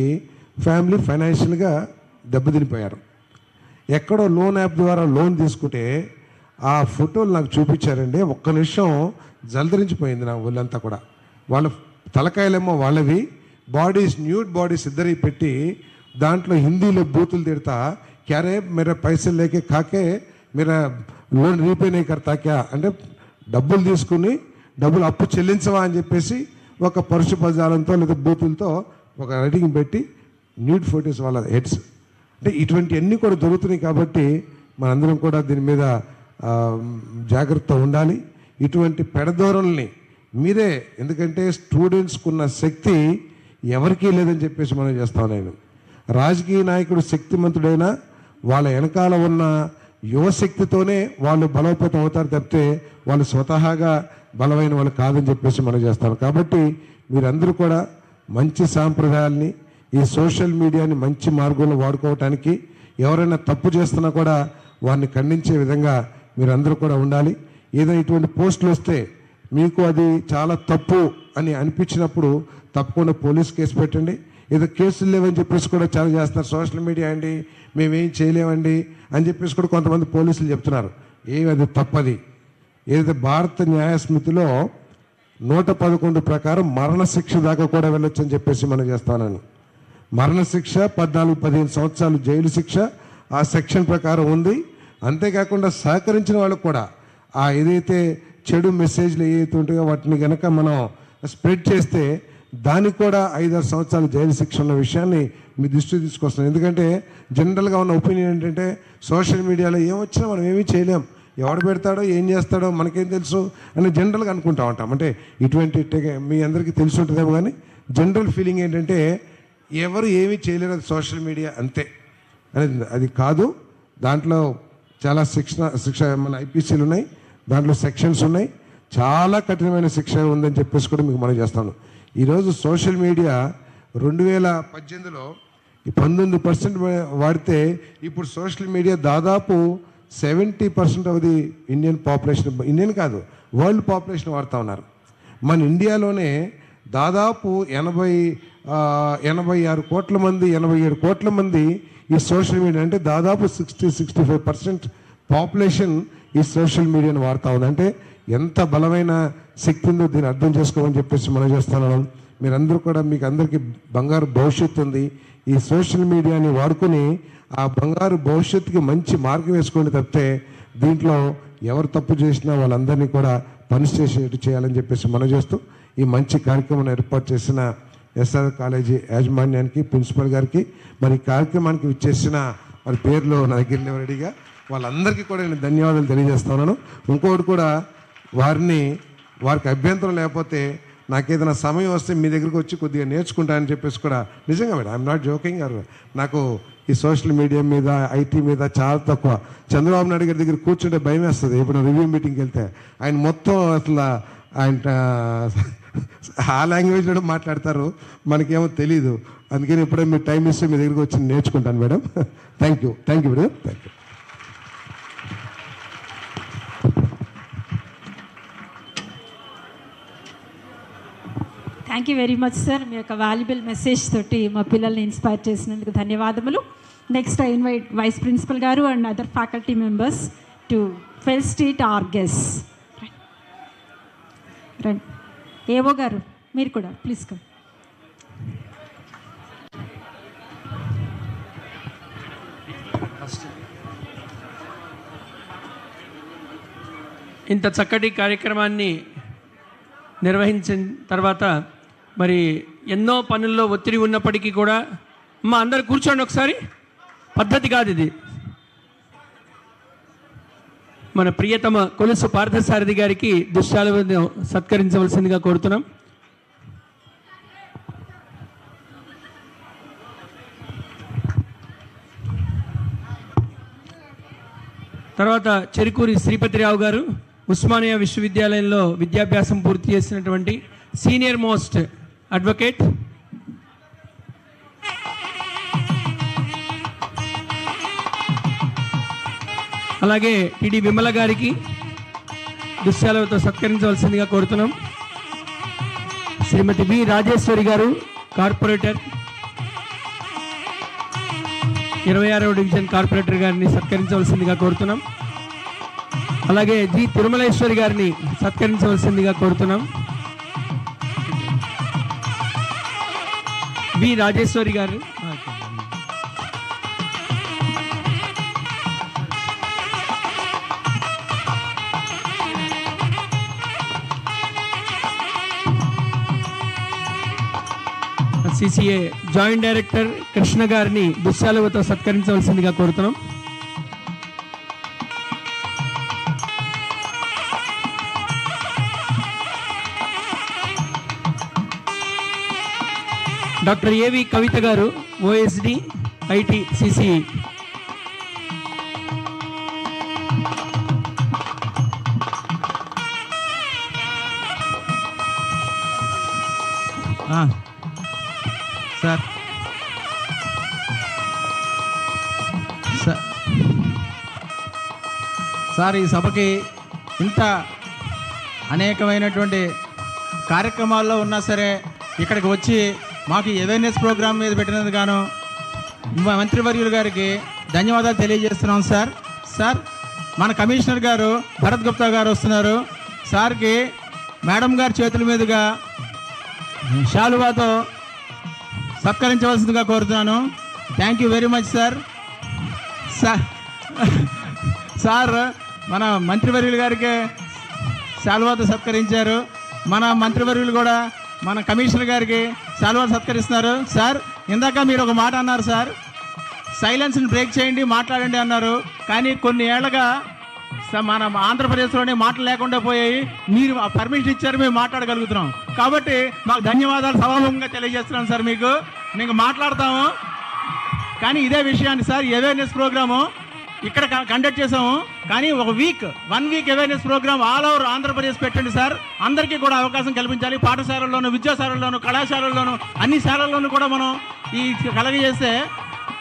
ఫ్యామిలీ ఫైనాన్షియల్గా దెబ్బతినిపోయారు. ఎక్కడో లోన్ యాప్ ద్వారా లోన్ తీసుకుంటే ఆ ఫోటోలు నాకు చూపించారండి. ఒక్క నిమిషం జలదరించిపోయింది నా ఒళ్ళంతా కూడా. వాళ్ళ తలకాయలేమో వాళ్ళవి, బాడీస్ న్యూడ్ బాడీస్ ఇద్దరి పెట్టి దాంట్లో హిందీలో బూతులు తిడతా, క్యారే మేరా పైసలు లేకే కాకే మేరా లోన్ రీపే నీ కర్తా క్యా అంటే డబ్బులు తీసుకుని డబ్బులు అప్పు చెల్లించవా అని చెప్పేసి ఒక పరుష పదాలంతో లేదా బూతులతో ఒక రైటింగ్ పెట్టి న్యూడ్ ఫొటోస్ వాళ్ళ హెడ్స్. అంటే ఇటువంటివన్నీ కూడా దొరుకుతున్నాయి. కాబట్టి మనందరం కూడా దీని మీద జాగ్రత్త ఉండాలి. ఇటువంటి పెడధోరణుల్ని మీరే, ఎందుకంటే స్టూడెంట్స్కున్న శక్తి ఎవరికీ లేదని చెప్పేసి మనం చేస్తాం. నేను రాజకీయ నాయకుడు శక్తిమంతుడైనా వాళ్ళ వెనకాల ఉన్న యువశక్తితోనే వాళ్ళు బలోపేతం అవుతారు తప్పితే వాళ్ళు స్వతహాగా బలమైన వాళ్ళు కాదని చెప్పేసి మనం చేస్తాం. కాబట్టి మీరందరూ కూడా మంచి సాంప్రదాయాల్ని, ఈ సోషల్ మీడియాని మంచి మార్గంలో వాడుకోవటానికి, ఎవరైనా తప్పు చేస్తున్నా కూడా వారిని ఖండించే విధంగా మీరందరూ కూడా ఉండాలి. ఏదైనా ఇటువంటి పోస్టులు వస్తే మీకు అది చాలా తప్పు అని అనిపించినప్పుడు తప్పకుండా పోలీస్ కేసు పెట్టండి. ఏదో కేసులు లేవని చెప్పేసి కూడా చాలా చేస్తున్నారు. సోషల్ మీడియా అండి మేమేం చేయలేమండి అని చెప్పేసి కూడా కొంతమంది పోలీసులు చెప్తున్నారు. ఏమి అది తప్పది. ఏదైతే భారత న్యాయస్మృతిలో 111 ప్రకారం మరణశిక్ష దాకా కూడా వెళ్ళొచ్చు అని చెప్పేసి మనం చేస్తానని. మరణశిక్ష, 14-15 సంవత్సరాలు జైలు శిక్ష ఆ సెక్షన్ ప్రకారం ఉంది. అంతేకాకుండా సహకరించిన వాళ్ళకు కూడా ఆ ఏదైతే చెడు మెసేజ్లు ఏవైతే ఉంటాయో వాటిని కనుక మనం స్ప్రెడ్ చేస్తే దానికి కూడా 5-6 సంవత్సరాలు జైలు శిక్ష ఉన్న విషయాన్ని మీ దృష్టికి తీసుకొస్తున్నాను. ఎందుకంటే జనరల్గా ఉన్న ఒపీనియన్ ఏంటంటే సోషల్ మీడియాలో ఏమొచ్చినా మనం ఏమీ చేయలేం, ఎవడు పెడతాడో ఏం చేస్తాడో మనకేం తెలుసు అని జనరల్గా అనుకుంటా ఉంటాం. అంటే ఇటువంటి మీ అందరికీ తెలిసి ఉంటుందేమో, కానీ జనరల్ ఫీలింగ్ ఏంటంటే ఎవరు ఏమీ చేయలేరు, అది సోషల్ మీడియా అంతే అనేది. అది కాదు. దాంట్లో చాలా శిక్ష మన ఐపీసీలు ఉన్నాయి, దాంట్లో సెక్షన్స్ ఉన్నాయి, చాలా కఠినమైన శిక్ష ఉందని చెప్పేసి కూడా మీకు మనం చేస్తాను. ఈరోజు సోషల్ మీడియా 2018లో 19% వాడితే ఇప్పుడు సోషల్ మీడియా దాదాపు 70% of the Indian population, Indian కాదు వరల్డ్ పాపులేషన్ వాడుతూ ఉన్నారు. మన ఇండియాలోనే దాదాపు 86 కోట్ల మంది, 87 కోట్ల మంది ఈ సోషల్ మీడియా, అంటే దాదాపు 60-65% పాపులేషన్ ఈ సోషల్ మీడియాను వాడుతూ ఉంది. అంటే ఎంత బలమైన శక్తి ఉందో దీన్ని అర్థం చేసుకోమని చెప్పేసి మనం చేస్తున్నాం. మీరందరూ కూడా, మీకు అందరికీ బంగారు భవిష్యత్తు ఉంది. ఈ సోషల్ మీడియాని వాడుకొని ఆ బంగారు భవిష్యత్తుకి మంచి మార్గం వేసుకోండి తప్పితే దీంట్లో ఎవరు తప్పు చేసినా వాళ్ళందరినీ కూడా పనిష్ చేసేట్టు చేయాలని చెప్పేసి మనం చేస్తూ ఈ మంచి కార్యక్రమాన్ని ఏర్పాటు చేసిన ఎస్ఆర్ కాలేజీ యాజమాన్యానికి, ప్రిన్సిపల్ గారికి, మరి కార్యక్రమానికి విచ్చేసిన వారి పేర్లు నా దగ్గర రెడీగా వాళ్ళందరికీ కూడా నేను ధన్యవాదాలు తెలియజేస్తున్నాను. ఇంకోటి కూడా, వారికి అభ్యంతరం లేకపోతే నాకేదైనా సమయం వస్తే మీ దగ్గరికి వచ్చి కొద్దిగా నేర్చుకుంటానని చెప్పేసి కూడా, నిజంగా మేడం ఐఎమ్ నాట్ జోకింగ్. నాకు ఈ సోషల్ మీడియా మీద, ఐటీ మీద చాలా తక్కువ. చంద్రబాబు నాయుడు గారి దగ్గర కూర్చుంటే భయం వేస్తుంది. ఇప్పుడు రివ్యూ మీటింగ్కి వెళ్తే ఆయన మొత్తం అసలు ఆయన ఆ లాంగ్వేజ్లో మాట్లాడతారు, మనకేమో తెలీదు. అందుకని ఎప్పుడైనా మీరు టైం ఇస్తే మీ దగ్గరికి వచ్చి నేర్చుకుంటాను madam. Thank you madam, thank you. Thank you very much sir. మీ యొక్క వాల్యుబుల్ మెసేజ్ తోటి మా పిల్లల్ని ఇన్స్పైర్ చేసినందుకు ధన్యవాదములు. Next I invite vice principal గారు and other faculty members to felicitate our guests. రండి. ఏవో గారు మీరు కూడా ప్లీజ్ కమ్. ఇంత చక్కటి కార్యక్రమాన్ని నిర్వహించిన తర్వాత మరి ఎన్నో పనుల్లో ఒత్తిడి ఉన్నప్పటికీ కూడా మా అందరు కూర్చోండి ఒకసారి, పద్ధతి కాదు ఇది. మన ప్రియతమ కొలుసు పార్థసారథి గారికి దుశ్శాలువను సత్కరించవలసిందిగా కోరుతున్నాం. తర్వాత చెరుకూరి శ్రీపతిరావు గారు ఉస్మానియా విశ్వవిద్యాలయంలో విద్యాభ్యాసం పూర్తి చేసినటువంటి సీనియర్ మోస్ట్ అడ్వకేట్. అలాగే టిడి విమల గారికి దుశ్శాలువతో సత్కరించవలసిందిగా కోరుతున్నాం. శ్రీమతి బి రాజేశ్వరి గారు కార్పొరేటర్, 26వ డివిజన్ కార్పొరేటర్ గారిని సత్కరించవలసిందిగా కోరుతున్నాం. అలాగే జి తిరుమలేశ్వరి గారిని సత్కరించవలసిందిగా కోరుతున్నాం. బి రాజేశ్వరి గారు, సిసిఏ జాయింట్ డైరెక్టర్ కృష్ణ గారిని దుశ్శాలువతో సత్కరించవలసిందిగా కోరుతున్నాం. డాక్టర్ ఏవి కవిత గారు ఓఎస్డి ఐటి సిసిఈ. సార్ ఈ సభకి ఇంత అనేకమైనటువంటి కార్యక్రమాల్లో ఉన్నా సరే ఇక్కడికి వచ్చి మాకు అవేర్నెస్ ప్రోగ్రామ్ మీద పెట్టినందుకు గాను మంత్రివర్యులు గారికి ధన్యవాదాలు తెలియజేస్తున్నాం సార్. సార్ మన కమిషనర్ గారు భరత్ గుప్తా గారు వస్తున్నారు. సార్కి మేడం గారి చేతుల మీదుగా శాలువాతో సత్కరించవలసిందిగా కోరుతున్నాను. Thank you very much sir. Sir మన మంత్రివర్యులు గారికి శాలువాతో సత్కరించారు. మన మంత్రివర్యులు కూడా మన కమిషనర్ గారికి శాలువాతో సత్కరిస్తున్నారు. సార్ ఇందాక మీరు ఒక మాట అన్నారు సార్, సైలెన్స్ని బ్రేక్ చేయండి మాట్లాడండి అన్నారు. కానీ కొన్ని ఏళ్ళగా మన ఆంధ్రప్రదేశ్లోనే మాటలు లేకుండా పోయాయి. మీరు పర్మిషన్ ఇచ్చారు, మేము మాట్లాడగలుగుతున్నాం. కాబట్టి మాకు ధన్యవాదాలు సభాముఖంగా తెలియజేస్తున్నాం సార్. మీకు మాట్లాడతాము. కానీ ఇదే విషయాన్ని సార్ అవేర్నెస్ ప్రోగ్రాము ఇక్కడ కండక్ట్ చేసాము. కానీ one week awareness programme all over Andhra Pradesh పెట్టండి సార్. అందరికీ కూడా అవకాశం కల్పించాలి. పాఠశాలల్లోనూ, విద్యాశాలల్లోనూ, కళాశాలల్లోనూ, అన్ని శాలల్లోనూ కూడా మనం ఈ కలగజేస్తే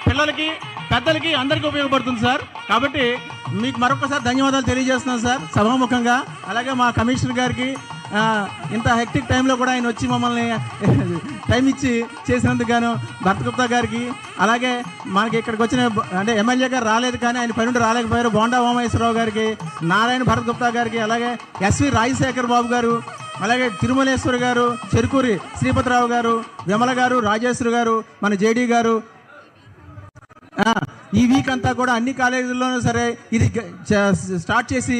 పిల్లలకి, పెద్దలకి, అందరికీ ఉపయోగపడుతుంది సార్. కాబట్టి మీకు మరొకసారి ధన్యవాదాలు తెలియజేస్తున్నాం సార్ సభాముఖంగా. అలాగే మా కమిషనర్ గారికి ఇంత హెక్టిక్ టైంలో కూడా ఆయన వచ్చి మమ్మల్ని టైం ఇచ్చి చేసినందుకు గాను భరత్ గుప్తా గారికి, అలాగే మనకి ఇక్కడికి వచ్చిన అంటే ఎమ్మెల్యే గారు రాలేదు కానీ ఆయన పని నుండి రాలేకపోయారు బోండా ఉమామహేశ్వరరావు గారికి, నారాయణ భరత్ గుప్తా గారికి, అలాగే ఎస్వి రాజశేఖర్ బాబు గారు, అలాగే తిరుమలేశ్వరి గారు, చెరుకూరి శ్రీపతిరావు గారు, విమల గారు, రాజేశ్వరి గారు, మన జేడీ గారు, ఈ వీక్ అంతా కూడా అన్ని కాలేజీల్లోనూ సరే ఇది స్టార్ట్ చేసి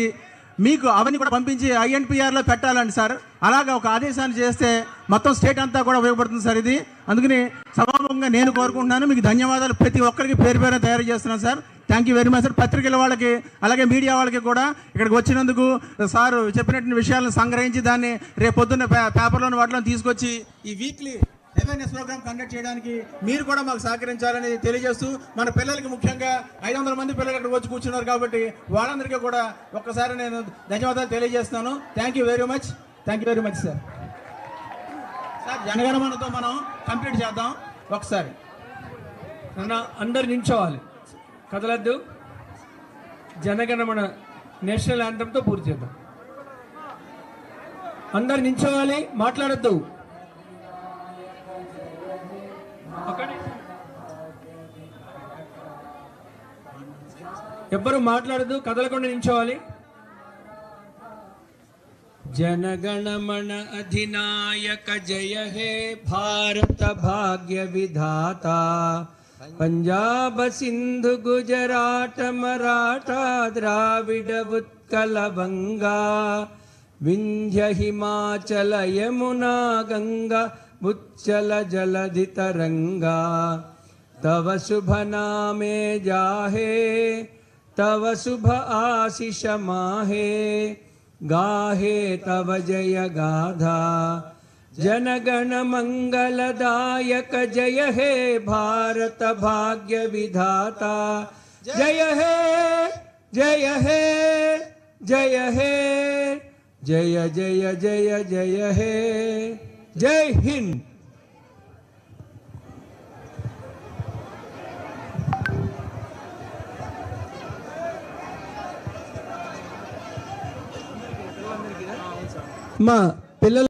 మీకు అవన్నీ కూడా పంపించి INPRలో పెట్టాలండి సార్. అలాగా ఒక ఆదేశాన్ని చేస్తే మొత్తం స్టేట్ అంతా కూడా ఉపయోగపడుతుంది సార్ ఇది. అందుకని సభాముఖంగా నేను కోరుకుంటున్నాను. మీకు ధన్యవాదాలు ప్రతి ఒక్కరికి పేరు పేరున తయారు చేస్తున్నాను sir. Thank you very much sir. పత్రికల వాళ్ళకి అలాగే మీడియా వాళ్ళకి కూడా ఇక్కడికి వచ్చినందుకు సార్ చెప్పినటువంటి విషయాలను సంగ్రహించి దాన్ని రేపు పొద్దున్న పేపర్లోని వాటిలో తీసుకొచ్చి ఈ వీక్లీ అవేర్నెస్ ప్రోగ్రామ్ కండక్ట్ చేయడానికి మీరు కూడా మాకు సహకరించాలని తెలియజేస్తూ, మన పిల్లలకి ముఖ్యంగా 500 మంది పిల్లలు ఇక్కడ వచ్చి కూర్చున్నారు కాబట్టి వాళ్ళందరికీ కూడా ఒక్కసారి నేను ధన్యవాదాలు తెలియజేస్తున్నాను. Thank you very much. Thank you very much sir. Sir జనగణమనతో మనం కంప్లీట్ చేద్దాం ఒకసారి. అందరు నించోవాలి, కదలద్దు. జనగణమన నేషనల్ యాంథమ్తో పూర్తి చేద్దాం. అందరు నించోవాలి, మాట్లాడద్దు. ఎవ్వరు మాట్లాడద్దు, కదలకుండా నించోవాలి. जनगणमन अधिनायक जय हे भारत भाग्य विधाता పంజాబ సింధు గుజరాట మరాఠా ద్రావిడ ఉత్కల బంగా వింధ్య హిమాచల యమునా గంగా ఉచ్చల జలధి తరంగా तव शुभ नामे जाहे तव शुभ आशीष माहे गाहे तव जय गाधा जनगण मंगलदायक जय हे भारत भाग्य विधाता जय हे जय हे जय हे जय जय जय जय हे जय हिंद। మా పిల్లలు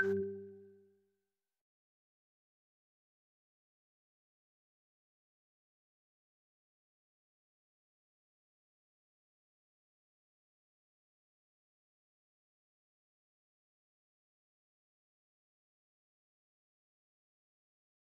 you.